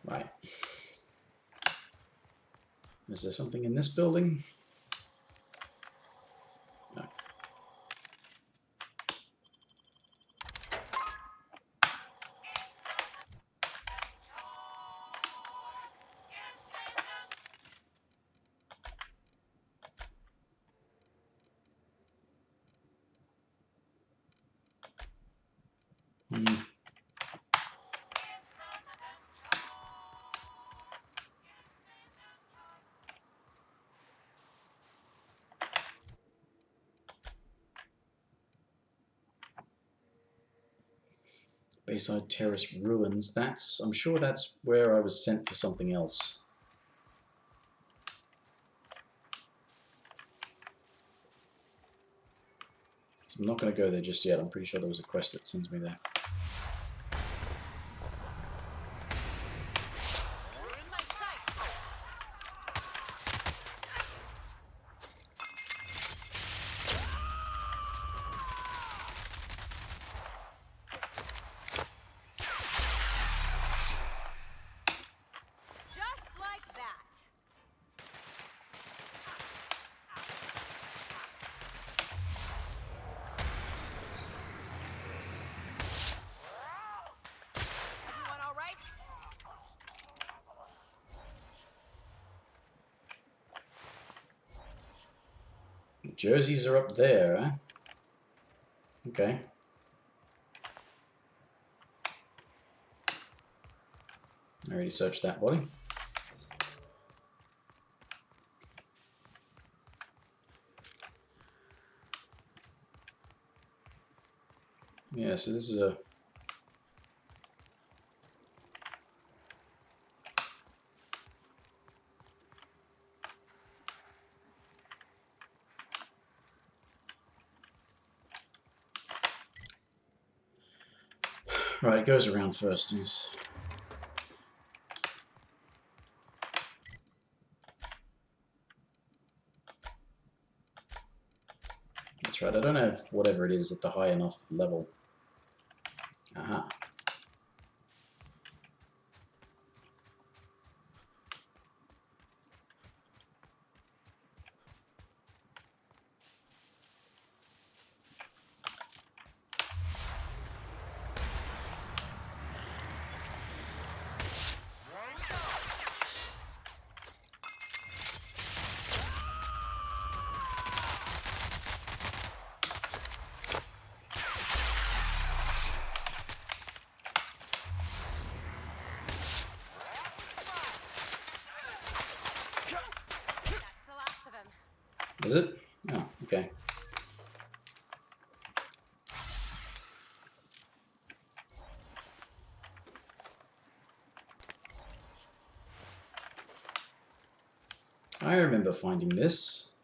Speaker 1: Right. Is there something in this building? No. Bayside Terrace Ruins. I'm sure that's where I was sent for something else. So I'm not going to go there just yet. I'm pretty sure there was a quest that sends me there. Jerseys are up there, huh? Okay. I already searched that body. Yeah, so this is a... Right, it goes around first. Yes. That's right, I don't have whatever it is at the high enough level. Aha. Is it? Oh, okay. I remember finding this.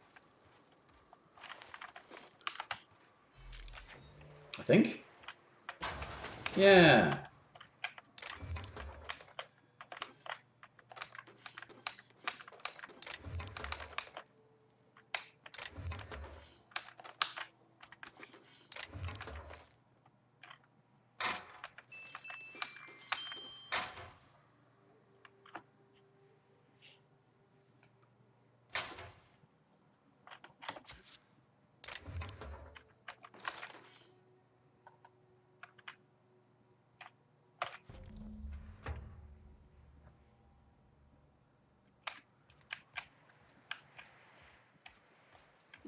Speaker 1: I think. Yeah.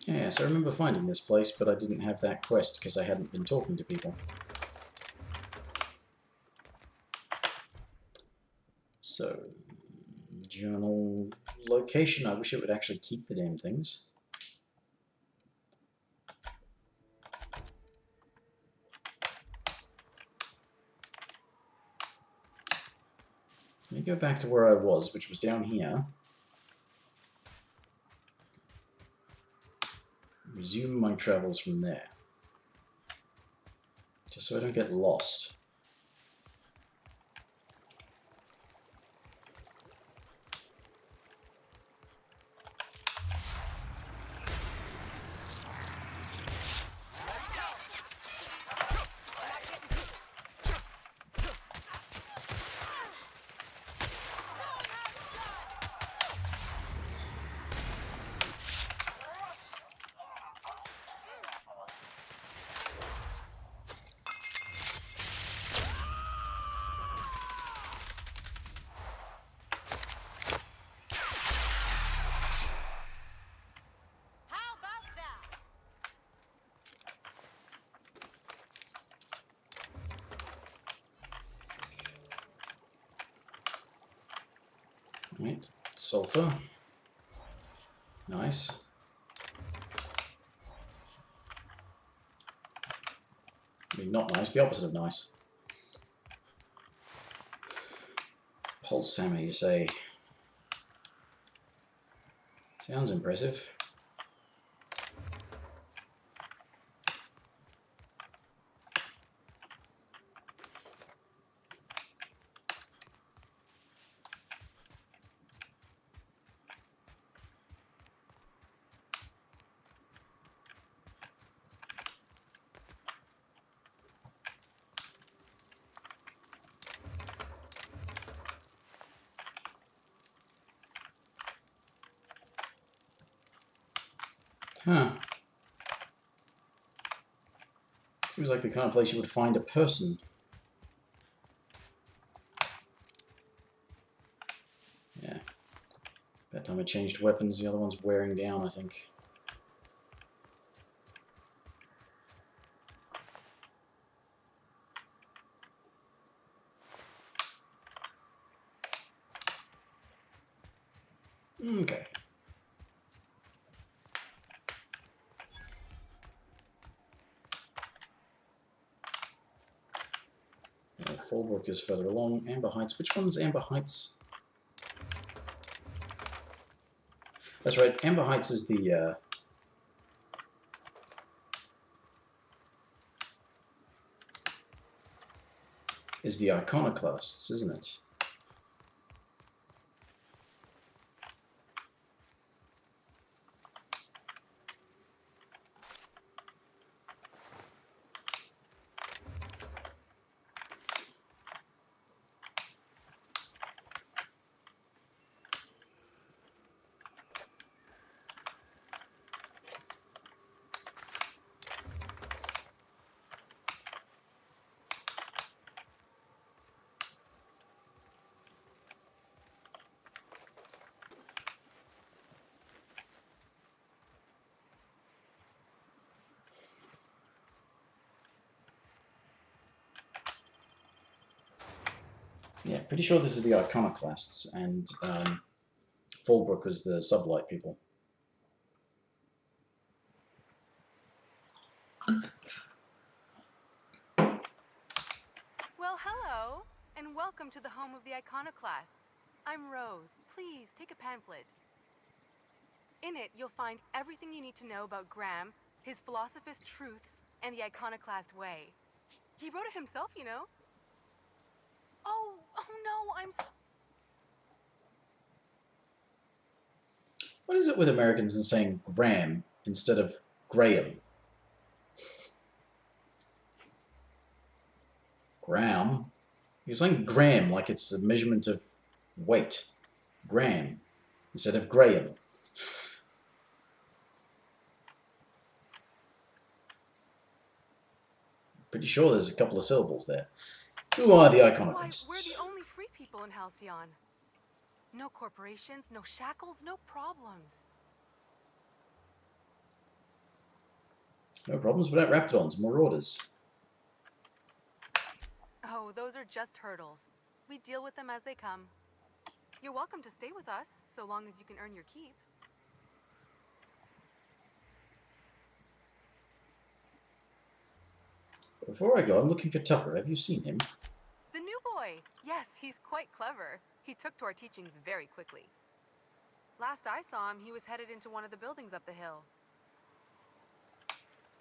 Speaker 1: Yes, I remember finding this place, but I didn't have that quest because I hadn't been talking to people. So, journal location. I wish it would actually keep the damn things. Let me go back to where I was, which was down here. Resume my travels from there. Just so I don't get lost. Right, sulfur. Nice. I mean, not nice, the opposite of nice. Pulse hammer, you say? Sounds impressive. Huh. Seems like the kind of place you would find a person. Yeah. That time I changed weapons, the other one's wearing down, I think. Okay. Fallbrook is further along. Amber Heights. Which one's Amber Heights? That's right. Amber Heights is the iconoclasts, isn't it? Yeah, pretty sure this is the iconoclasts, and Fallbrook was the sublight people.
Speaker 9: Well, hello, and welcome to the home of the iconoclasts. I'm Rose. Please take a pamphlet. In it, you'll find everything you need to know about Graham, his philosophist truths, and the iconoclast way. He wrote it himself, you know. Oh no,
Speaker 1: What is it with Americans and saying Graham instead of Graham? Graham? You're saying Graham like it's a measurement of weight. Graham instead of Graham. Pretty sure there's a couple of syllables there. Who are the iconoclasts?
Speaker 9: Why, we're the only free people in Halcyon. No corporations, no shackles, no problems.
Speaker 1: No problems without raptidons, marauders.
Speaker 9: Oh, those are just hurdles. We deal with them as they come. You're welcome to stay with us, so long as you can earn your keep.
Speaker 1: Before I go, I'm looking for Tucker. Have you seen him?
Speaker 9: The new boy. Yes, he's quite clever. He took to our teachings very quickly. Last I saw him, he was headed into one of the buildings up the hill.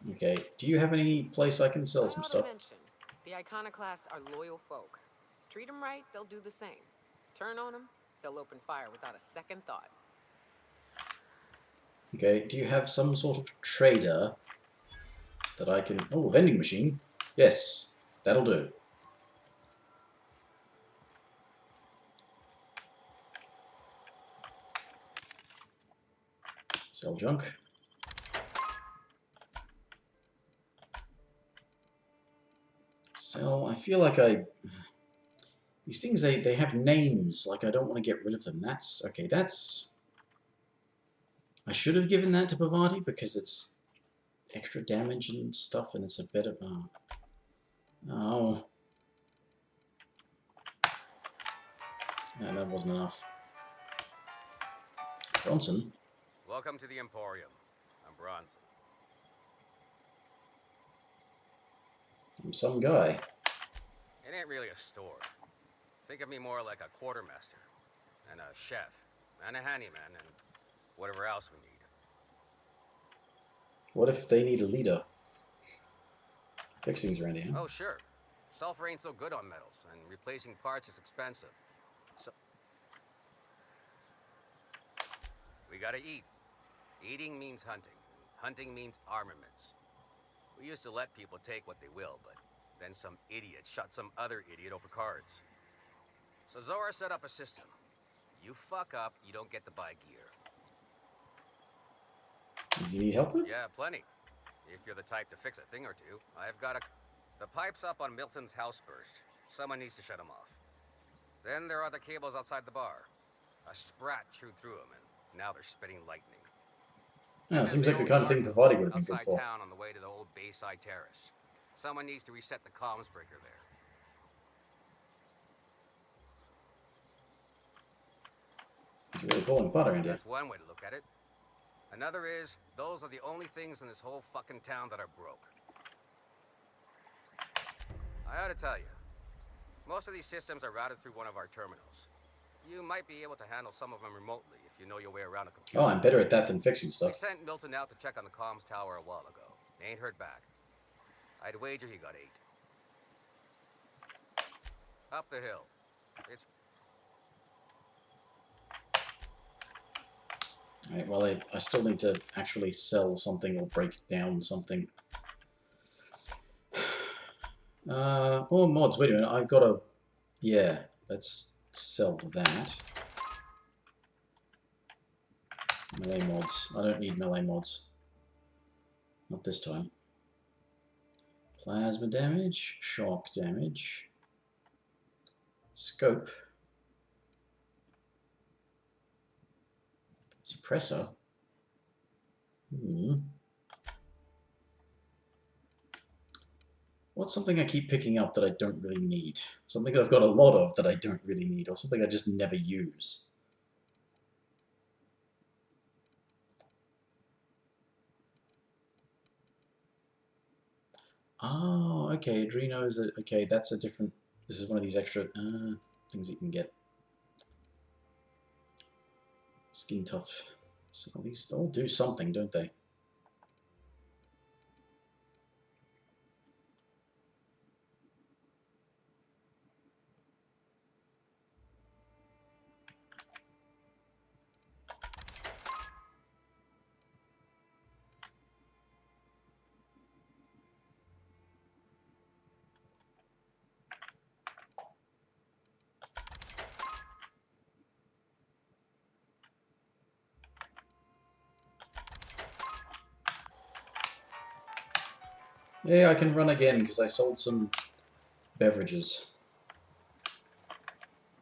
Speaker 1: Okay. Do you have any place I can sell some
Speaker 19: I ought
Speaker 1: stuff?
Speaker 19: to mention, the iconoclasts are loyal folk. Treat them right, they'll do the same. Turn on them, they'll open fire without a second thought.
Speaker 1: Okay. Do you have some sort of trader that I can... Oh, vending machine. Yes, that'll do. Sell junk. Sell... I feel like these things, they have names. Like, I don't want to get rid of them. That's... Okay, that's... I should have given that to Bavati because it's extra damage and stuff, and it's a better... Oh. No, that wasn't enough. Bronson.
Speaker 4: Welcome to the Emporium. I'm Bronson.
Speaker 1: I'm some guy.
Speaker 4: It ain't really a store. Think of me more like a quartermaster, and a chef, and a handyman, and whatever else we need.
Speaker 1: What if they need a leader? Fix things around here.
Speaker 4: Oh, sure. Sulfur ain't so good on metals, and replacing parts is expensive. So we gotta eat. Eating means hunting. Hunting means armaments. We used to let people take what they will, but then some idiot shot some other idiot over cards. So Zora set up a system. You fuck up, you don't get to buy gear.
Speaker 1: Do you need help with?
Speaker 4: Yeah, plenty. If you're the type to fix a thing or two, I've got a... The pipes up on Milton's house burst. Someone needs to shut them off. Then there are the cables outside the bar. A sprat chewed through them, and now they're spitting lightning.
Speaker 1: Yeah, seems like the
Speaker 4: old
Speaker 1: kind of thing
Speaker 4: guardhouse
Speaker 1: providing would have been good
Speaker 4: outside
Speaker 1: for.
Speaker 4: town on the way to the old Bayside Terrace. Someone needs to reset the comms breaker there.
Speaker 1: It's really falling apart around here.
Speaker 4: That's one way to look at it. Another is, those are the only things in this whole fucking town that are broke. I ought to tell you, most of these systems are routed through one of our terminals. You might be able to handle some of them remotely if you know your way around a computer.
Speaker 1: Oh, I'm better at that than fixing
Speaker 4: We
Speaker 1: stuff.
Speaker 4: sent Milton out to check on the comms tower a while ago. Ain't heard back. I'd wager he got 8. Up the hill. It's...
Speaker 1: Alright, well, I still need to actually sell something or break down something. Oh, mods, wait a minute, I've got a... Yeah, let's sell that. Melee mods. I don't need melee mods. Not this time. Plasma damage, shock damage, scope, suppressor. What's something I keep picking up that I don't really need? Something that I've got a lot of that I don't really need, or something I just never use. Oh, okay, Adreno is a... Okay, that's a different... This is one of these extra things you can get. Skin tough. So these all do something, don't they? Yeah, I can run again because I sold some beverages.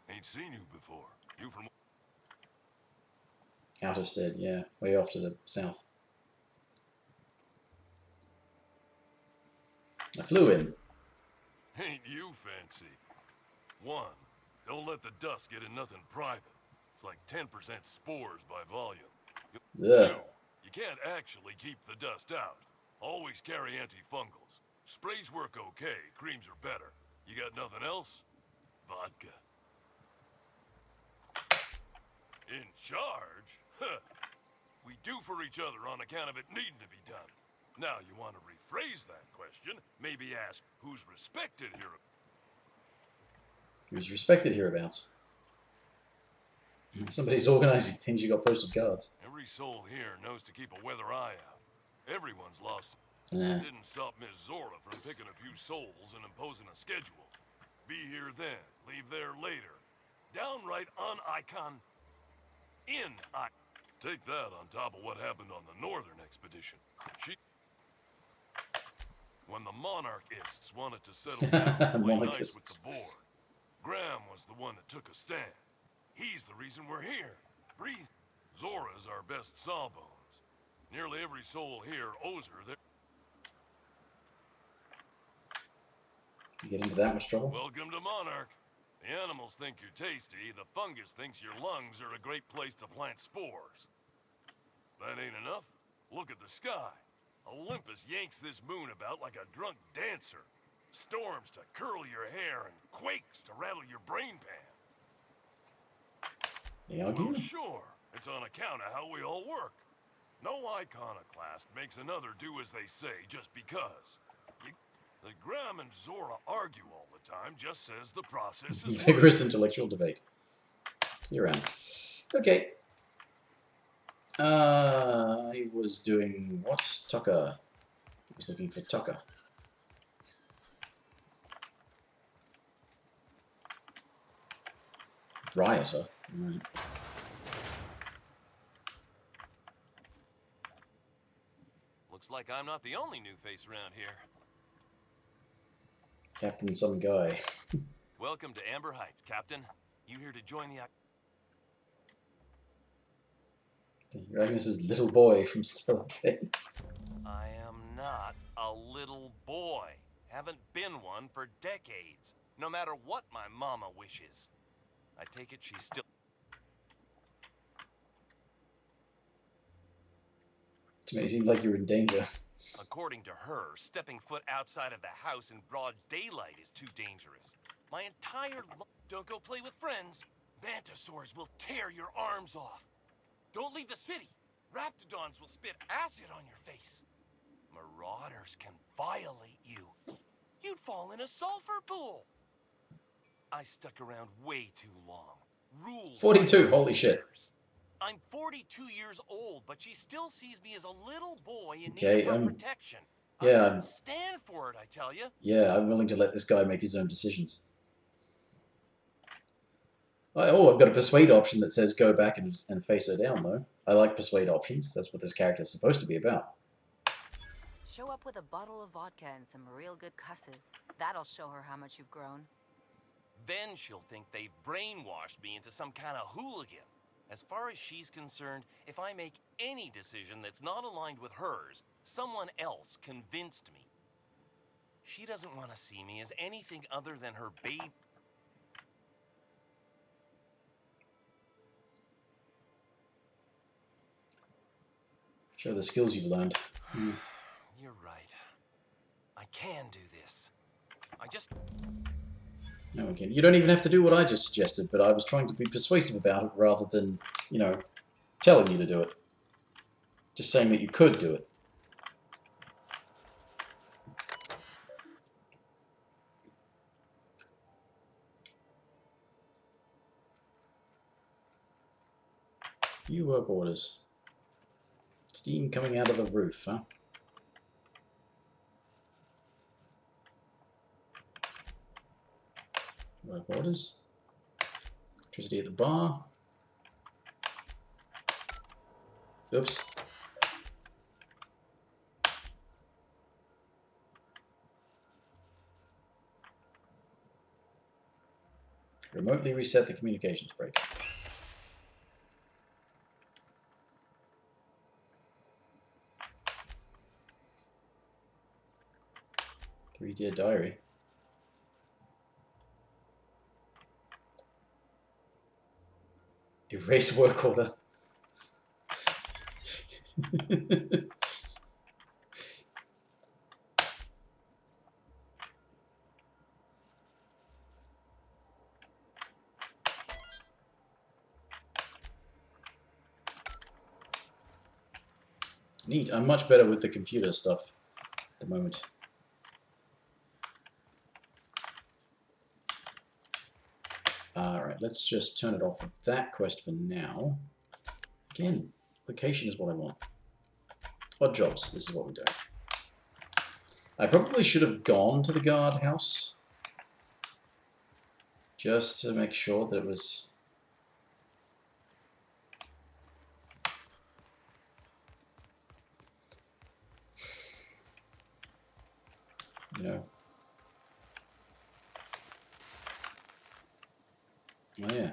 Speaker 15: Ain't seen you before. You from...
Speaker 1: Outerstead, yeah, way off to the south. I flew in.
Speaker 15: Ain't you fancy? 1, don't let the dust get in nothing private. It's like 10% spores by volume. 2, you can't actually keep the dust out. Always carry antifungals. Sprays work okay, creams are better. You got nothing else? Vodka. In charge? Huh. We do for each other on account of it needing to be done. Now you want to rephrase that question, maybe ask who's respected here.
Speaker 1: Who's respected hereabouts? Somebody's organizing things, you got posted cards.
Speaker 15: Every soul here knows to keep a weather eye out. Everyone's lost.
Speaker 1: Yeah.
Speaker 15: Didn't stop Miss Zora from picking a few souls and imposing a schedule. Be here then, leave there later. Downright un-icon. Take that on top of what happened on the northern expedition. When the monarchists wanted to settle down and play nice with the board, Graham was the one that took a stand. He's the reason we're here. Breathe. Zora's our best sawbones. Nearly every soul here owes her their...
Speaker 1: You get into that much trouble?
Speaker 15: Welcome to Monarch. The animals think you're tasty, the fungus thinks your lungs are a great place to plant spores. That ain't enough? Look at the sky. Olympus yanks this moon about like a drunk dancer. Storms to curl your hair and quakes to rattle your brain pan.
Speaker 1: They argue?
Speaker 15: Well, sure. It's on account of how we all work. No iconoclast makes another do as they say just because. The Graham and Zora argue all the time just says the process is
Speaker 1: vigorous intellectual debate. See you around. Okay. I was doing what? Tucker. I was looking for Tucker. Rioter. Right.
Speaker 15: like I'm not the only new face around here.
Speaker 1: Captain some guy.
Speaker 15: Welcome to Amber Heights, Captain. You here to join the...
Speaker 1: You reckon this is little boy from Stellar Bay?
Speaker 15: I am not a little boy. Haven't been one for decades. No matter what my mama wishes. I take it she's still...
Speaker 1: To me, it seems like you're in danger.
Speaker 15: According to her, stepping foot outside of the house in broad daylight is too dangerous. My entire Don't go play with friends. Mantisaurs will tear your arms off. Don't leave the city. Raptidons will spit acid on your face. Marauders can violate you. You'd fall in a sulfur pool. I stuck around way too long. Rules.
Speaker 1: 42, holy shit.
Speaker 15: I'm 42 years old, but she still sees me as a little boy in
Speaker 1: Okay,
Speaker 15: need of her protection.
Speaker 1: yeah,
Speaker 15: Stand for it, I tell you.
Speaker 1: yeah, I'm willing to let this guy make his own decisions. Oh, I've got a persuade option that says go back and face her down, though. I like persuade options. That's what this character is supposed to be about.
Speaker 3: Show up with a bottle of vodka and some real good cusses. That'll show her how much you've grown.
Speaker 15: Then she'll think they've brainwashed me into some kind of hooligan. As far as she's concerned, if I make any decision that's not aligned with hers, someone else convinced me. She doesn't want to see me as anything other than her babe.
Speaker 1: Show the skills you've learned.
Speaker 15: You're right. I can do this. I just...
Speaker 1: No, okay. You don't even have to do what I just suggested, but I was trying to be persuasive about it rather than, you know, telling you to do it. Just saying that you could do it. Few work orders. Steam coming out of the roof, huh? Work orders. Electricity at the bar. Oops. Remotely reset the communications break. Three-dear diary. Erase work order. Neat. I'm much better with the computer stuff at the moment. Alright, let's just turn it off of that quest for now. Again, location is what I want. Odd jobs, this is what we're doing. I probably should have gone to the guardhouse just to make sure that it was... You know. Oh yeah.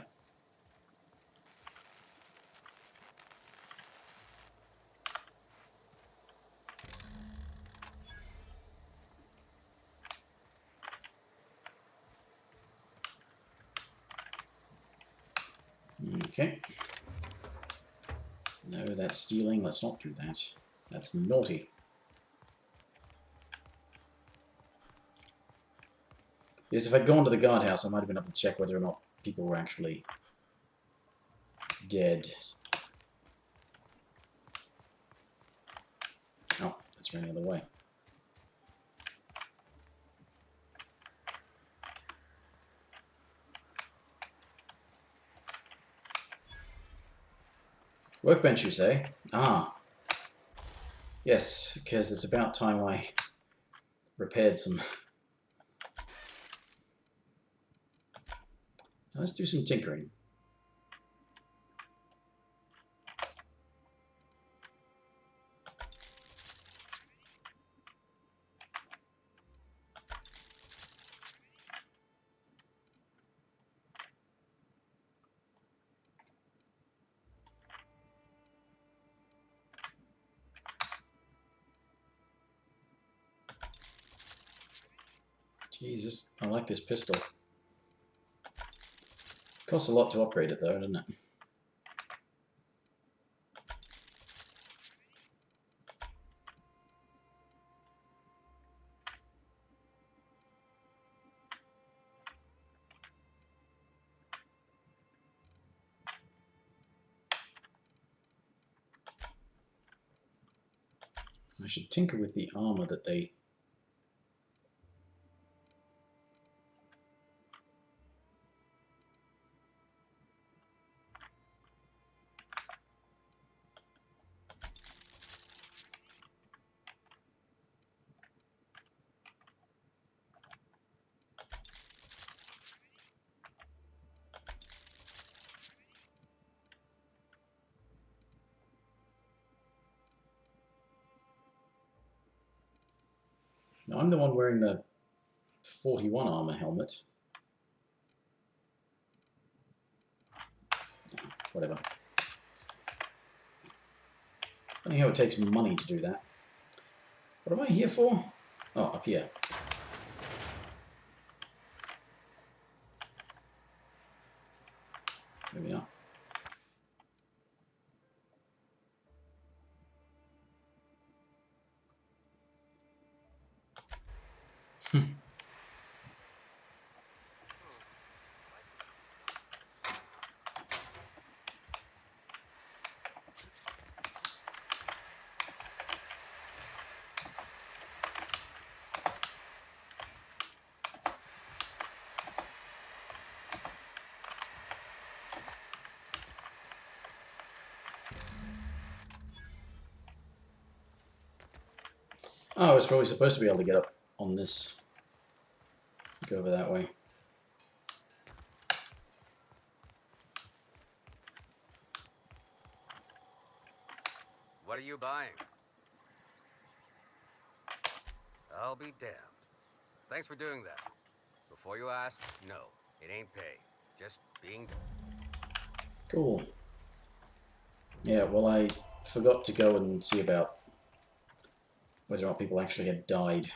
Speaker 1: Okay. No, that's stealing. Let's not do that. That's naughty. Yes, if I'd gone to the guardhouse, I might have been able to check whether or not people were actually dead. Oh, that's running the other way. Workbench, you say? Ah. Yes, because it's about time I repaired some. Let's do some tinkering. Jesus, I like this pistol. Costs a lot to upgrade it though, doesn't it? I should tinker with the armor that they... Now, I'm the one wearing the 41 armor helmet. Whatever. Funny how it takes money to do that. What am I here for? Oh, up here. Maybe not. Oh, I was probably supposed to be able to get up on this. Go over that way.
Speaker 4: What are you buying? I'll be damned. Thanks for doing that. Before you ask, no, it ain't pay. Just being...
Speaker 1: Cool. Yeah, well, I forgot to go and see about whether or not people actually had died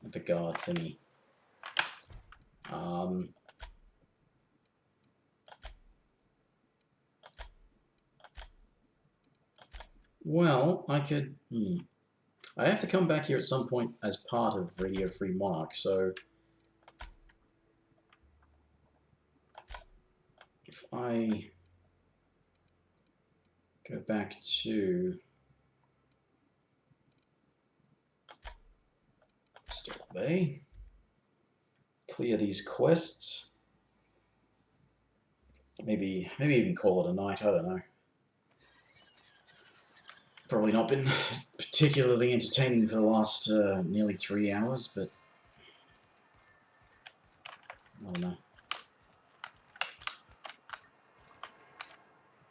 Speaker 1: at the guard thingy. Well, I could... I have to come back here at some point as part of Radio Free Monarch, so... If I go back to... Still Bay. Clear these quests. Maybe even call it a night, I don't know. Probably not been particularly entertaining for the last nearly 3 hours, but I don't know.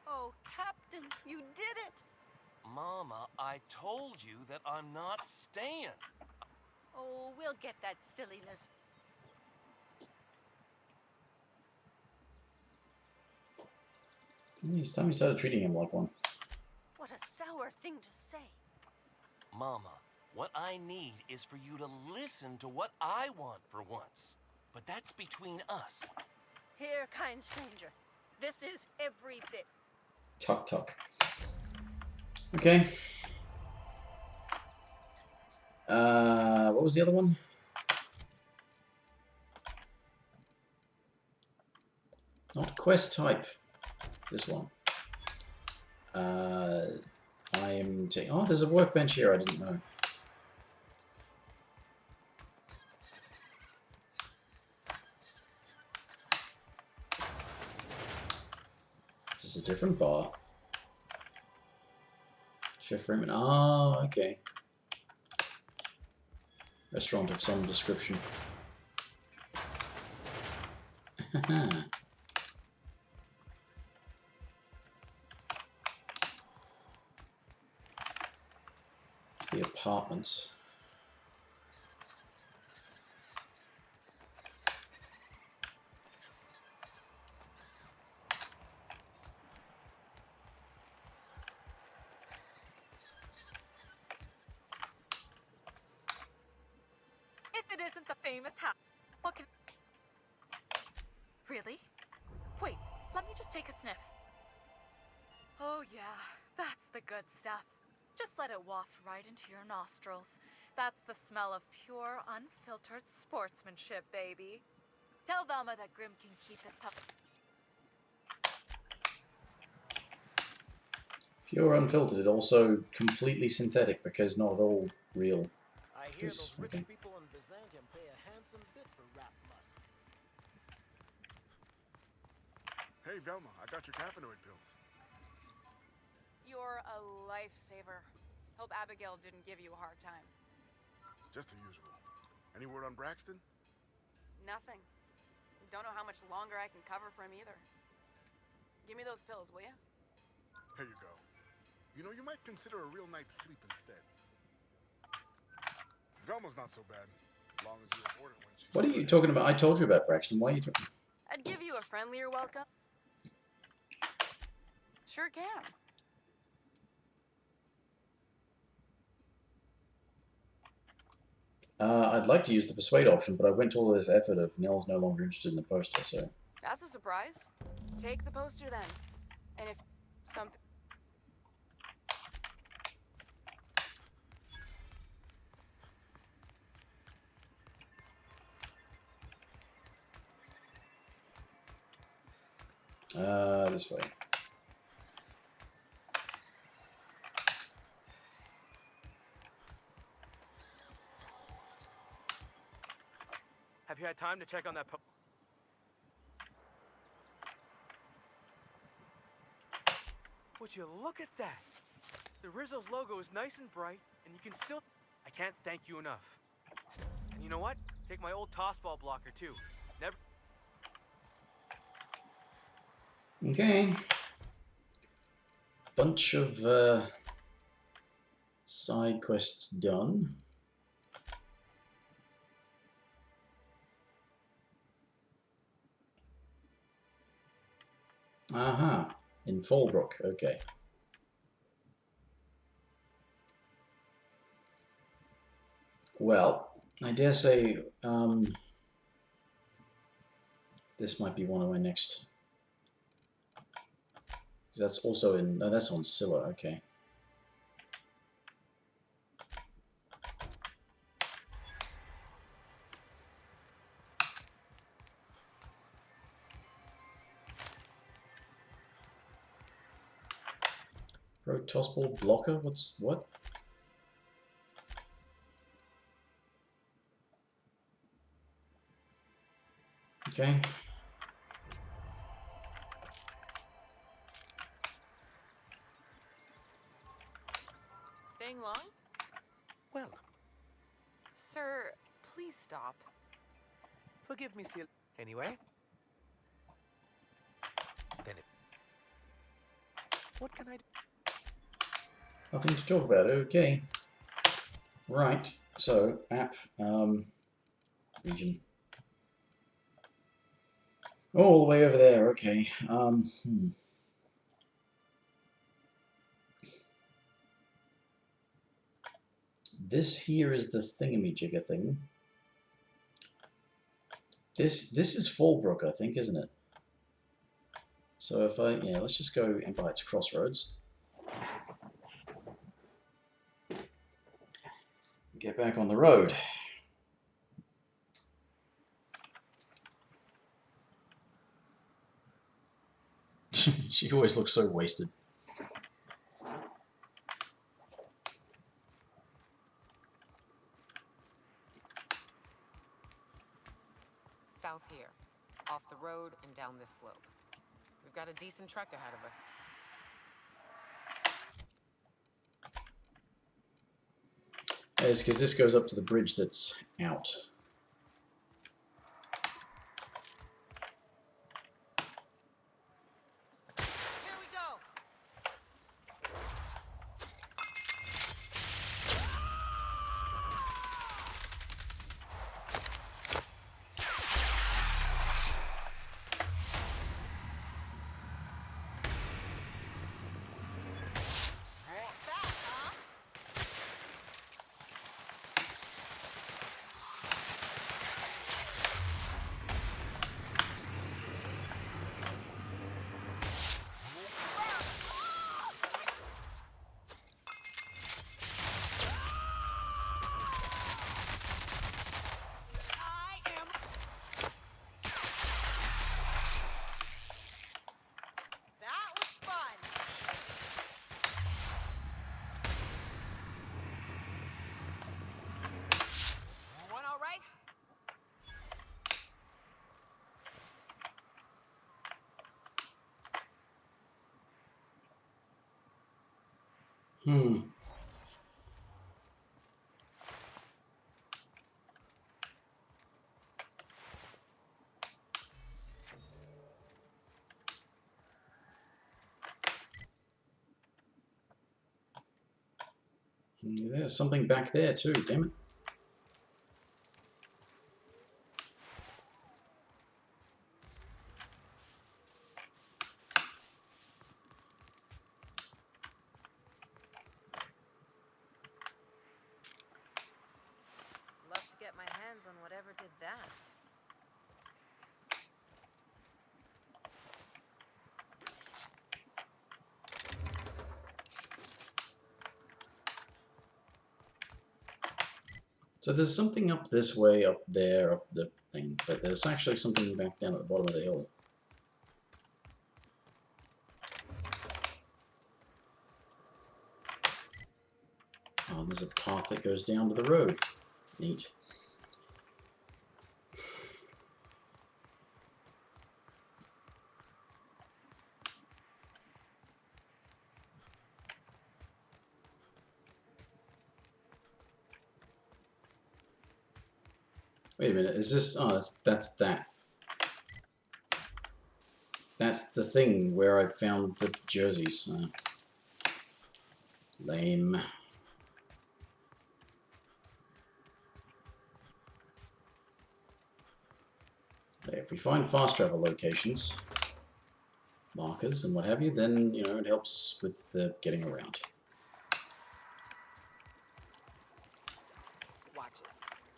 Speaker 11: Oh, Captain, you did it!
Speaker 10: Mama, I told you that I'm not staying.
Speaker 11: Oh, we'll get that silliness.
Speaker 1: It's time you started treating him like one.
Speaker 11: What a sour thing to say.
Speaker 10: Mama, what I need is for you to listen to what I want for once. But that's between us.
Speaker 11: Here, kind stranger. This is every bit.
Speaker 1: Tuck, tuck. Okay. What was the other one? Not quest type. This one. I am taking... Oh, there's a workbench here. I didn't know. This is a different bar. Chef Freeman. Oh, okay. Restaurant of some description. It's the apartments.
Speaker 11: If it isn't the famous house. What can...
Speaker 8: Really? Wait, let me just take a sniff. Oh yeah, that's the good stuff. Just let it waft right into your nostrils. That's the smell of pure, unfiltered sportsmanship, baby. Tell Velma that Grim can keep his pup.
Speaker 1: Pure unfiltered, also completely synthetic because not at all real.
Speaker 14: I hear those rich people in Byzantium pay a handsome bit for rat musk.
Speaker 22: Hey, Velma, I got your caffeinoid pills.
Speaker 9: You're a lifesaver. Hope Abigail didn't give you a hard time.
Speaker 22: Just the usual. Any word on Braxton?
Speaker 9: Nothing. Don't know how much longer I can cover for him either. Give me those pills, will you?
Speaker 22: Here you go. You know, you might consider a real night's sleep instead. Velma's not so bad, as long as you afford it when she's...
Speaker 1: What are you talking about? I told you about Braxton. Why are you talking?
Speaker 9: I'd give you a friendlier welcome. Sure can.
Speaker 1: I'd like to use the persuade option, but I went to all this effort of Nell's no longer interested in the poster, so...
Speaker 9: That's a surprise. Take the poster then. And if something...
Speaker 1: This way.
Speaker 23: Have you had time to check on that Would you look at that? The Rizzo's logo is nice and bright, and you can still... I can't thank you enough. And you know what? Take my old tossball blocker, too. Never...
Speaker 1: Okay. Bunch of side quests done. Aha, in Fallbrook, okay. Well, I dare say this might be one of my next. That's also in. No, that's on Scylla, okay. Pro tossball blocker? What's what? Okay.
Speaker 19: Staying long?
Speaker 16: Well,
Speaker 19: Sir, please stop.
Speaker 16: forgive me, Seal. Anyway. Then it... What can I do?
Speaker 1: Nothing to talk about, okay. Right, so, app, region. All the way over there, okay. This here is the thingamajigger thing. This is Fallbrook, I think, isn't it? So if I, yeah, let's just go Empire's Crossroads. Get back on the road. She always looks so wasted.
Speaker 19: South here, off the road and down this slope. We've got a decent trek ahead of us.
Speaker 1: It's because this goes up to the bridge that's out.
Speaker 19: Here we go!
Speaker 1: There's something back there too, damn it.
Speaker 3: Love to get my hands on whatever did that.
Speaker 1: So there's something up this way, up there, up the thing, but there's actually something back down at the bottom of the hill. Oh, there's a path that goes down to the road. Neat. Wait a minute, is this... Oh, that's that. That's the thing where I found the jerseys. Lame. If we find fast travel locations, markers and what have you, then, you know, it helps with the getting around.
Speaker 19: Watch it.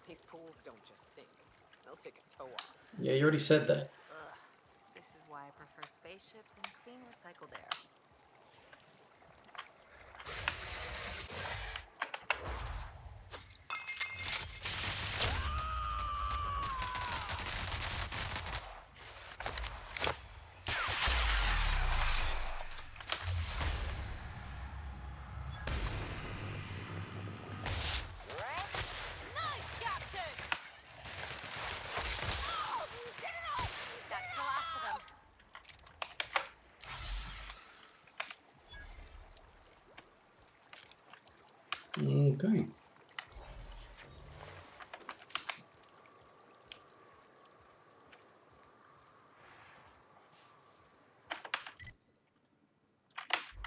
Speaker 19: These pools don't just stink. They'll take a toe off.
Speaker 1: Yeah, you already said that.
Speaker 3: Ugh. This is why I prefer spaceships and clean recycled air.
Speaker 1: Okay.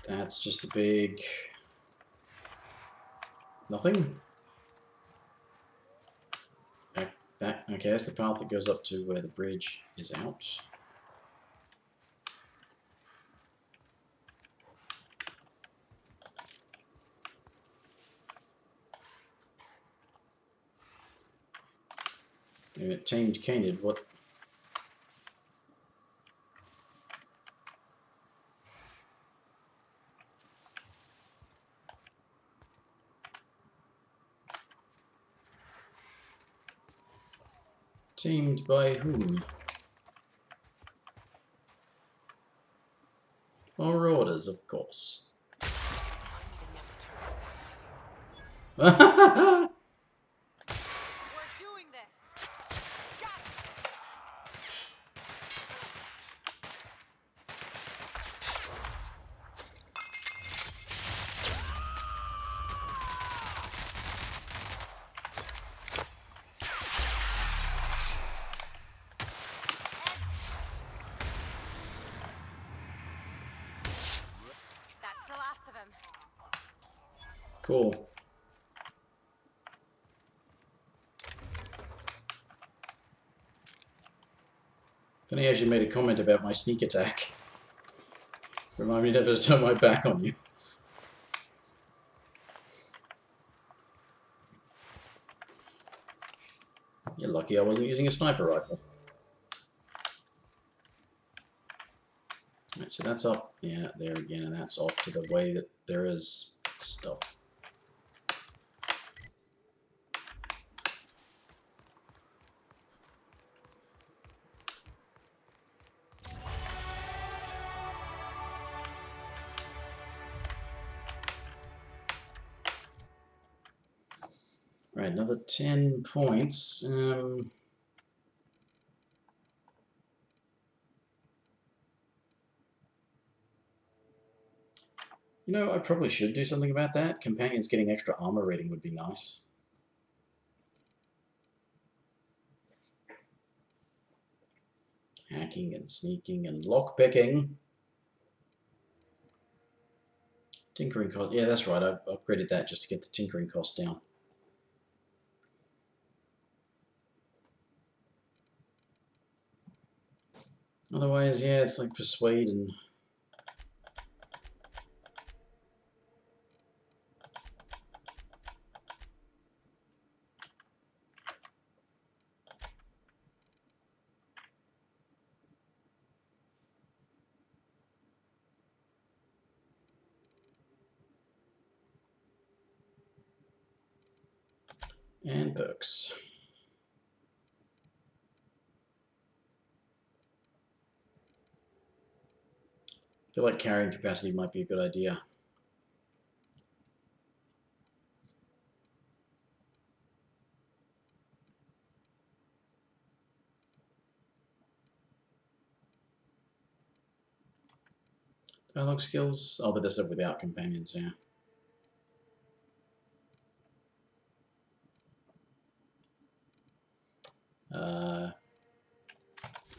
Speaker 1: That's just a big... nothing? Okay, that's the path that goes up to where the bridge is out. Tamed Canid, what? Tamed by whom? Marauders, of course. Cool. Funny as you made a comment about my sneak attack. Remind me never to turn my back on you. You're lucky I wasn't using a sniper rifle. Right, so that's up, yeah, there again, and that's off to the way that there is stuff. Right, another 10 points. You know, I probably should do something about that. Companions getting extra armor rating would be nice. Hacking and sneaking and lockpicking. Tinkering cost. Yeah, that's right. I upgraded that just to get the tinkering cost down. Otherwise, yeah, it's like persuade and... and perks. I feel like carrying capacity might be a good idea. Dialogue skills? Oh, but that's without companions, yeah.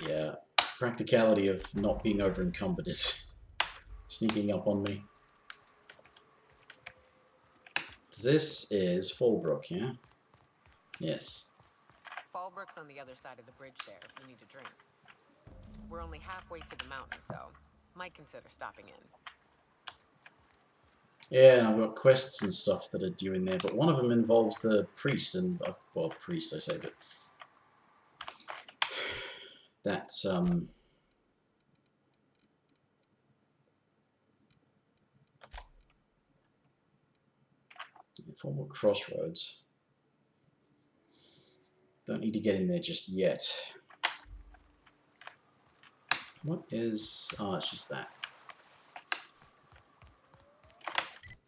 Speaker 1: Yeah, practicality of not being over encumbered is sneaking up on me. This is Fallbrook, yeah? Yes.
Speaker 19: Fallbrook's on the other side of the bridge there if you need a drink. We're only halfway to the mountain, so might consider stopping in.
Speaker 1: Yeah, and I've got quests and stuff that are due in there, but one of them involves the priest, and, well, priest I say, but that's, Formal Crossroads. Don't need to get in there just yet. What is... oh, it's just that.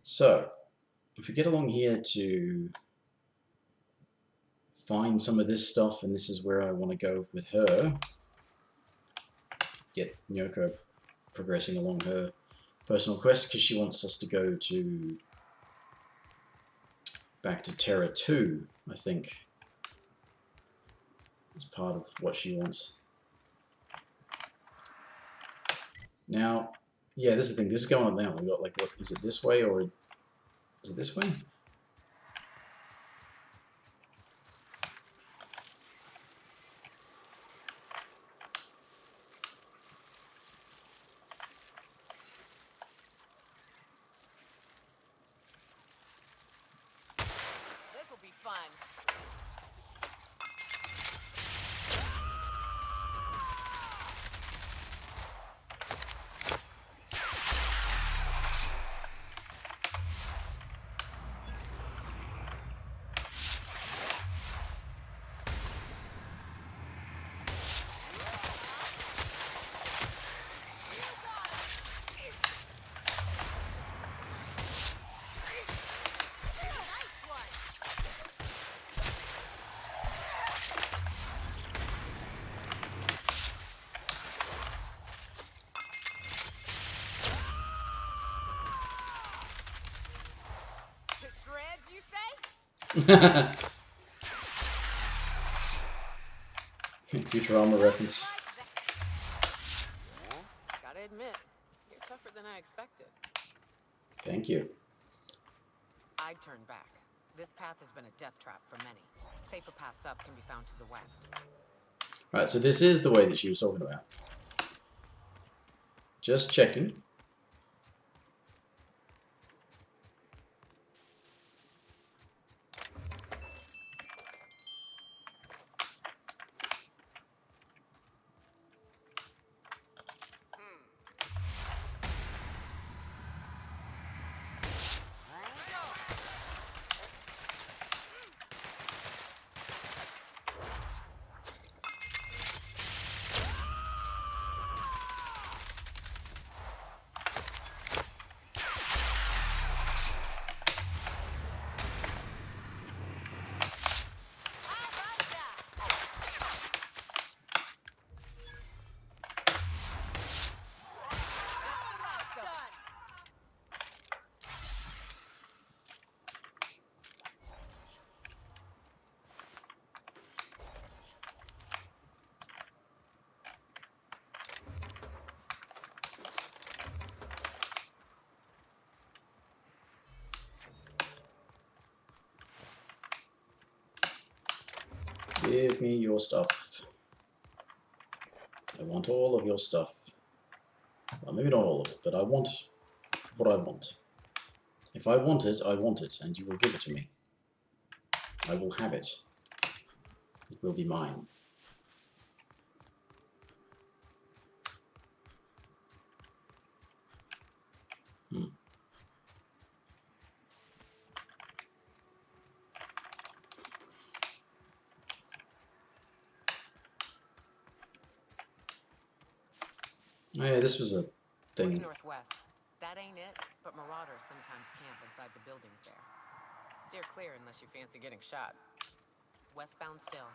Speaker 1: So, if we get along here to find some of this stuff, and this is where I want to go with her, get Nyoko progressing along her personal quest, because she wants us to go to back to Terra 2, I think, as part of what she wants. Now, yeah, this is the thing, this is going on now. We got, like, what, is it this way, or is it this way?
Speaker 19: This'll be fun.
Speaker 1: Futurama reference.
Speaker 19: Gotta admit, you're tougher than I expected.
Speaker 1: Thank you.
Speaker 19: I'd turn back. This path has been a death trap for many. Safer paths up can be found to the west.
Speaker 1: Right, so this is the way that she was talking about. Just checking. Give me your stuff. I want all of your stuff. Well, maybe not all of it, but I want what I want. If I want it, and you will give it to me. I will have it. It will be mine. Oh, yeah, this was a thing.
Speaker 19: Northwest. That ain't it, but marauders sometimes camp inside the buildings there. Steer clear unless you fancy getting shot. Westbound still.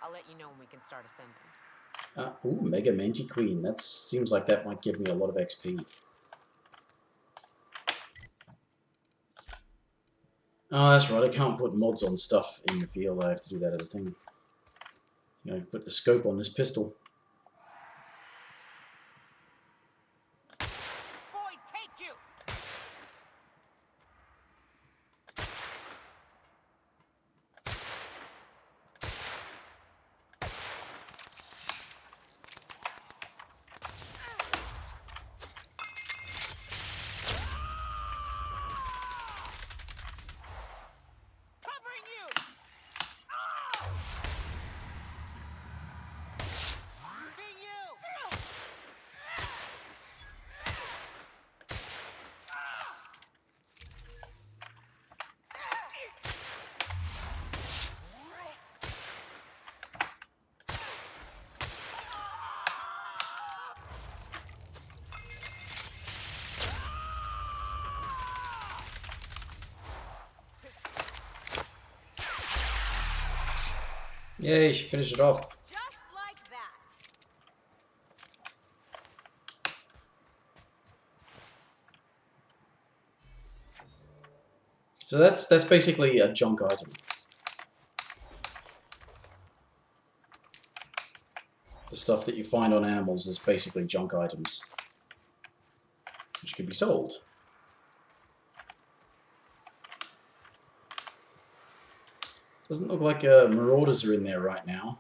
Speaker 19: I'll let you know when we can start ascending.
Speaker 1: Ooh, Mega Mantiqueen. That seems like that might give me a lot of XP. Oh, that's right. I can't put mods on stuff in the field. I have to do that other thing. You know, put the scope on this pistol. Yay, she finished it off.
Speaker 3: Just like that.
Speaker 1: So that's basically a junk item. The stuff that you find on animals is basically junk items, which can be sold. Doesn't look like marauders are in there right now.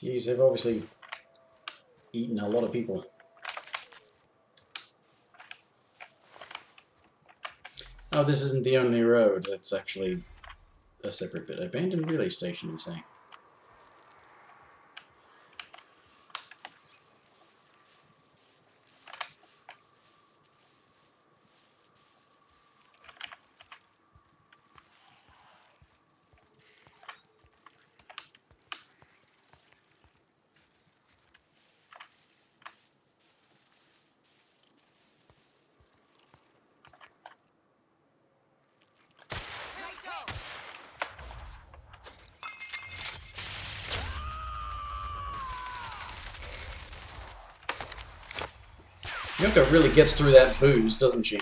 Speaker 1: Jeez, they've obviously eaten a lot of people. Oh, this isn't the only road. That's actually a separate bit. Abandoned relay station, you say? Yoko really gets through that booze, doesn't she?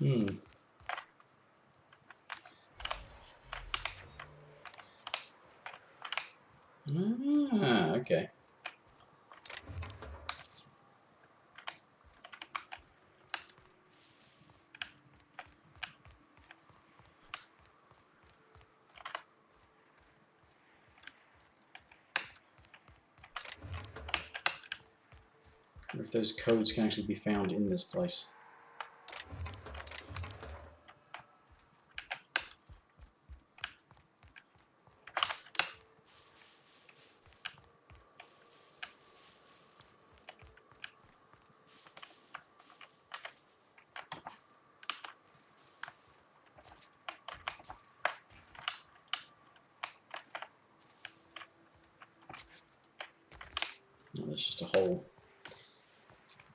Speaker 1: Ah, okay. I wonder if those codes can actually be found in this place. No, that's just a hole.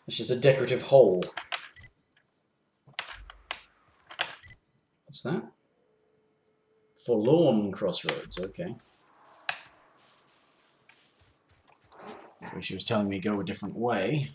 Speaker 1: It's just a decorative hole. What's that? Forlorn crossroads, okay. So she was telling me go a different way.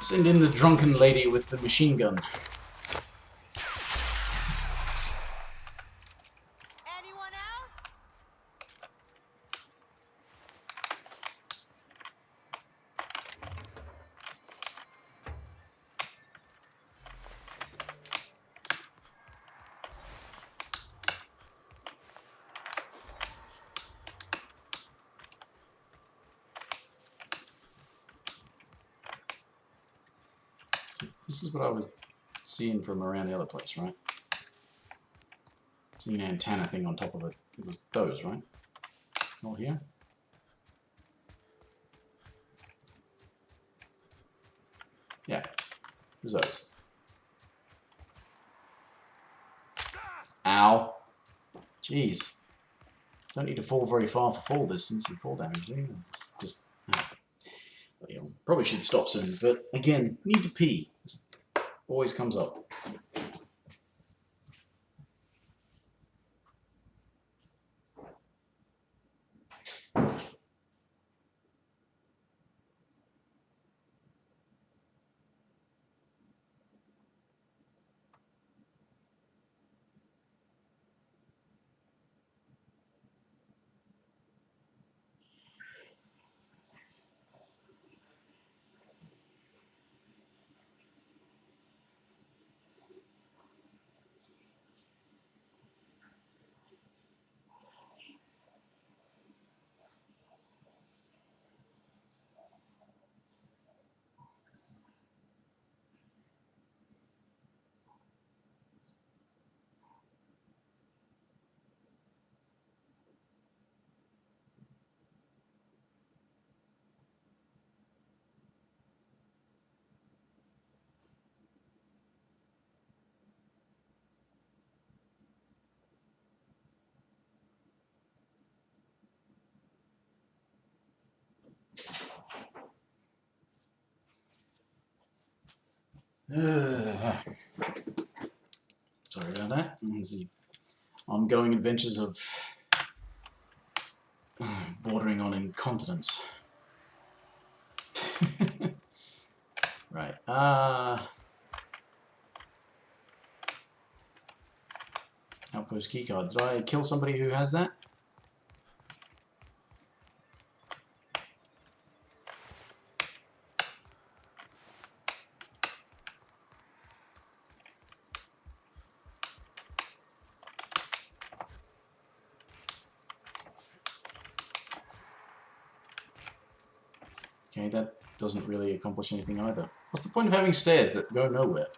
Speaker 1: Send in the drunken lady with the machine gun.
Speaker 11: Anyone else?
Speaker 1: This is what I was seeing from around the other place, right? Seeing an antenna thing on top of it. It was those, right? All here? Yeah, it was those. Ow. Jeez. Don't need to fall very far for fall distance and fall damage, do you? It's just... Probably should stop soon, but again, need to pee. This always comes up. Sorry about that. The ongoing adventures of bordering on incontinence. Right. Outpost keycard. Did I kill somebody who has that? Okay, that doesn't really accomplish anything either. What's the point of having stairs that go nowhere?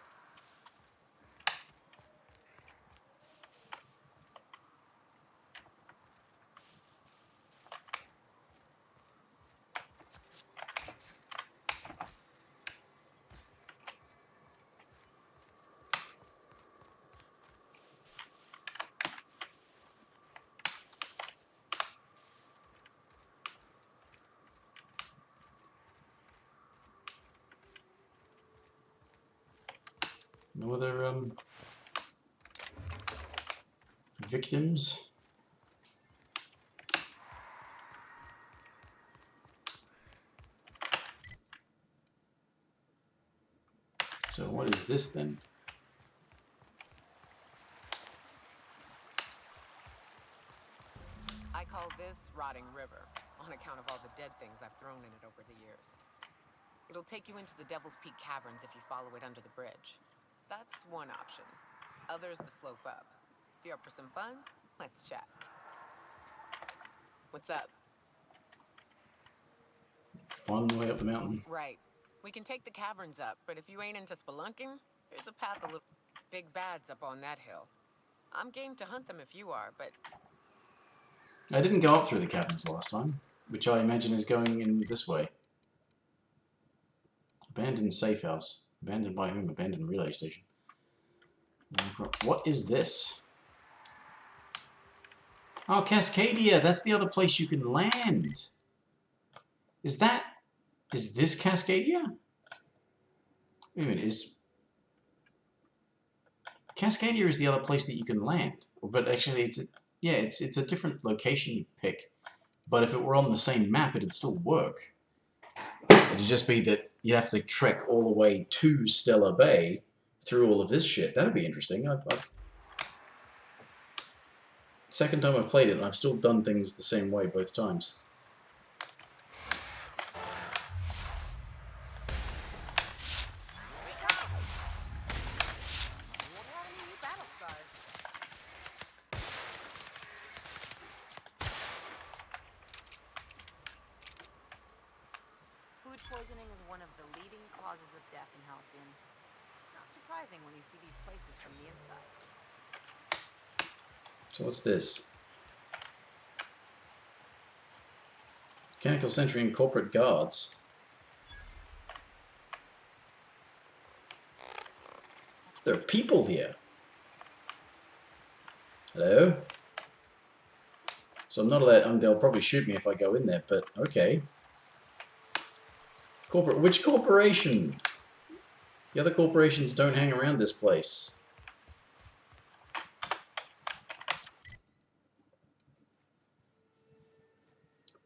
Speaker 1: No other victims? So what is this then?
Speaker 19: I call this Rotting River, on account of all the dead things I've thrown in it over the years. It'll take you into the Devil's Peak Caverns if you follow it under the bridge. That's one option. Others the slope up. If you're up for some fun, let's chat. What's up?
Speaker 1: Fun way up the mountain.
Speaker 19: Right. We can take the caverns up, but if you ain't into spelunking, there's a path a little... Big bad's up on that hill. I'm game to hunt them if you are, but...
Speaker 1: I didn't go up through the caverns last time, which I imagine is going in this way. Abandoned safe house. Abandoned by whom? Abandoned relay station. What is this? Oh, Cascadia! That's the other place you can land! Is this Cascadia? Wait a minute, Cascadia is the other place that you can land. But actually, it's a different location pick. But if it were on the same map, it'd still work. It'd just be that you'd have to trek all the way to Stellar Bay through all of this shit. That'd be interesting. Second time I've played it, and I've still done things the same way both times.
Speaker 3: Food poisoning is one of the leading causes of death in Halcyon. Not surprising when you see these places from the inside.
Speaker 1: So what's this? Mechanical Sentry and Corporate Guards. There are people here. Hello? So I'm not allowed... they'll probably shoot me if I go in there, but okay. Which corporation? The other corporations don't hang around this place.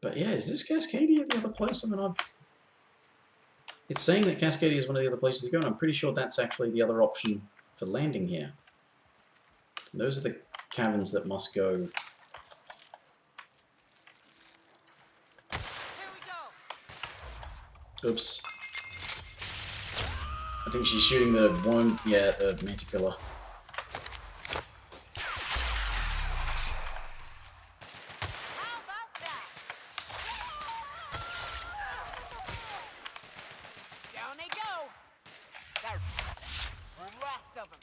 Speaker 1: But yeah, is this Cascadia the other place? I mean, it's saying that Cascadia is one of the other places to go, and I'm pretty sure that's actually the other option for landing here. Those are the caverns that must go. Oops. I think she's shooting the one, yeah, the Mantiqueens.
Speaker 19: Down they go! There. Last of them.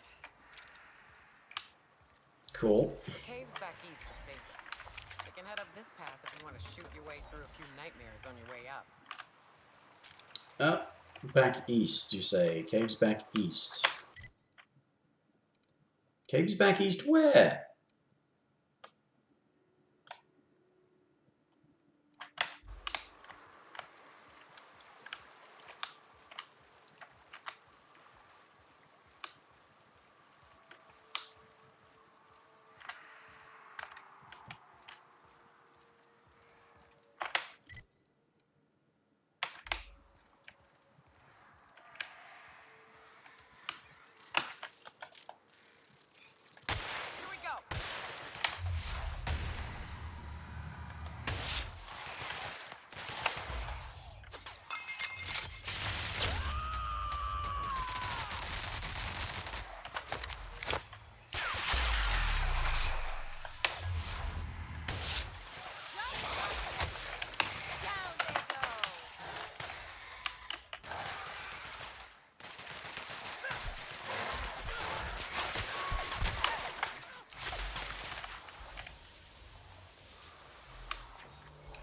Speaker 1: Cool.
Speaker 19: The caves back east are safest. You can head up this path if you want to shoot your way through a few nightmares on your way up.
Speaker 1: Back east, you say. Caves back east. Caves back east where?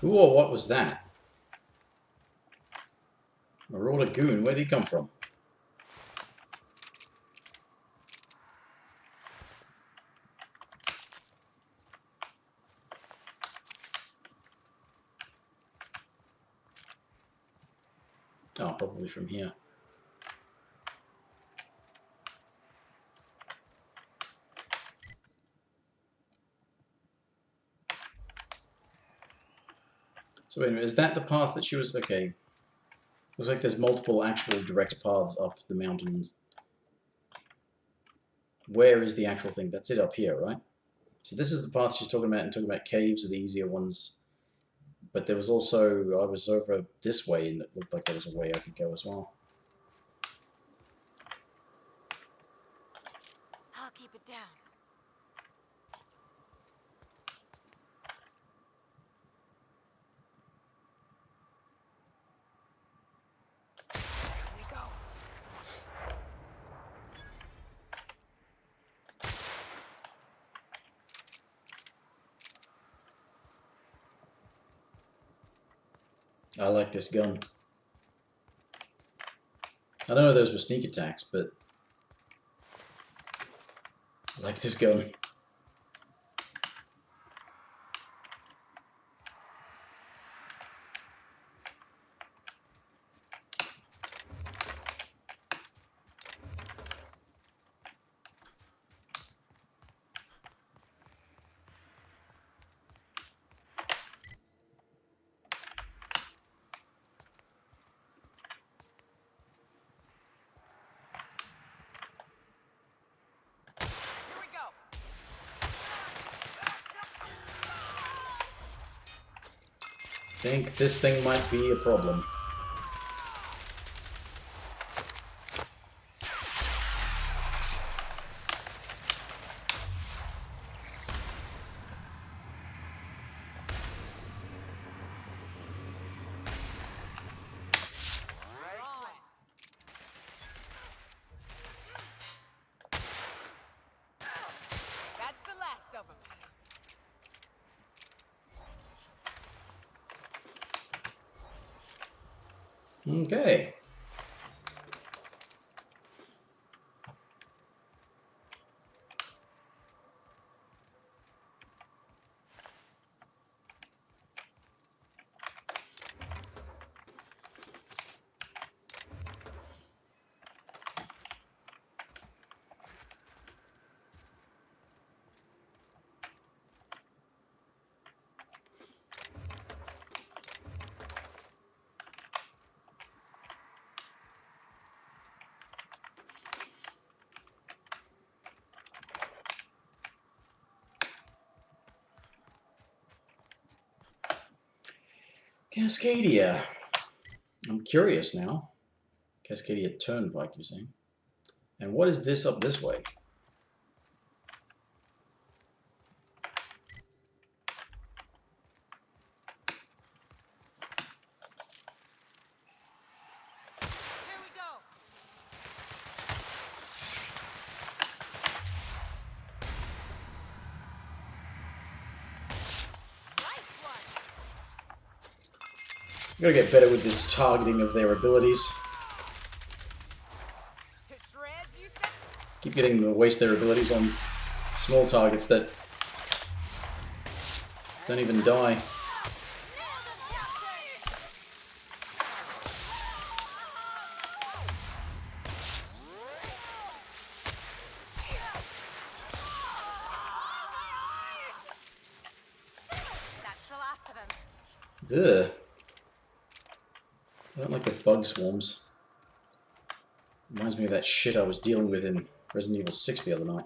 Speaker 1: Who or what was that? Marauder goon, where'd he come from? Oh, probably from here. So wait a minute, is that the path that she was... Okay. Looks like there's multiple actual direct paths up the mountains. Where is the actual thing? That's it up here, right? So this is the path she's talking about, and talking about caves are the easier ones. But there was also... I was over this way, and it looked like there was a way I could go as well.
Speaker 3: I'll keep it down.
Speaker 1: I like this gun. I don't know those were sneak attacks, but I like this gun. I think this thing might be a problem.
Speaker 13: That's the last of them.
Speaker 1: Okay. Cascadia. I'm curious now. Cascadia Turnpike, you're saying? And what is this up this way?
Speaker 13: Here we go. Nice one.
Speaker 1: I've got to get better with this targeting of their abilities.
Speaker 13: To shreds, you said?
Speaker 1: Keep getting to waste their abilities on small targets that don't even die.
Speaker 3: That's the last of them.
Speaker 1: Ugh. I don't like the bug swarms. Reminds me of that shit I was dealing with in Resident Evil 6 the other night.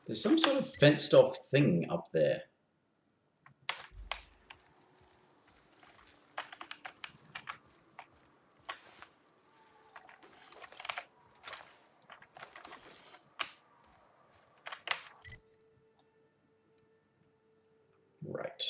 Speaker 1: There's some sort of fenced off thing up there. Right.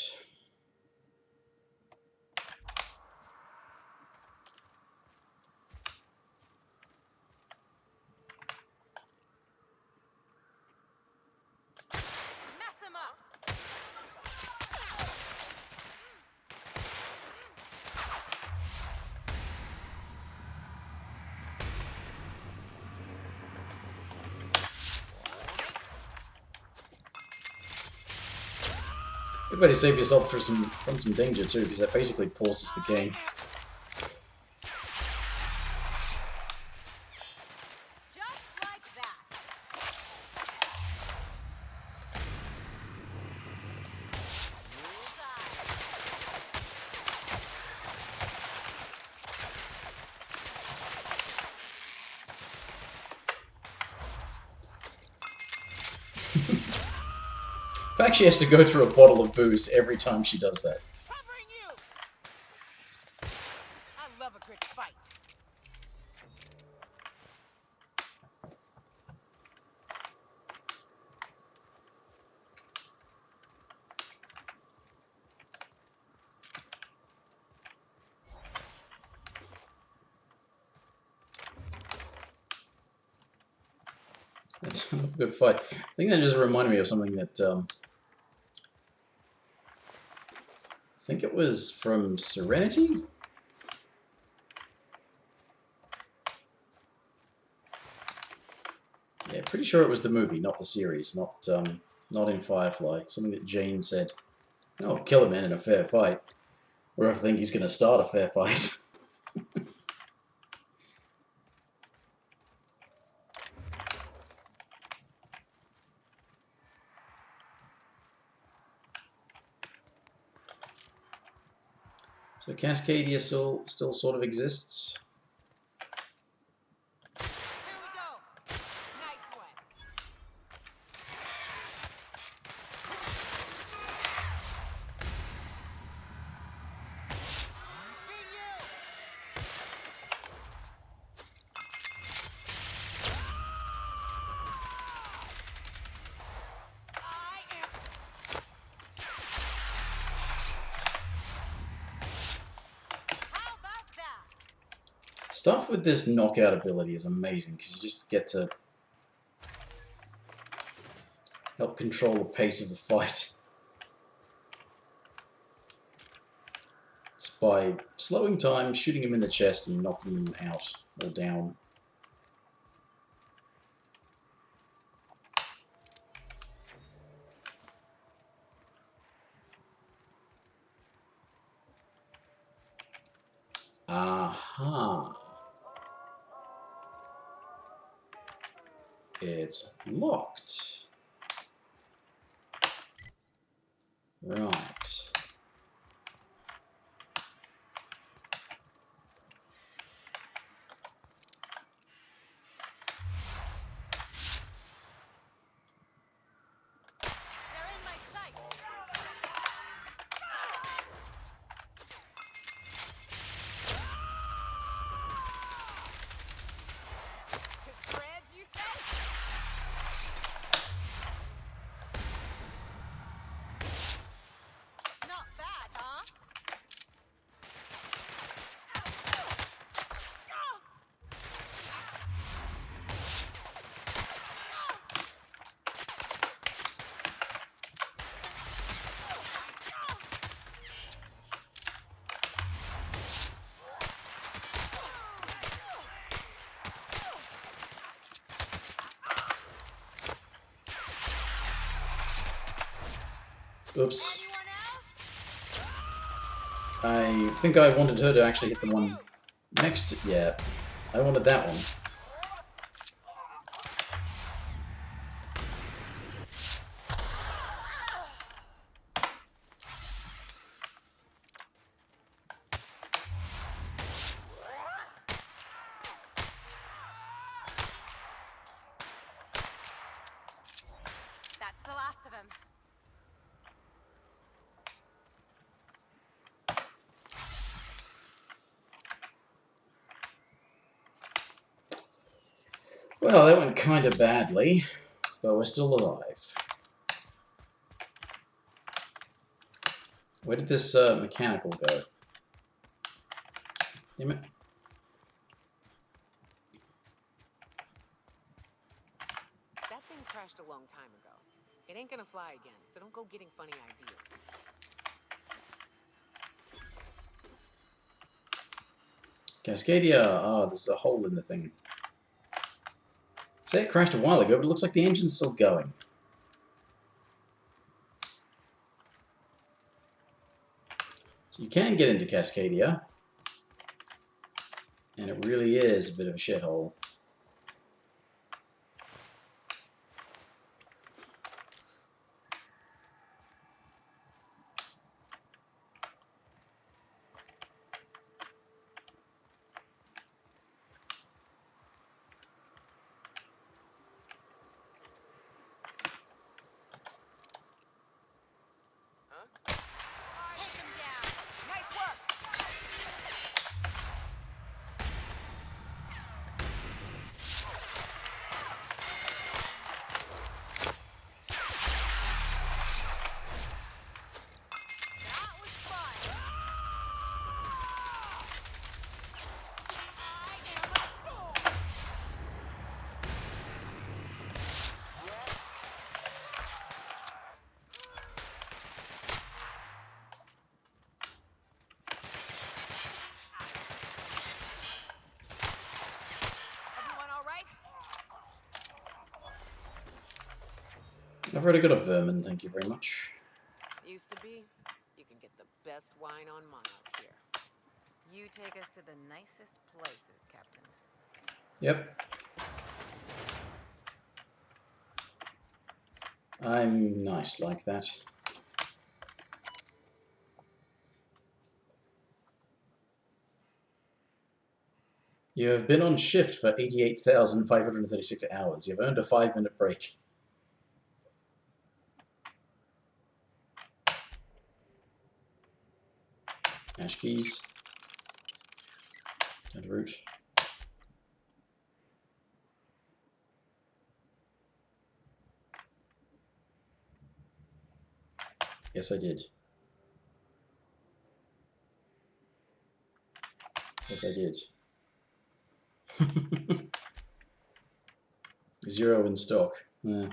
Speaker 3: Mess him up.
Speaker 1: Good way to save yourself from some danger too, because that basically pauses the game.
Speaker 3: Just like that.
Speaker 1: fact she has to go through a bottle of booze every time she does that.
Speaker 13: Covering you. I love a good fight.
Speaker 1: That's a good fight. I think that just reminded me of something that I think it was from Serenity. Yeah, pretty sure it was the movie, not the series, not in Firefly. Something that Jane said, "Oh, kill a man in a fair fight," or I think he's going to start a fair fight. So Cascadia still sort of exists.
Speaker 13: Here we go. Nice one.
Speaker 1: Stuff with this knockout ability is amazing because you just get to help control the pace of the fight. Just by slowing time, shooting him in the chest and knocking him out or down. Aha. It's locked. Right. Oops. I think I wanted her to actually hit the one next. Yeah, I wanted that one.
Speaker 3: That's the last of him.
Speaker 1: Well, that went kind of badly, but we're still alive. Where did this mechanical go? Damn it.
Speaker 13: That thing crashed a long time ago. It ain't gonna fly again, so don't go getting funny ideas.
Speaker 1: Cascadia. Ah, there's a hole in the thing. Say it crashed a while ago, but it looks like the engine's still going. So you can get into Cascadia, and it really is a bit of a shithole. I've already got a vermin, thank you very much.
Speaker 19: Used to be. You can get the best wine on Monarch here.
Speaker 3: You take us to the nicest places, Captain.
Speaker 1: Yep. I'm nice like that. You have been on shift for 88,536 hours. You've earned a 5-minute break. Ash keys. Down to route. Yes, I did. Yes, I did. 0 in stock. Yeah.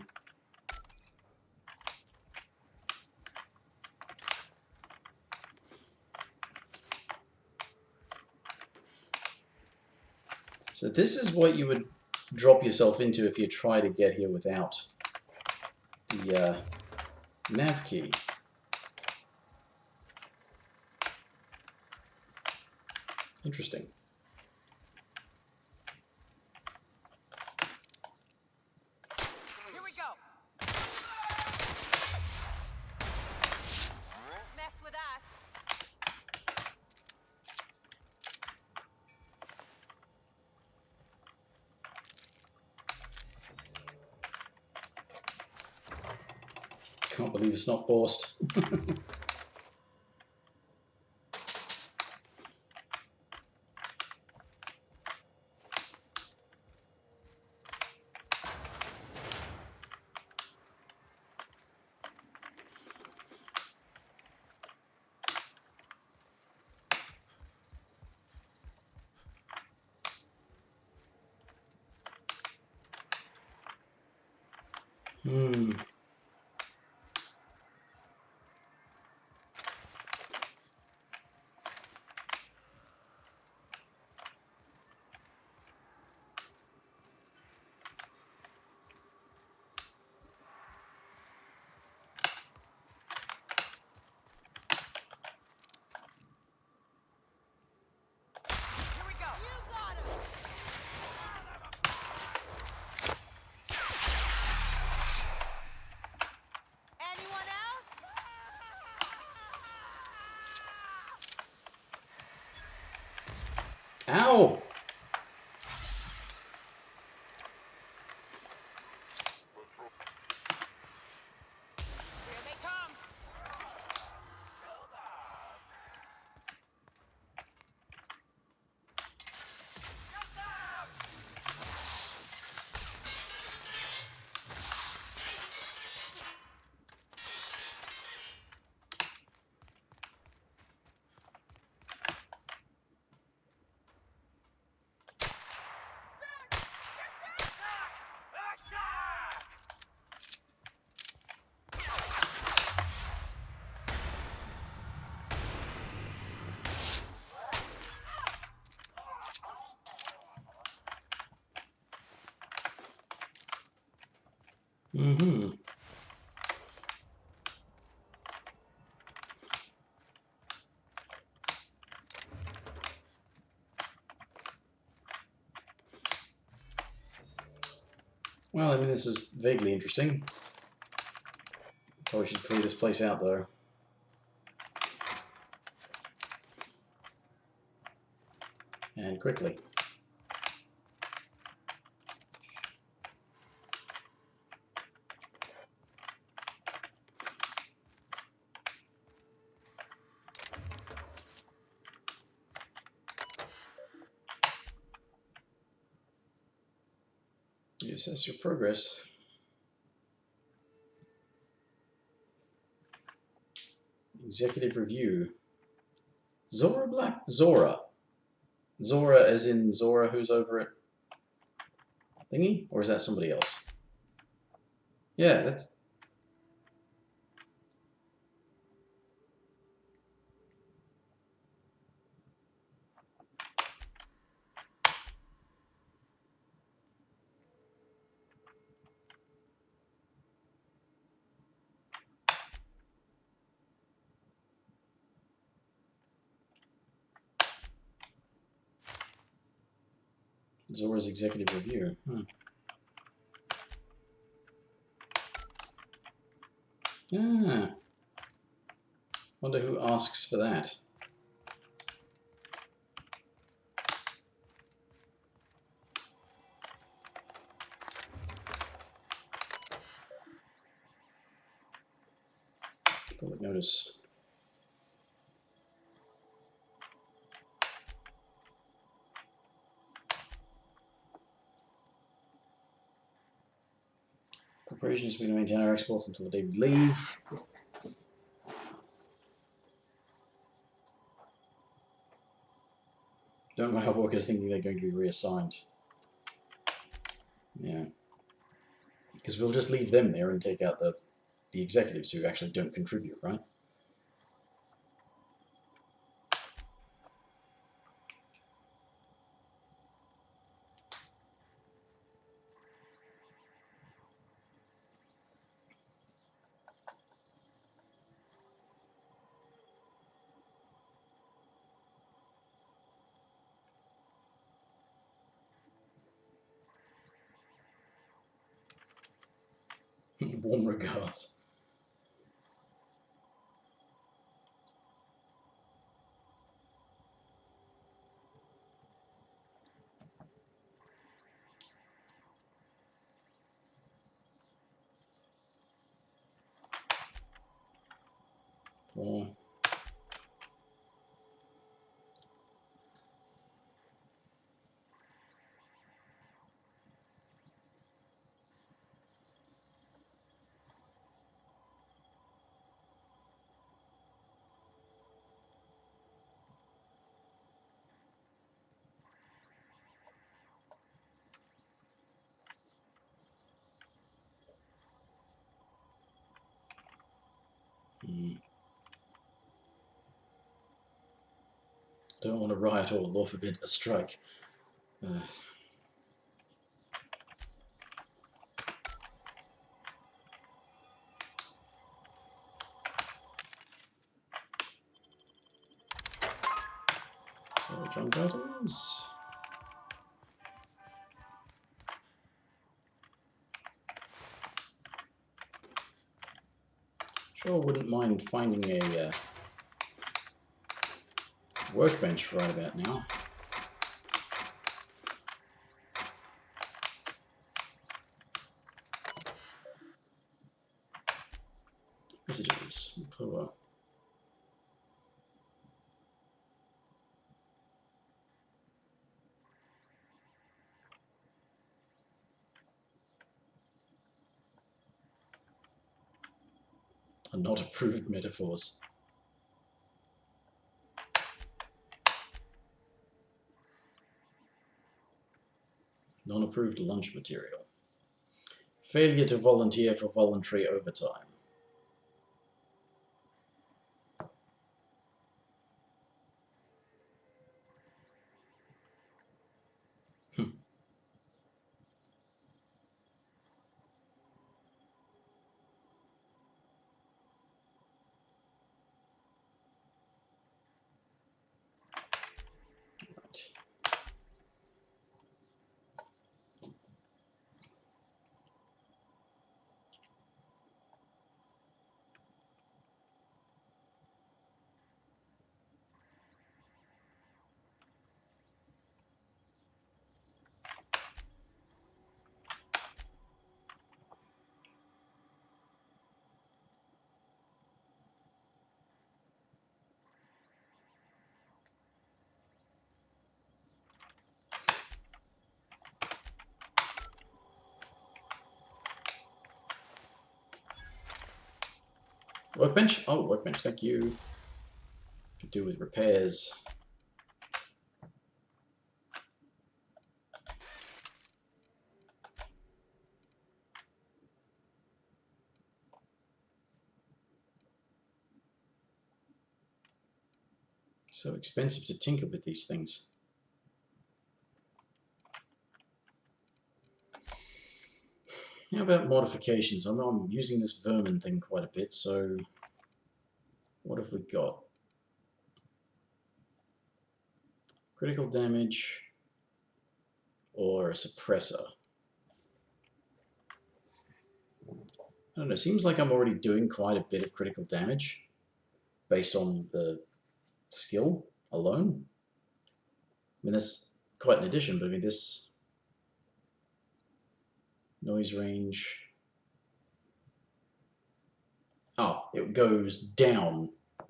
Speaker 1: So this is what you would drop yourself into if you try to get here without the nav key. Interesting.
Speaker 19: Here we go.
Speaker 3: Mess with us.
Speaker 1: Can't believe it's not borsed. Hmm.
Speaker 19: Here we go. You got him.
Speaker 3: Anyone else?
Speaker 1: Ow!
Speaker 19: Here they come.
Speaker 1: Mm-hmm. Well, I mean, this is vaguely interesting. Probably should clear this place out, though. And quickly. You assess your progress. Executive review. Zora Black? Zora. Zora as in Zora who's over at Thingy? Or is that somebody else? Yeah, that's... Zora's executive review. Ah. Wonder who asks for that. Public notice. Corporations will maintain our exports until the day we leave. Don't want our workers thinking they're going to be reassigned. Yeah. Because we'll just leave them there and take out the executives who actually don't contribute, right? Warm regards. Four. Don't want to riot or law forbid a strike. So, junk items. Sure wouldn't mind finding a workbench right about now. Messages. Cool. Are not approved metaphors. Non-approved lunch material. Failure to volunteer for voluntary overtime. Workbench? Oh, workbench, thank you. Could do with repairs. So expensive to tinker with these things. How about modifications? I know I'm using this vermin thing quite a bit, so what have we got? Critical damage or or a suppressor. I don't know, seems like I'm already doing quite a bit of critical damage based on the skill alone. I mean, that's quite an addition, but I mean, this noise range... Oh, it goes down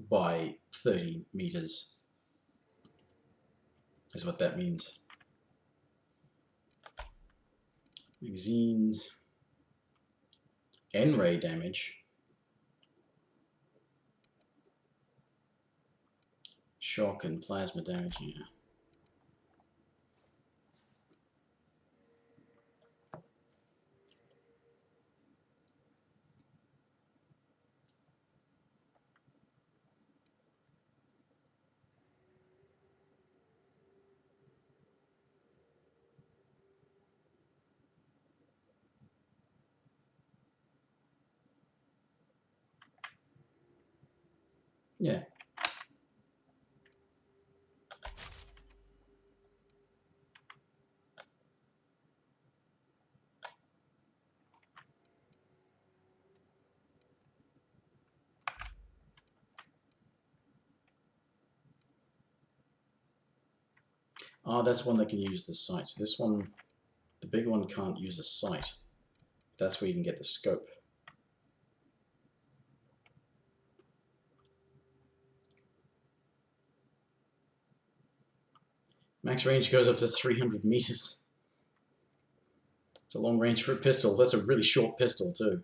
Speaker 1: by 30 meters, is what that means. Magazine... N-ray damage. Shock and plasma damage, yeah. Yeah. Oh, that's one that can use the sight. So this one, the big one can't use a sight. That's where you can get the scope. Max range goes up to 300 meters. It's a long range for a pistol. That's a really short pistol too.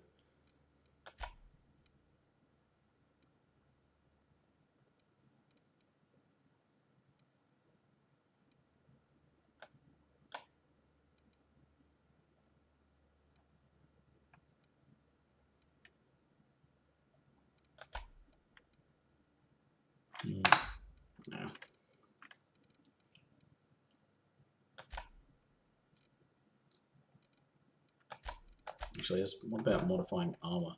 Speaker 1: No. Actually, what about modifying armor?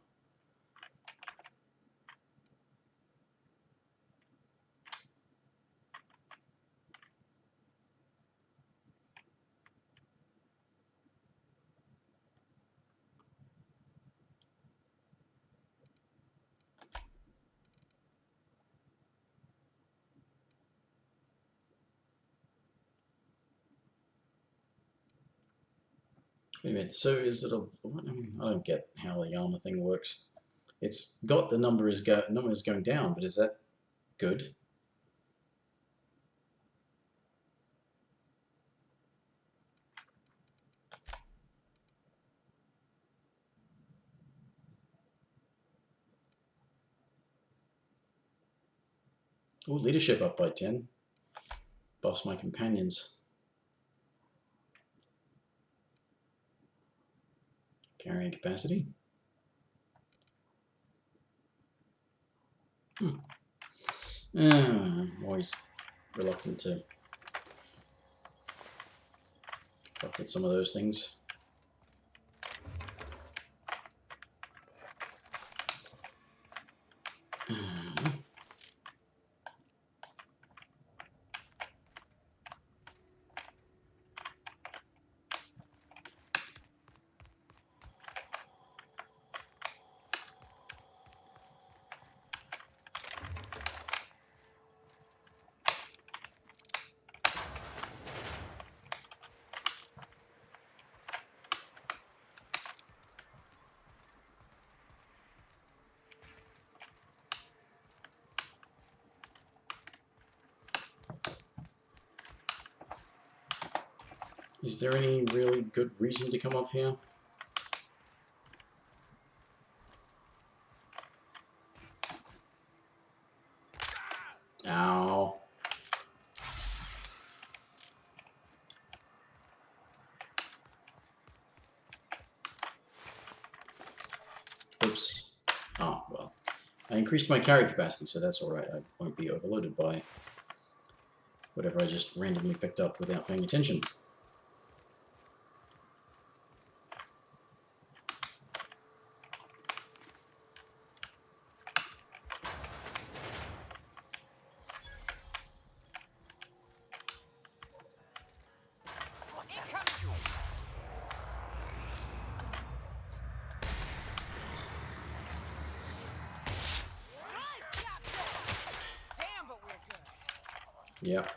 Speaker 1: Wait a minute, so is it a... I don't get how the armor thing works. It's got the number is going down, but is that good? Oh, leadership up by 10. Buffs my companions. Carrying capacity. Always reluctant to fuck with some of those things. Is there any really good reason to come up here? Ow. Oops. Oh, well. I increased my carry capacity, so that's alright. I won't be overloaded by whatever I just randomly picked up without paying attention. Yep.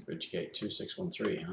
Speaker 1: Bridgegate 2613, huh?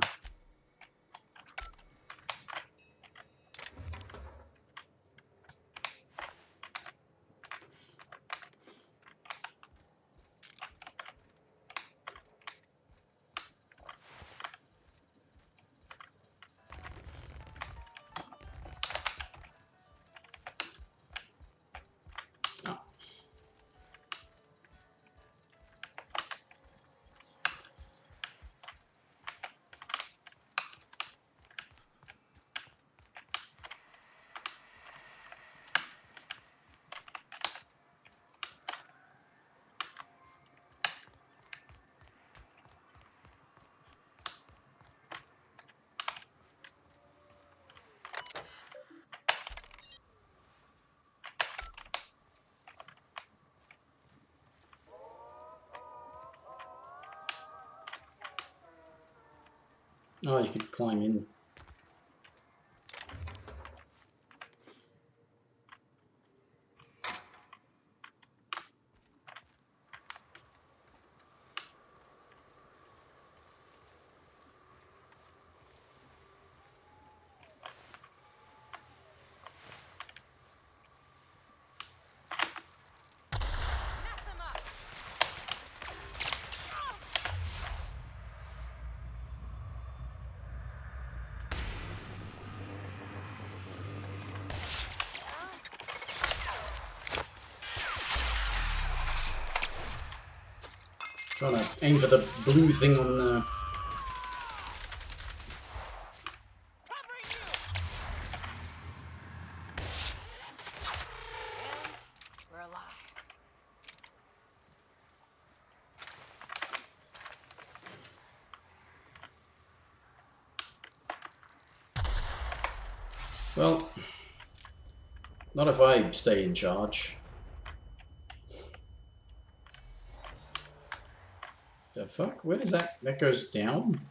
Speaker 1: Oh, you could climb in. Trying to aim for the blue thing on the...
Speaker 19: We're alive.
Speaker 1: Well, not if I stay in charge. The fuck? Where does that... That goes down?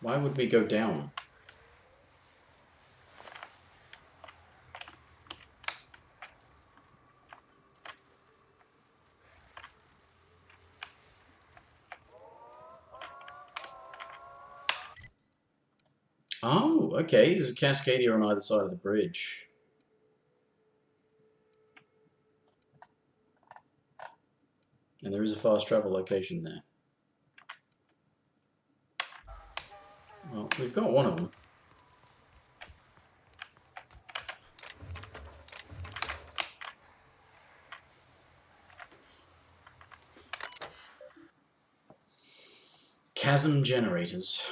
Speaker 1: Why would we go down? Oh, okay. There's a Cascadia on either side of the bridge. And there is a fast travel location there. Well, we've got one of them. Chasm generators.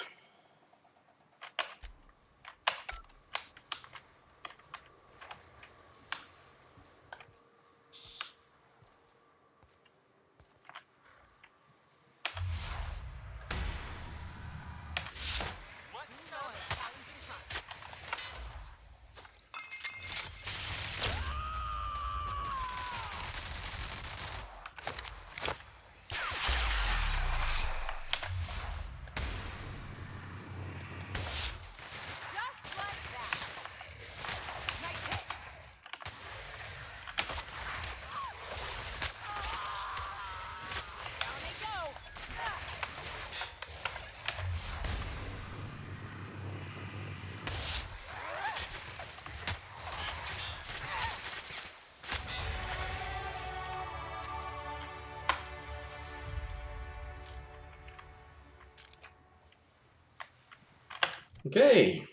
Speaker 1: Okay.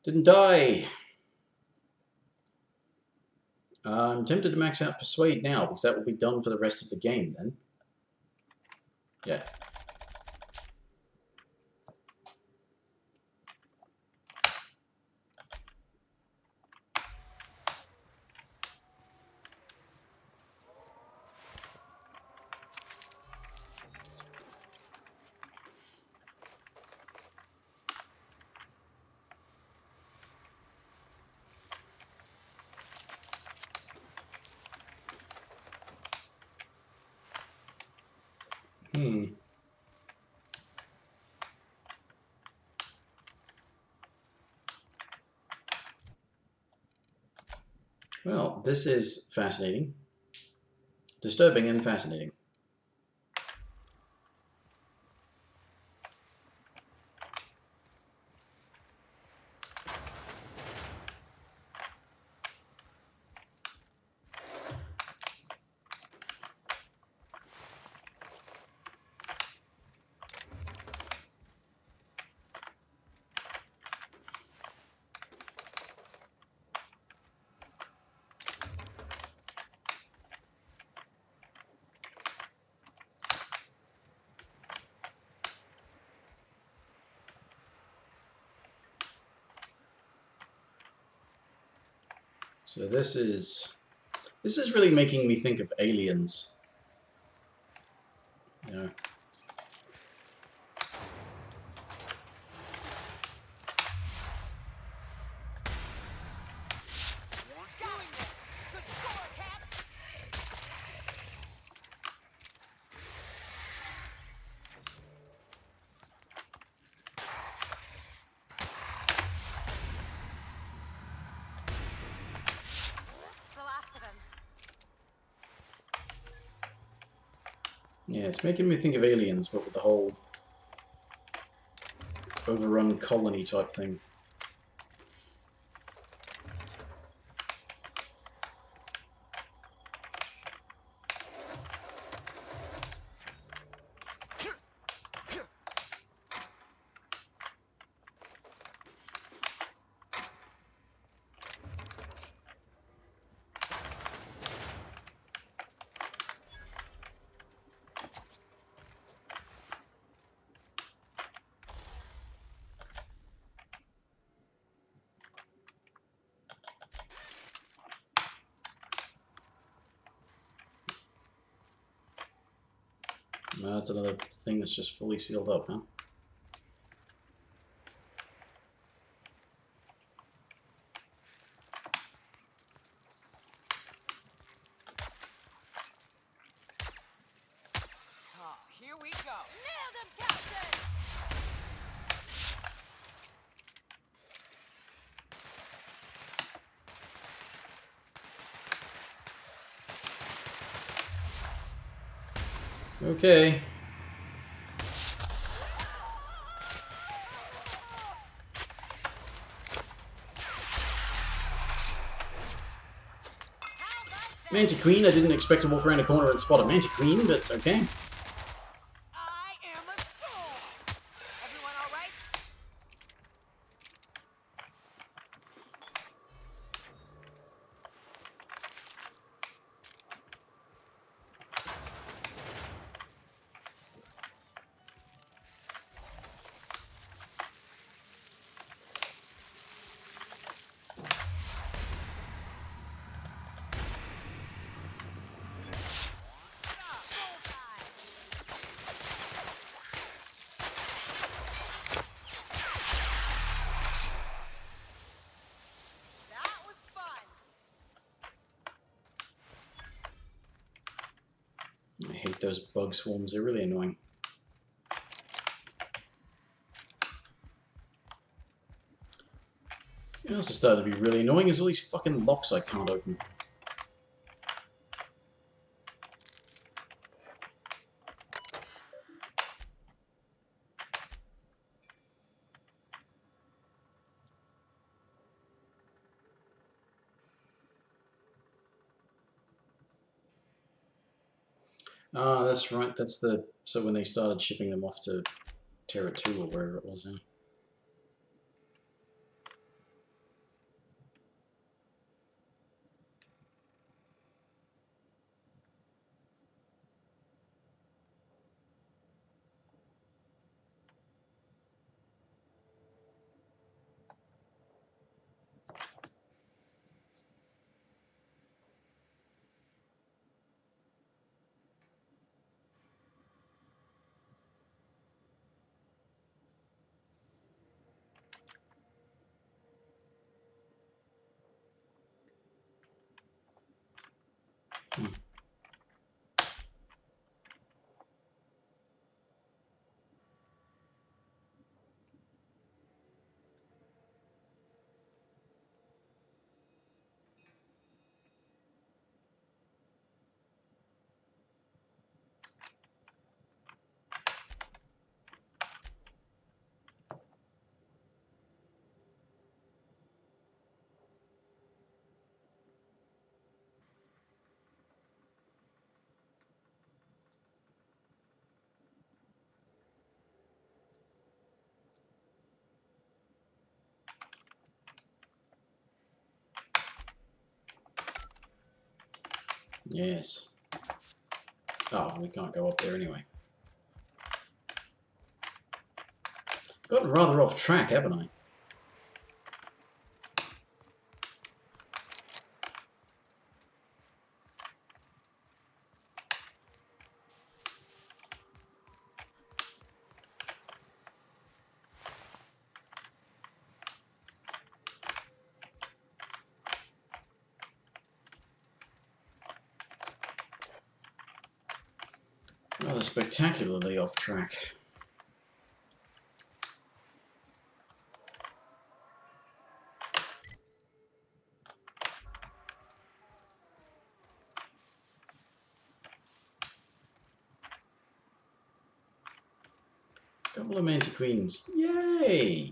Speaker 1: Didn't die. I'm tempted to max out Persuade now, because that will be done for the rest of the game then. Yeah. Well, this is fascinating. Disturbing and fascinating. So this is really making me think of Aliens. Yeah. Yeah, it's making me think of Aliens, but with the whole overrun colony type thing. That's another thing that's just fully sealed up, huh?
Speaker 13: Oh, here we go. Nailed him, Captain!
Speaker 1: Okay. Mantiqueen, I didn't expect to walk around a corner and spot a Mantiqueen, but okay. I hate those bug swarms, they're really annoying. What else has started to be really annoying is all these fucking locks I can't open. Ah, that's right, that's the... So when they started shipping them off to Terra 2 or wherever it was, yeah. Yes. Oh, we can't go up there anyway. Gotten rather off track, haven't I? Rather spectacularly off track. Couple of Mantiqueens. Yay!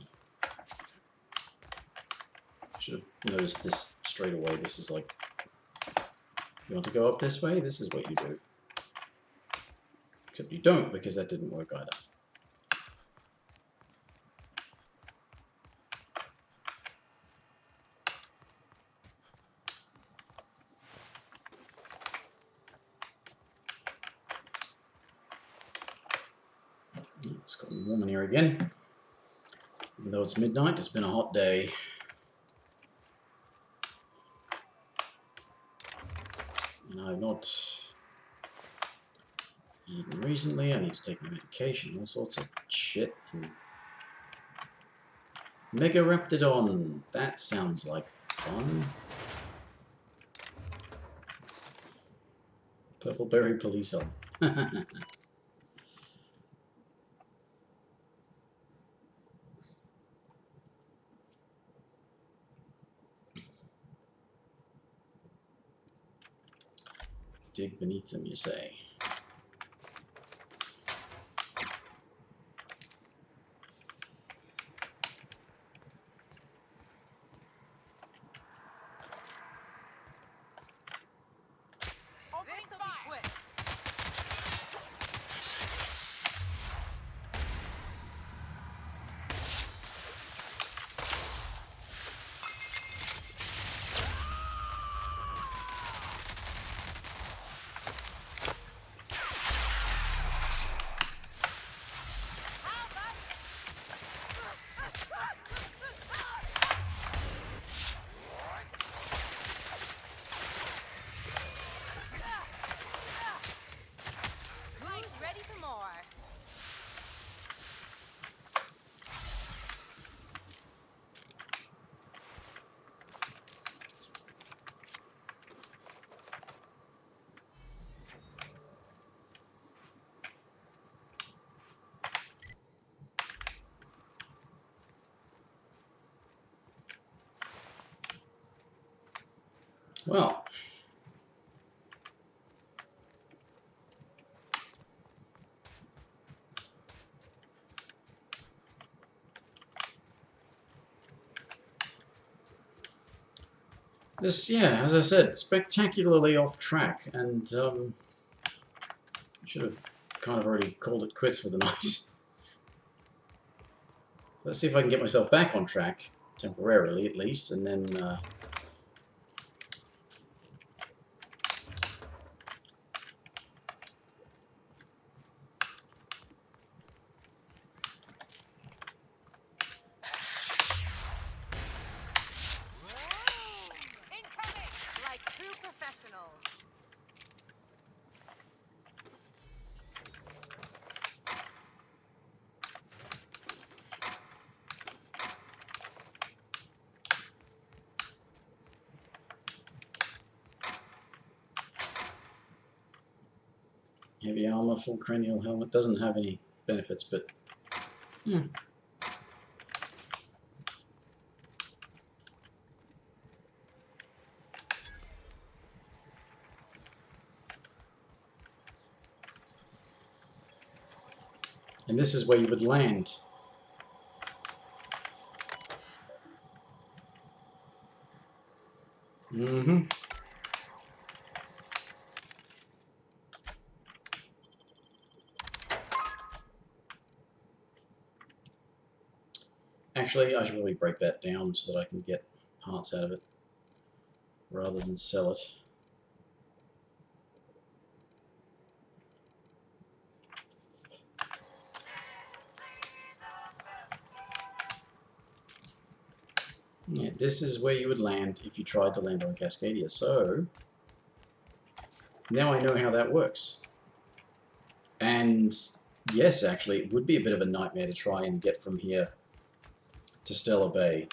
Speaker 1: Should have noticed this straight away. This is like, you want to go up this way? This is what you do. Except you don't, because that didn't work either. It's gotten warm in here again. Even though it's midnight, it's been a hot day. And I've not eaten recently. I need to take my medication, all sorts of shit. And Megaraptidon. That sounds like fun. Purple berry police helmet. Dig beneath them, you say? Well, this, yeah, as I said, spectacularly off track, and should have kind of already called it quits for the night. Let's see if I can get myself back on track, temporarily at least, and then
Speaker 3: Like true professionals.
Speaker 1: heavy armor, full cranial helmet doesn't have any benefits, but yeah. And this is where you would land. Mm-hmm. Actually, I should probably break that down so that I can get parts out of it rather than sell it. Yeah, this is where you would land if you tried to land on Cascadia. So now I know how that works. And yes, actually, it would be a bit of a nightmare to try and get from here to Stellar Bay.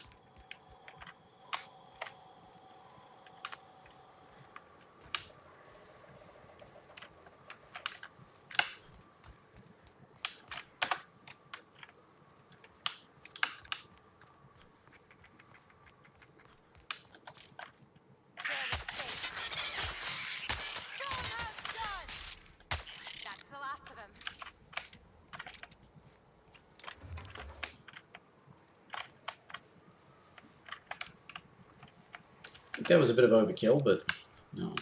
Speaker 3: That's the last of them.
Speaker 1: I think that was a bit of overkill, but no.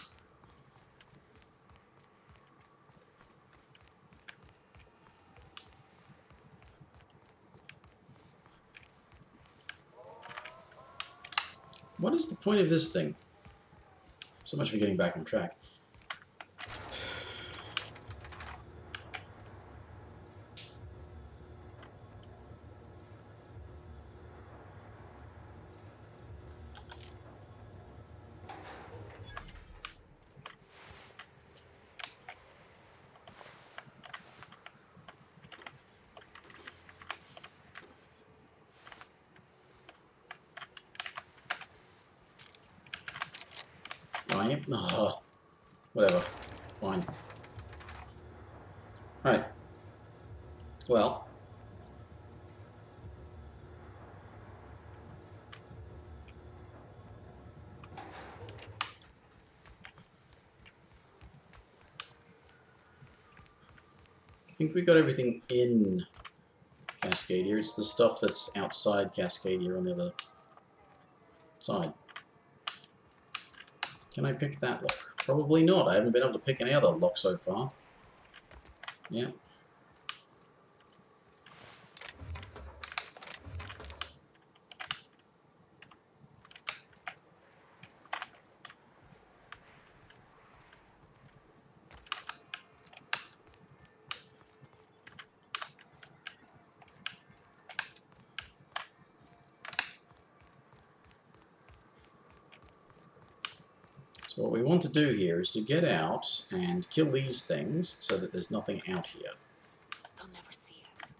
Speaker 1: What is the point of this thing? So much for getting back on track. Oh, whatever. Fine. Right. Well. I think we got everything in Cascadia. It's the stuff that's outside Cascadia on the other side. Can I pick that lock? Probably not. I haven't been able to pick any other lock so far. Yeah. So what we want to do here is to get out and kill these things so that there's nothing out here.
Speaker 3: They'll never see us.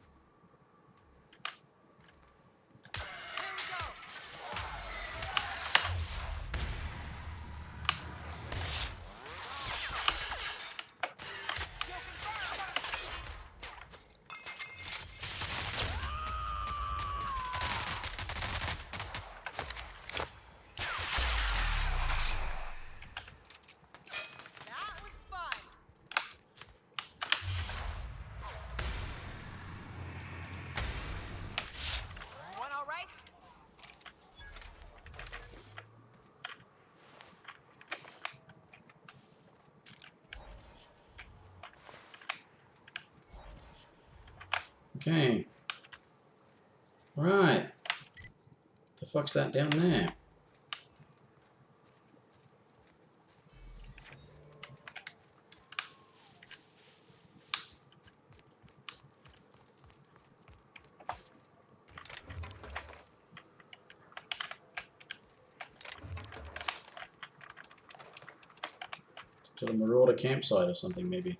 Speaker 1: Okay. Right. The fuck's that down there? To the marauder campsite or something, maybe.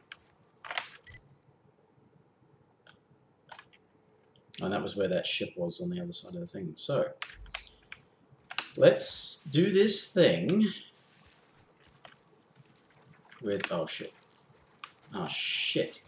Speaker 1: And that was where that ship was on the other side of the thing. So, let's do this thing with... Oh, shit. Oh, shit.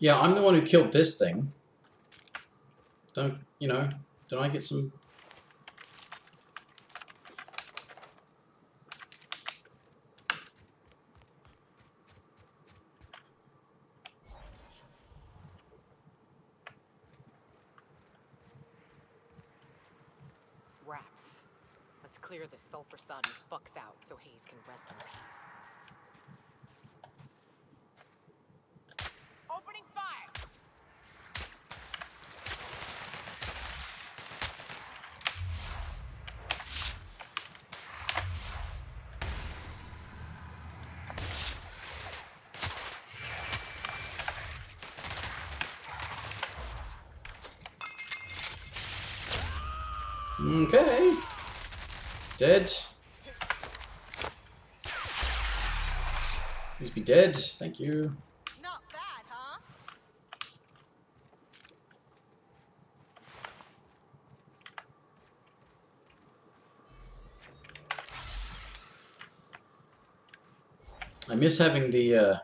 Speaker 1: Yeah, I'm the one who killed this thing. Don't, you know, don't I get some...
Speaker 19: wraps. Let's clear this sulfur-sodden fucks out so Hayes can rest in peace. Opening fire!
Speaker 1: Okay. Dead. Please be dead. Thank you.
Speaker 3: Not bad, huh?
Speaker 1: I miss having the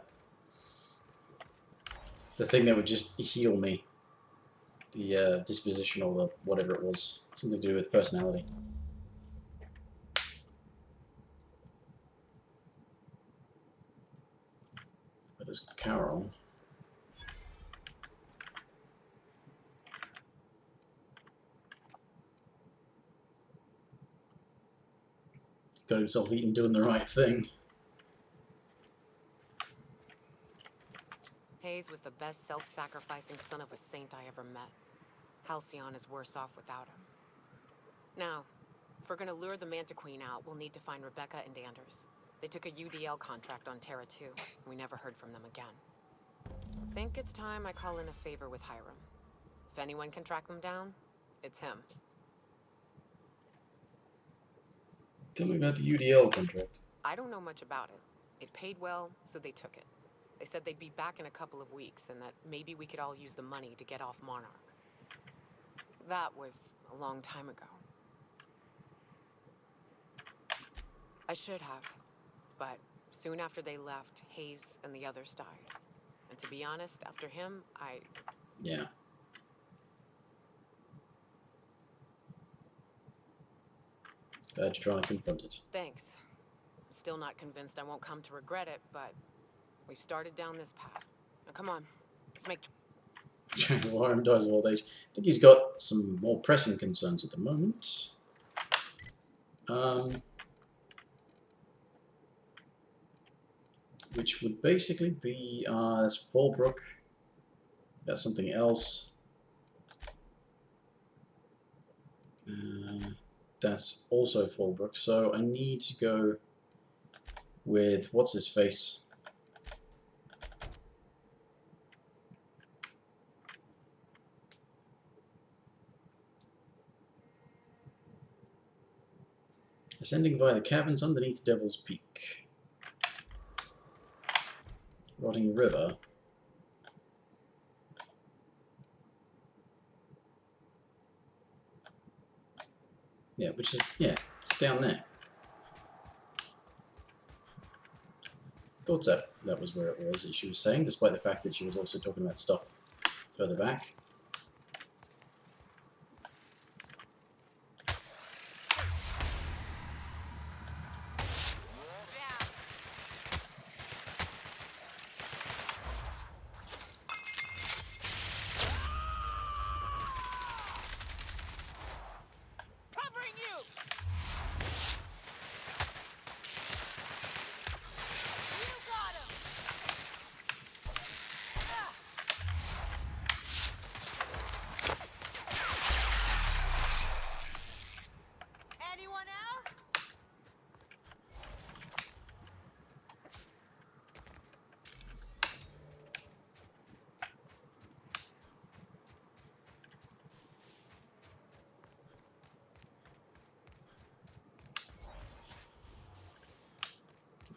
Speaker 1: thing that would just heal me. The disposition or the whatever it was. Something to do with personality. That is Carol. Got himself eaten doing the right thing.
Speaker 19: Hayes was the best self-sacrificing son of a saint I ever met. Halcyon is worse off without him. Now, if we're gonna lure the Mantiqueen out, we'll need to find Rebecca and Anders. They took a UDL contract on Terra 2. We never heard from them again. Think it's time I call in a favor with Hiram. If anyone can track them down, it's him.
Speaker 1: Tell me about the UDL contract.
Speaker 19: I don't know much about it. It paid well, so they took it. They said they'd be back in a couple of weeks, and that maybe we could all use the money to get off Monarch. That was a long time ago. I should have, but soon after they left, Hayes and the others died. And to be honest, after him,
Speaker 1: Yeah. Glad you're trying to confront it.
Speaker 19: Thanks. I'm still not convinced I won't come to regret it, but we've started down this path. Now come on, let's make...
Speaker 1: Warren dies of old age. I think he's got some more pressing concerns at the moment. Which would basically be, that's Fallbrook. That's something else. That's also Fallbrook. So I need to go with, what's his face? Ascending via the caverns underneath Devil's Peak. Rotting River. Yeah, which is, yeah, it's down there. Thought that was where it was, as she was saying, despite the fact that she was also talking about stuff further back.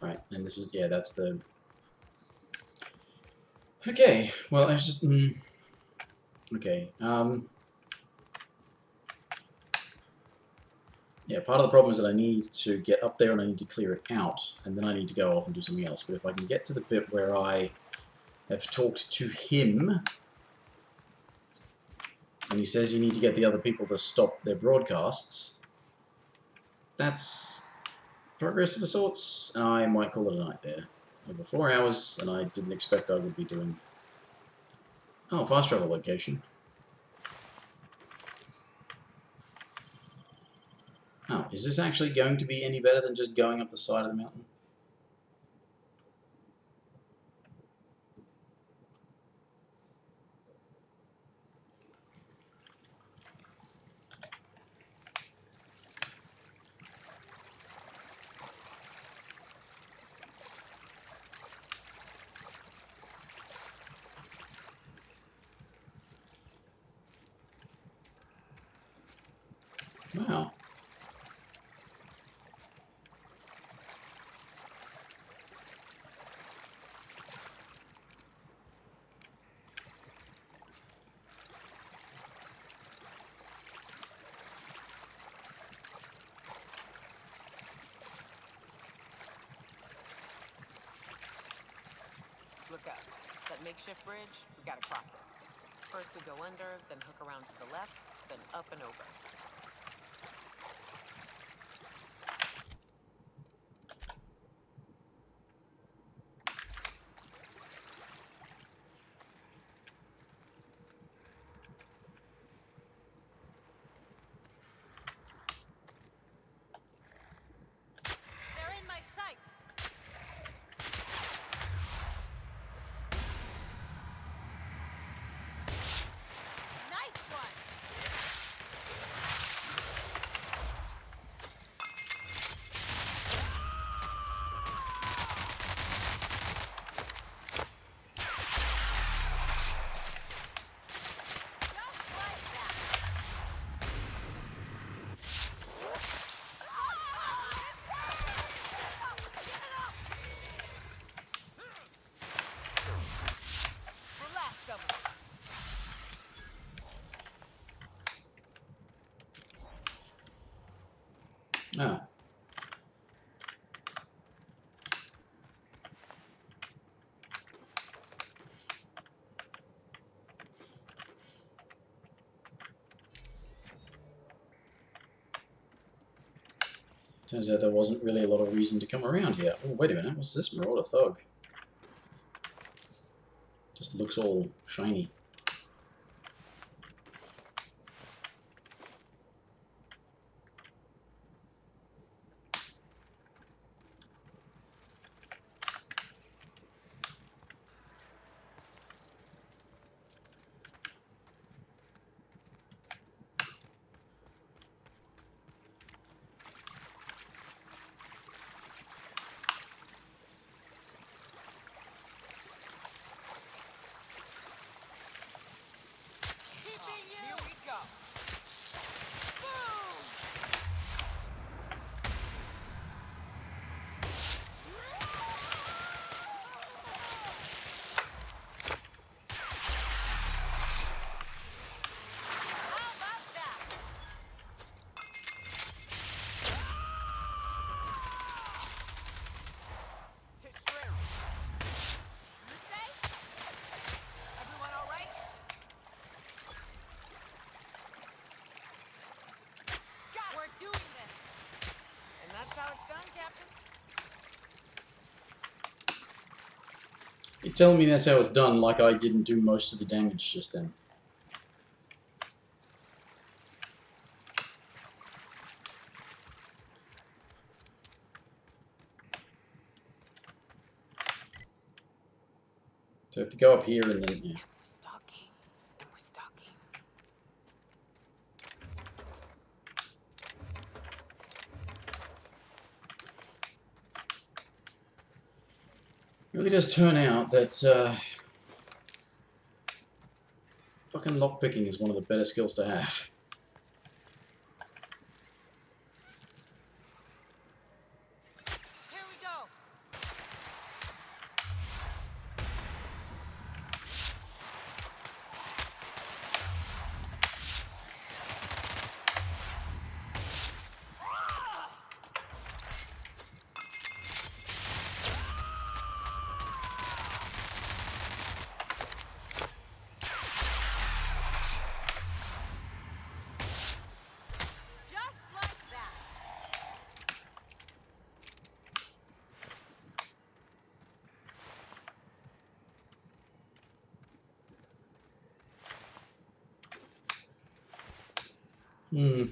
Speaker 1: Right, and this is, yeah, that's the... Okay, well, I was just... Okay, yeah, part of the problem is that I need to get up there and I need to clear it out, and then I need to go off and do something else. But if I can get to the bit where I have talked to him, and he says you need to get the other people to stop their broadcasts, that's progress of sorts. I might call it a night there. Over 4 hours, and I didn't expect I would be doing... Oh, fast travel location. Oh, is this actually going to be any better than just going up the side of the mountain? Wow.
Speaker 19: Look up. That makeshift bridge, we gotta cross it. First we go under, then hook around to the left, then up and over.
Speaker 8: They're in my sights. Nice one.
Speaker 19: Relax, Governor.
Speaker 1: Oh. Turns out there wasn't really a lot of reason to come around here. Oh, wait a minute, what's this? Marauder Thug. Just looks all shiny.
Speaker 19: Here we go.
Speaker 8: How about that?
Speaker 19: To shrimp.
Speaker 8: You say? Everyone all right? We're doing this.
Speaker 19: And that's how it's done, Captain.
Speaker 1: You're telling me that's how it's done, like I didn't do most of the damage just then. So I have to go up here and then, yeah.
Speaker 19: We're stalking. And we're stalking.
Speaker 1: It really does turn out that fucking lockpicking is one of the better skills to have.
Speaker 8: Here we go. Just like that.
Speaker 1: Hmm.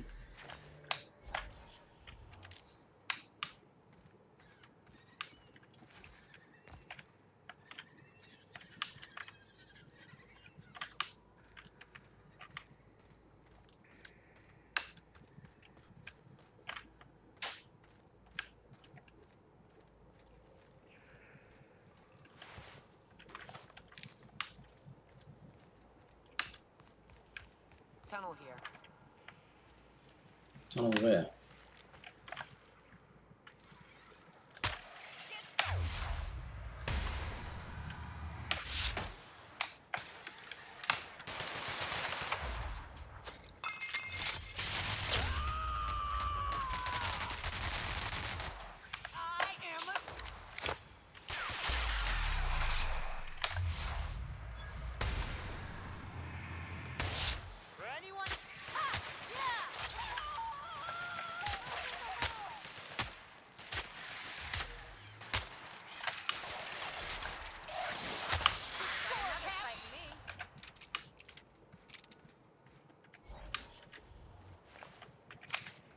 Speaker 19: tunnel here.
Speaker 1: Tunnel where?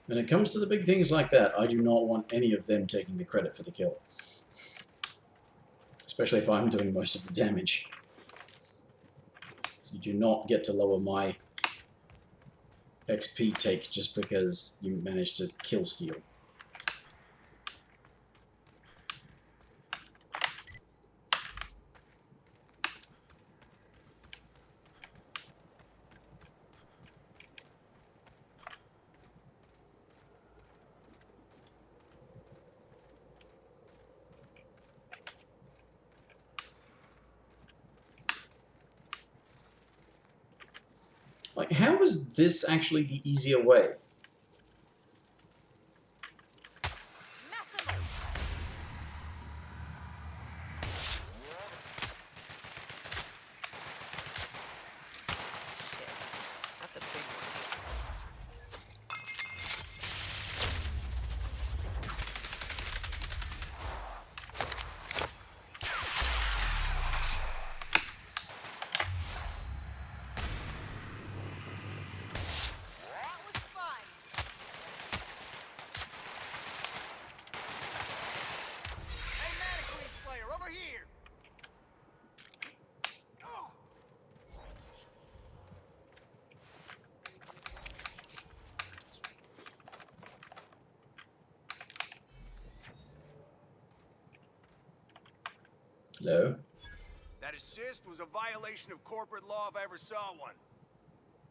Speaker 1: When it comes to the big things like that, I do not want any of them taking the credit for the kill. Especially if I'm doing most of the damage. So you do not get to lower my XP take just because you managed to kill steal. Like, how is this actually the easier way?
Speaker 19: That's a big one.
Speaker 1: Hello?
Speaker 7: That assist was a violation of corporate law if I ever saw one.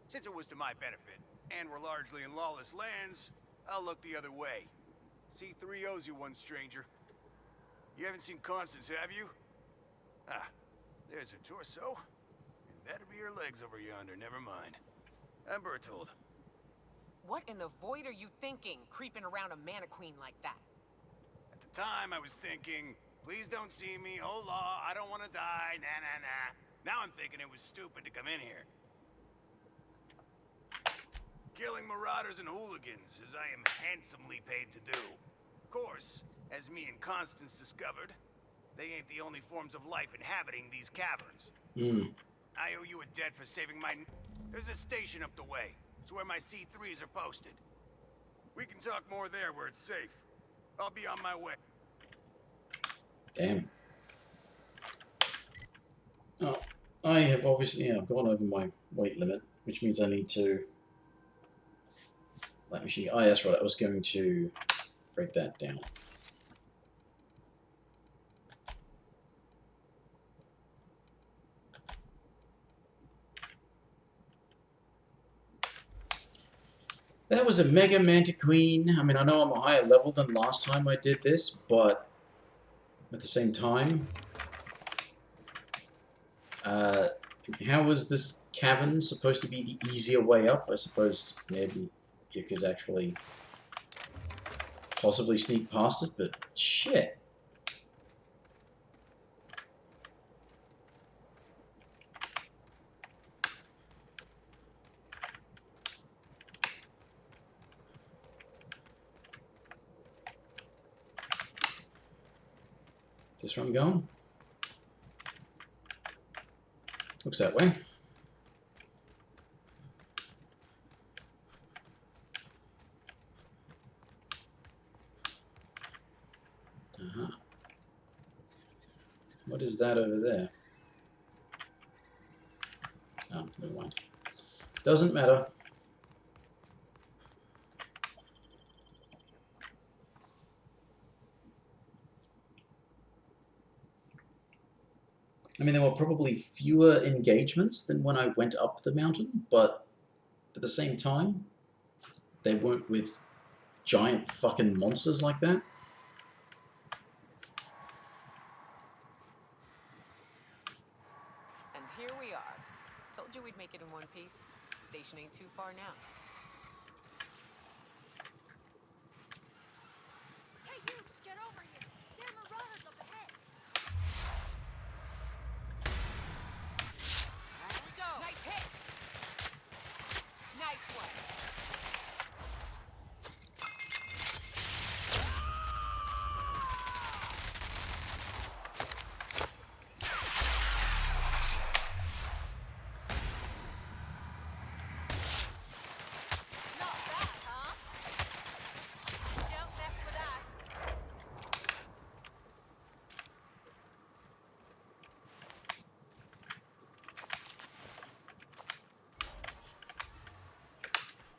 Speaker 7: Since it was to my benefit, and we're largely in lawless lands, I'll look the other way. C3 owes you one, stranger. You haven't seen Constance, have you? Ah, there's her torso. And that'll be her legs over yonder, never mind. I'm Bertold.
Speaker 19: What in the void are you thinking, creeping around a Mantiqueen like that?
Speaker 7: At the time, I was thinking, please don't see me, oh law, I don't want to die, nah. Now I'm thinking it was stupid to come in here. Killing marauders and hooligans, as I am handsomely paid to do. Of course, as me and Constance discovered, they ain't the only forms of life inhabiting these caverns. I owe you a debt for saving my... There's a station up the way. It's where my C3s are posted. We can talk more there where it's safe. I'll be on my way.
Speaker 1: Damn. Oh, I have obviously I've gone over my weight limit, which means I need to... Light machine. Oh, that's right. I was going to break that down. That was a Mega Mantiqueen. I mean, I know I'm a higher level than last time I did this, but at the same time, how was this cavern supposed to be the easier way up? I suppose maybe you could actually possibly sneak past it, but shit. Is this where I'm going? Looks that way. What is that over there? Oh, never mind. Doesn't matter. I mean, there were probably fewer engagements than when I went up the mountain, but at the same time, they weren't with giant fucking monsters like that.
Speaker 19: And here we are. Told you we'd make it in one piece. Station ain't too far now.
Speaker 8: Hey, you! Get over here! There are marauders up ahead!
Speaker 19: Here we go! Nice hit! Nice one!
Speaker 8: Not bad, huh?
Speaker 19: Don't mess with us!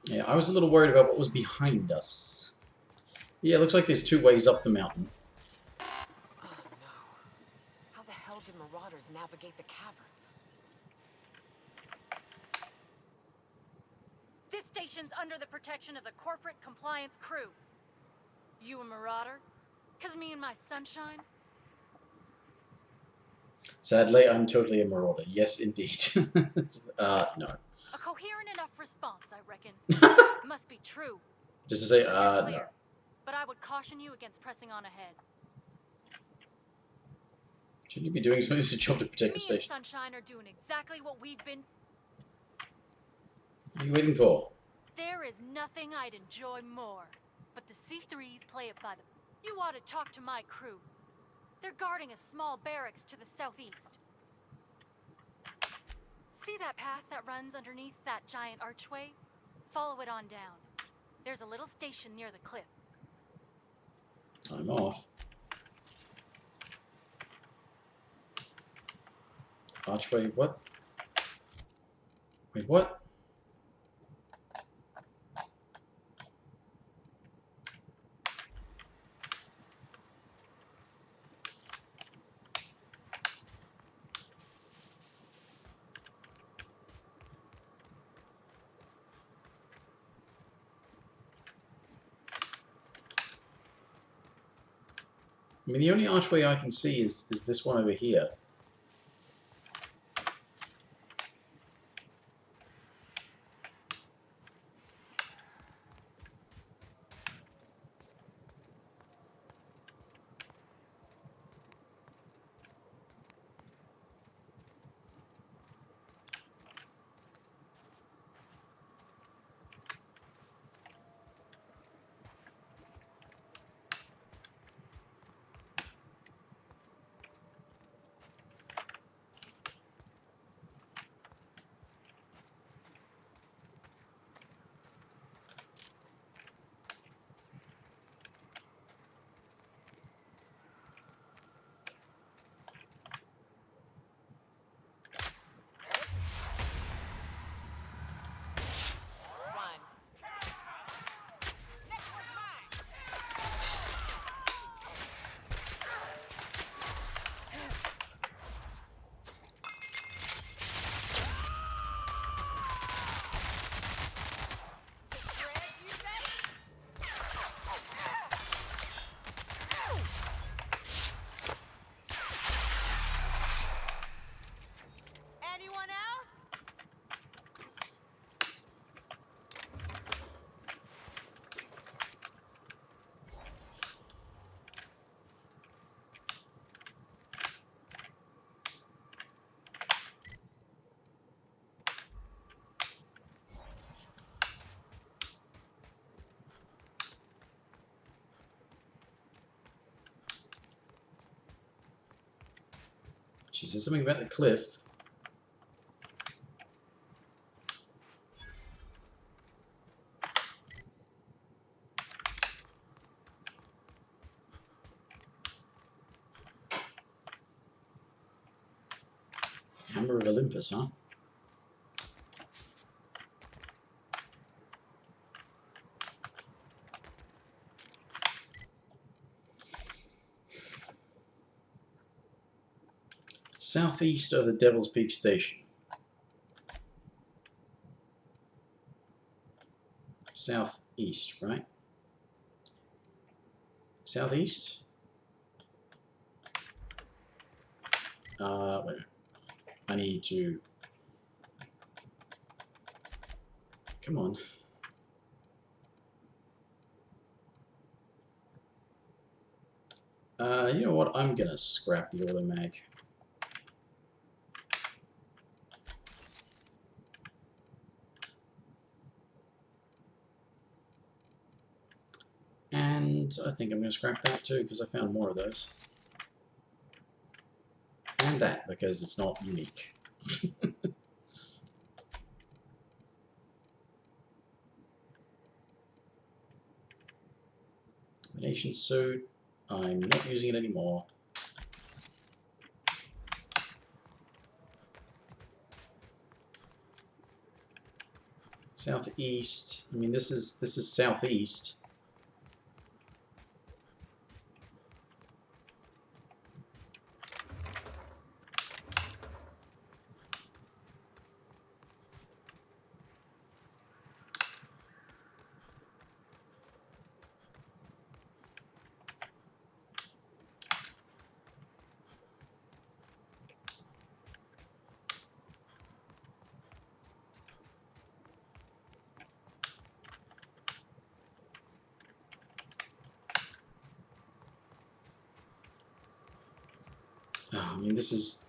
Speaker 1: Yeah, I was a little worried about what was behind us. Yeah, it looks like there's 2 ways up the mountain.
Speaker 19: Oh no. How the hell did marauders navigate the caverns?
Speaker 8: This station's under the protection of the corporate compliance crew. You a marauder? 'Cause me and my sunshine?
Speaker 1: Sadly, I'm totally a marauder. Yes, indeed. No.
Speaker 8: A coherent enough response, I reckon. Must be true.
Speaker 1: Just to say,
Speaker 8: You're
Speaker 1: no.
Speaker 8: clear. But I would caution you against pressing on ahead.
Speaker 1: Shouldn't you be doing something to job to protect the
Speaker 8: Me and
Speaker 1: station?
Speaker 8: Sunshine are doing exactly what we've been.
Speaker 1: What are you waiting for?
Speaker 8: There is nothing I'd enjoy more. But the C3s play it by the... You ought to talk to my crew. They're guarding a small barracks to the southeast. See that path that runs underneath that giant archway? Follow it on down. There's a little station near the cliff.
Speaker 1: I'm off. Archway, what? Wait, what? I mean, the only archway I can see is this one over here.
Speaker 8: Anyone else?
Speaker 1: She said something about the cliff. Hammer of Olympus, huh? Southeast of the Devil's Peak Station. southeast, right? Southeast? Wait a minute. I need to... Come on. You know what? I'm gonna scrap the automag. And I think I'm gonna scrap that too because I found more of those. And that because it's not unique. Combination suit. I'm not using it anymore. Southeast. I mean, this is southeast. Oh, I mean, this is...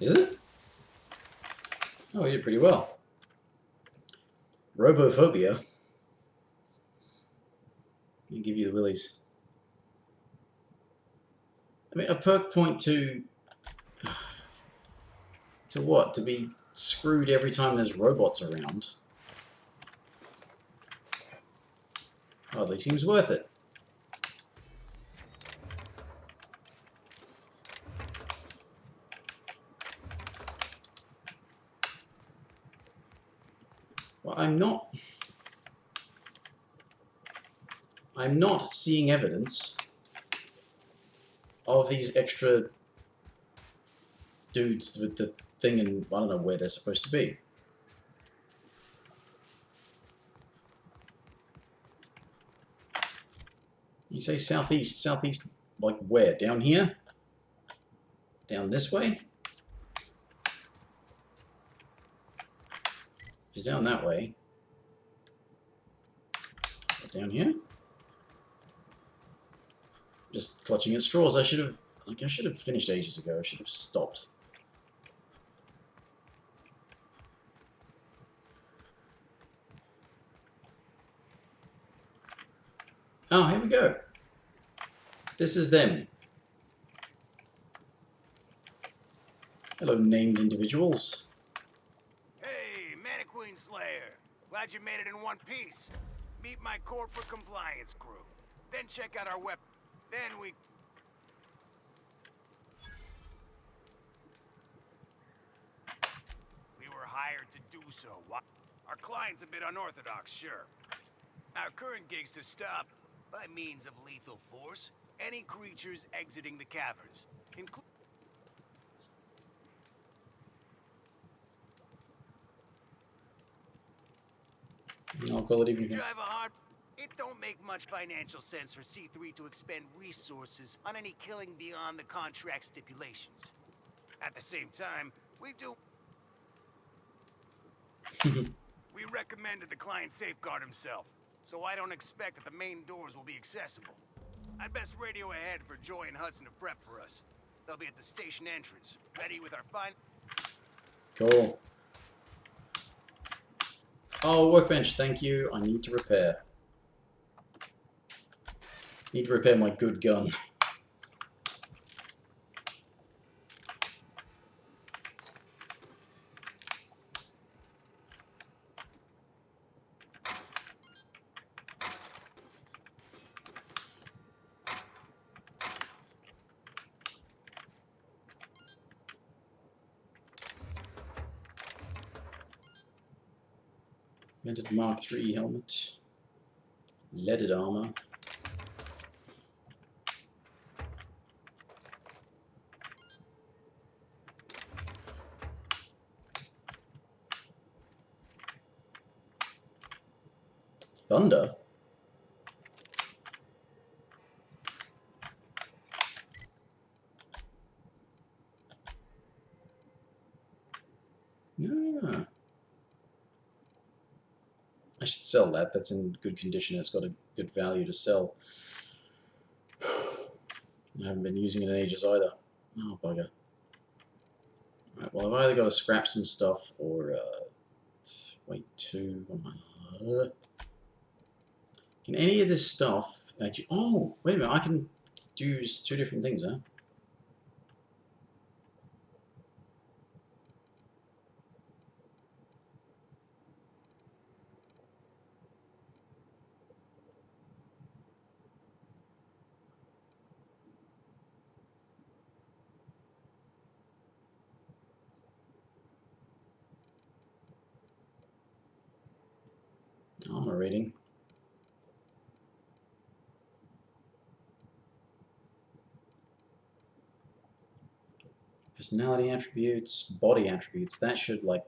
Speaker 1: Is it? Oh, we did pretty well. Robophobia. Let me give you the willies. I mean, a perk point to what? To be screwed every time there's robots around. Hardly seems worth it. Well, I'm not seeing evidence of these extra dudes with the thing, and I don't know where they're supposed to be. You say southeast. Southeast, like where? Down here? Down this way? If it's down that way. Down here? Just clutching at straws. I should have finished ages ago. I should have stopped. Oh, here we go. This is them. Hello, named individuals.
Speaker 7: Hey, Mantiqueen Slayer. Glad you made it in one piece. Meet my corporate compliance crew. Then check out our weapon. Then we were hired to do so. Our client's a bit unorthodox, sure. Our current gig's to stop, by means of lethal force, any creatures exiting the caverns.
Speaker 1: I'll call it even
Speaker 7: You
Speaker 1: here.
Speaker 7: drive a hard... It don't make much financial sense for C3 to expend resources on any killing beyond the contract stipulations. At the same time, we recommended the client safeguard himself, so I don't expect that the main doors will be accessible. I'd best radio ahead for Joy and Hudson to prep for us. They'll be at the station entrance, ready with our fine...
Speaker 1: Cool. Oh, workbench, thank you. I need to repair. Need to repair my good gun. Vented Mark III helmet. Leaded armor. Thunder? Yeah. I should sell that. That's in good condition. It's got a good value to sell. I haven't been using it in ages either. Oh, bugger. Right, well, I've either got to scrap some stuff or wait, can any of this stuff actually... Oh, wait a minute. I can do 2 different things, huh? Armor rating. Personality attributes, body attributes. That should, like...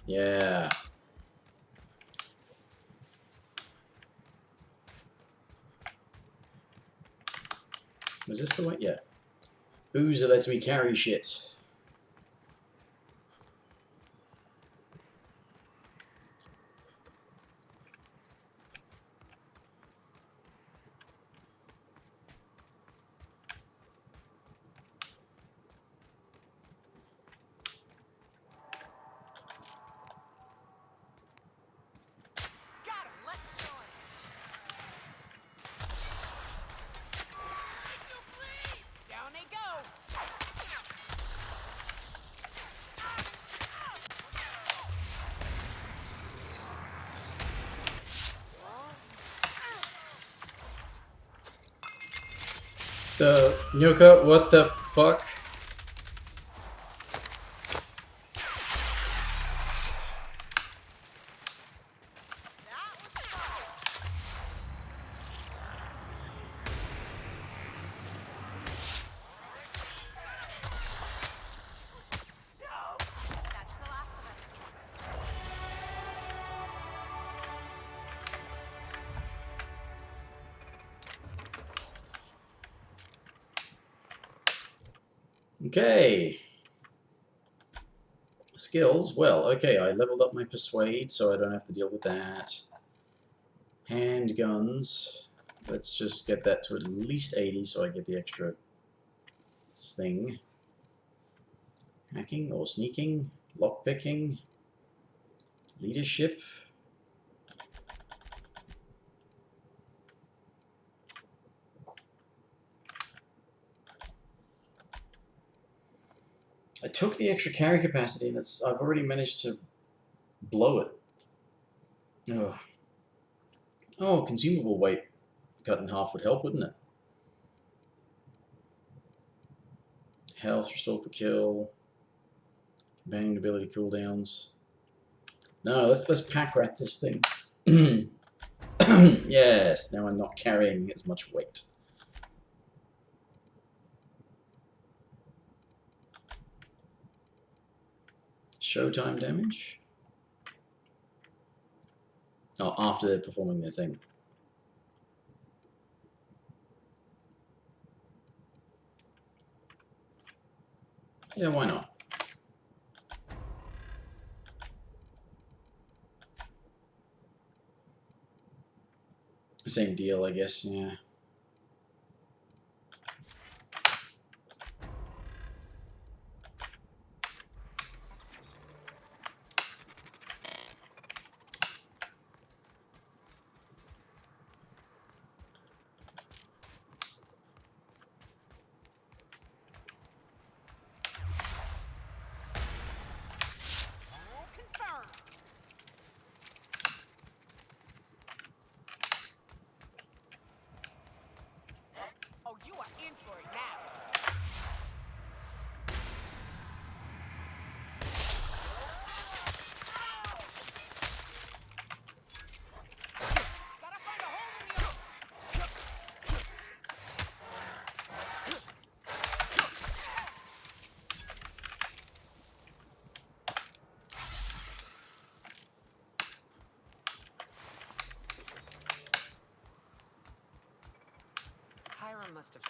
Speaker 1: Yeah. Was this the way? Yeah. Boozer lets me carry shit.
Speaker 13: Down they go!
Speaker 1: The Nyoka, what the fuck? Okay. Skills. Well, okay, I leveled up my persuade, so I don't have to deal with that. Handguns. Let's just get that to at least 80, so I get the extra thing. Hacking or sneaking. Lockpicking. Leadership. I took the extra carry capacity, and I've already managed to blow it. Ugh. Oh, consumable weight cut in half would help, wouldn't it? Health restored per kill. Companion ability cooldowns. No, let's pack rat this thing. Yes, now I'm not carrying as much weight. Showtime damage? Oh, after they're performing their thing. Yeah, why not? Same deal, I guess, yeah.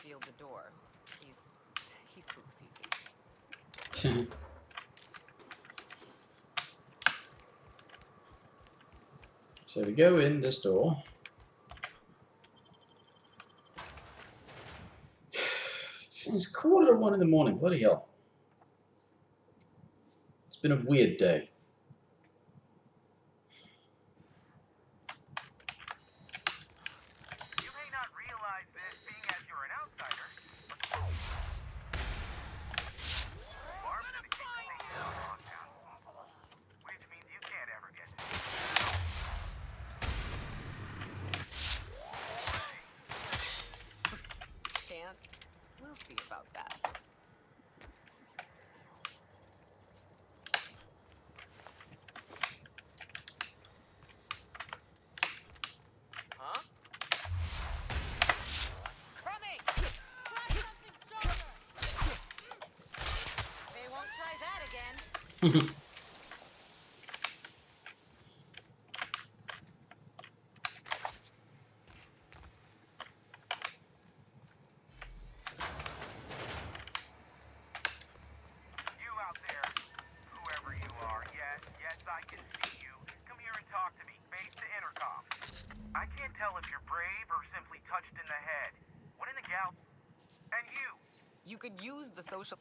Speaker 19: shield the door. He spooks easy.
Speaker 1: So we go in this door. It's 1:45 in the morning. Bloody hell! It's been a weird day.
Speaker 12: You may not realize this, being as you're an outsider, which means you can't ever get
Speaker 19: Can't? We'll see about that.
Speaker 6: Huh?
Speaker 11: Crummy! Try something stronger!
Speaker 3: They won't try that again.
Speaker 12: You out there, whoever you are, yes, I can see you. Come here and talk to me. Face the intercom. I can't tell if you're brave or simply touched in the head. What in the gal? And you?
Speaker 19: You could use the social...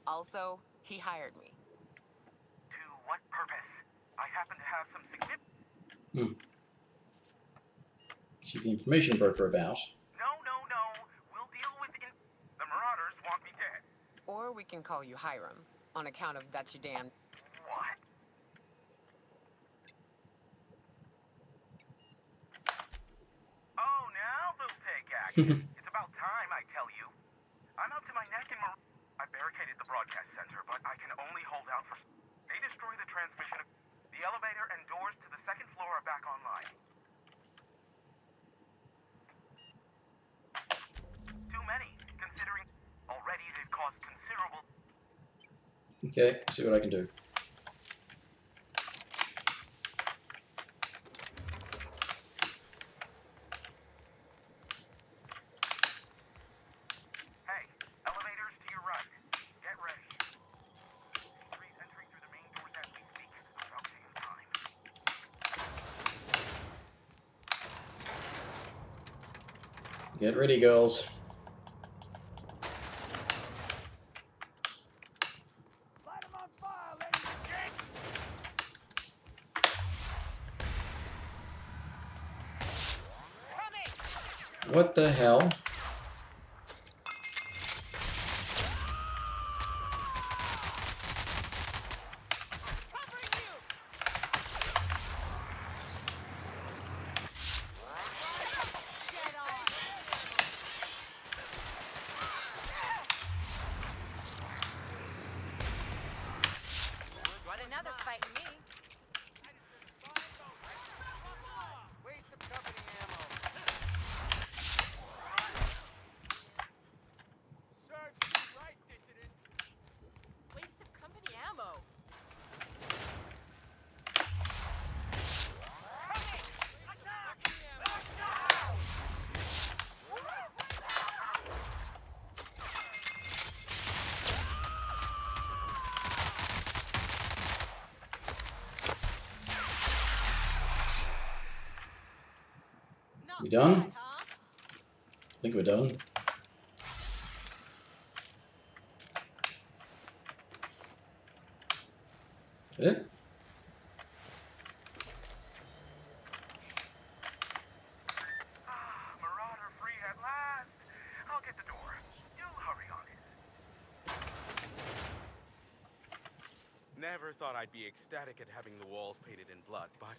Speaker 19: Also, he hired me.
Speaker 12: To what purpose? I happen to have some significant...
Speaker 1: See the information broker about.
Speaker 12: No. We'll deal with it. The Marauders want me dead.
Speaker 19: Or we can call you Hiram, on account of that's your damn...
Speaker 12: What? Oh, now they'll take action. It's about time, I tell you. I'm up to my neck in I barricaded the broadcast center, but I can only hold out for... They destroy the transmission. The elevator and doors to the second floor are back online. Too many, considering already they've caused considerable...
Speaker 1: Okay, see what I can do.
Speaker 12: Hey, elevators to your right. Get ready. Trees entering through the main doors as we speak. Approaching in time.
Speaker 1: Get ready, girls.
Speaker 12: Light 'em on fire, ladies and gents!
Speaker 1: What the hell?
Speaker 3: What another fighting me?
Speaker 12: Waste of company ammo. Serves you right, dissident.
Speaker 17: Waste of company ammo.
Speaker 1: We done? I think we're done. Is it?
Speaker 12: Marauder free at last. I'll get the door. You hurry on it.
Speaker 18: Never thought I'd be ecstatic at having the walls painted in blood, but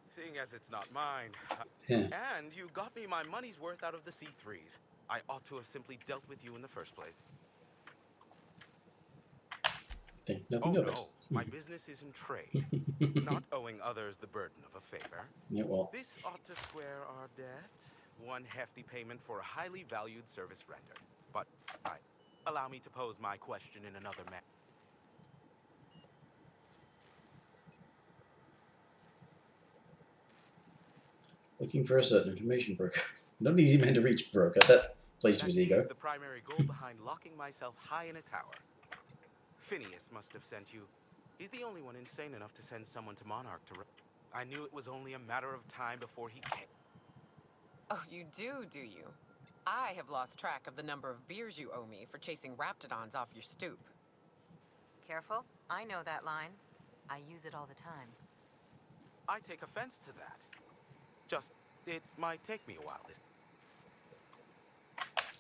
Speaker 18: seeing as it's not mine... And you got me my money's worth out of the C3s. I ought to have simply dealt with you in the first place.
Speaker 1: Think nothing of it.
Speaker 18: My business is in trade, not owing others the burden of a favor.
Speaker 1: Yeah, well.
Speaker 18: This ought to square our debt. One hefty payment for a highly valued service rendered. But, allow me to pose my question in another manner.
Speaker 1: Looking for a certain information broker. Not an easy man to reach, broker. That Pleased with his ego.
Speaker 18: That is the primary goal behind locking myself high in a tower. Phineas must have sent you. He's the only one insane enough to send someone to Monarch to... I knew it was only a matter of time before he came.
Speaker 19: Oh, you do you? I have lost track of the number of beers you owe me for chasing raptidons off your stoop.
Speaker 3: Careful. I know that line. I use it all the time.
Speaker 18: I take offense to that. Just, it might take me a while.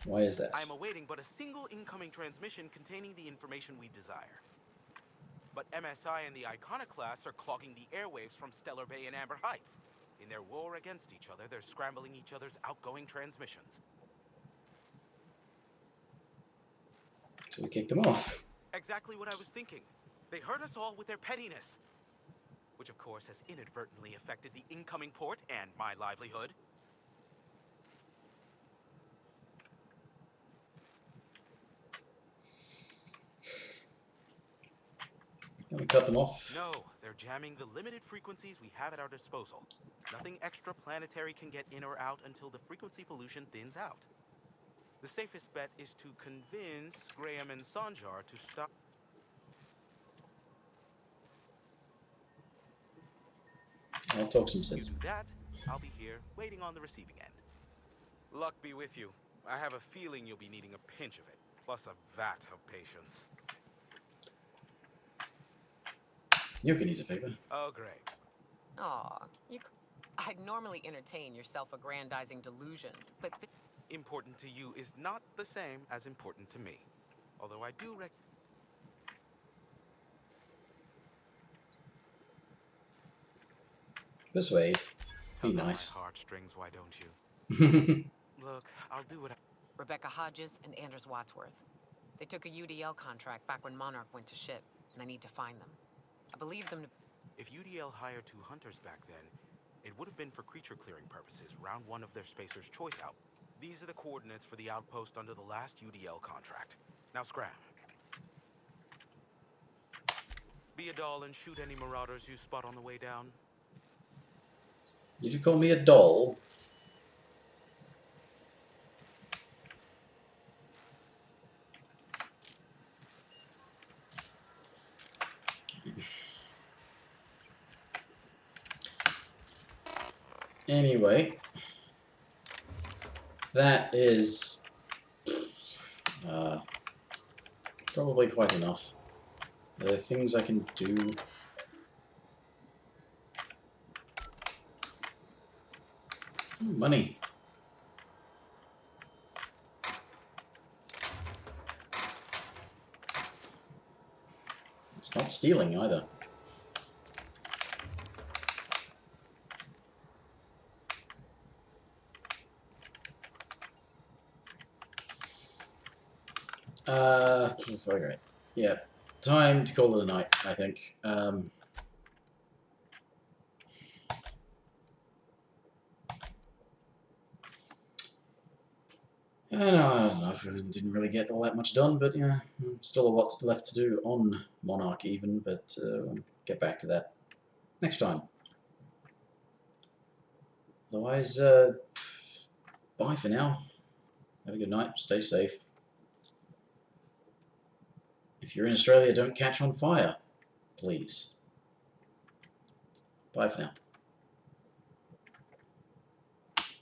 Speaker 1: Why is that?
Speaker 18: I am awaiting but a single incoming transmission containing the information we desire. But MSI and the Iconoclasts are clogging the airwaves from Stellar Bay and Amber Heights. In their war against each other, they're scrambling each other's outgoing transmissions.
Speaker 1: So we kicked them off.
Speaker 18: Exactly what I was thinking. They hurt us all with their pettiness. Which of course has inadvertently affected the incoming port and my livelihood.
Speaker 1: Can we cut them off?
Speaker 18: No, they're jamming the limited frequencies we have at our disposal. Nothing extraplanetary can get in or out until the frequency pollution thins out. The safest bet is to convince Graham and Sanjar to stop.
Speaker 1: I'll talk some sense.
Speaker 18: You do that, I'll be here, waiting on the receiving end. Luck be with you. I have a feeling you'll be needing a pinch of it, plus a vat of patience.
Speaker 1: You can use a favor.
Speaker 18: Oh, great.
Speaker 19: Aw, I'd normally entertain your self-aggrandizing delusions, but
Speaker 18: important to you is not the same as important to me. Although I do
Speaker 1: Persuade. Be nice.
Speaker 18: Heartstrings, why don't you? Look, I'll do what I...
Speaker 19: Rebecca Hodges and Anders Wadsworth. They took a UDL contract back when Monarch went to ship, and I need to find them. I believe them to...
Speaker 18: If UDL hired 2 hunters back then, it would have been for creature clearing purposes, round 1 of their Spacer's Choice out. These are the coordinates for the outpost under the last UDL contract. Now scram. Be a doll and shoot any marauders you spot on the way down.
Speaker 1: Did you call me a doll? Anyway, that is probably quite enough. There are things I can do. Money. It's not stealing either. Okay. Yeah, time to call it a night, I think. I don't know, I didn't really get all that much done, but yeah, still a lot left to do on Monarch even, but we'll get back to that next time. Otherwise, bye for now. Have a good night, stay safe. If you're in Australia, don't catch on fire, please. Bye for now.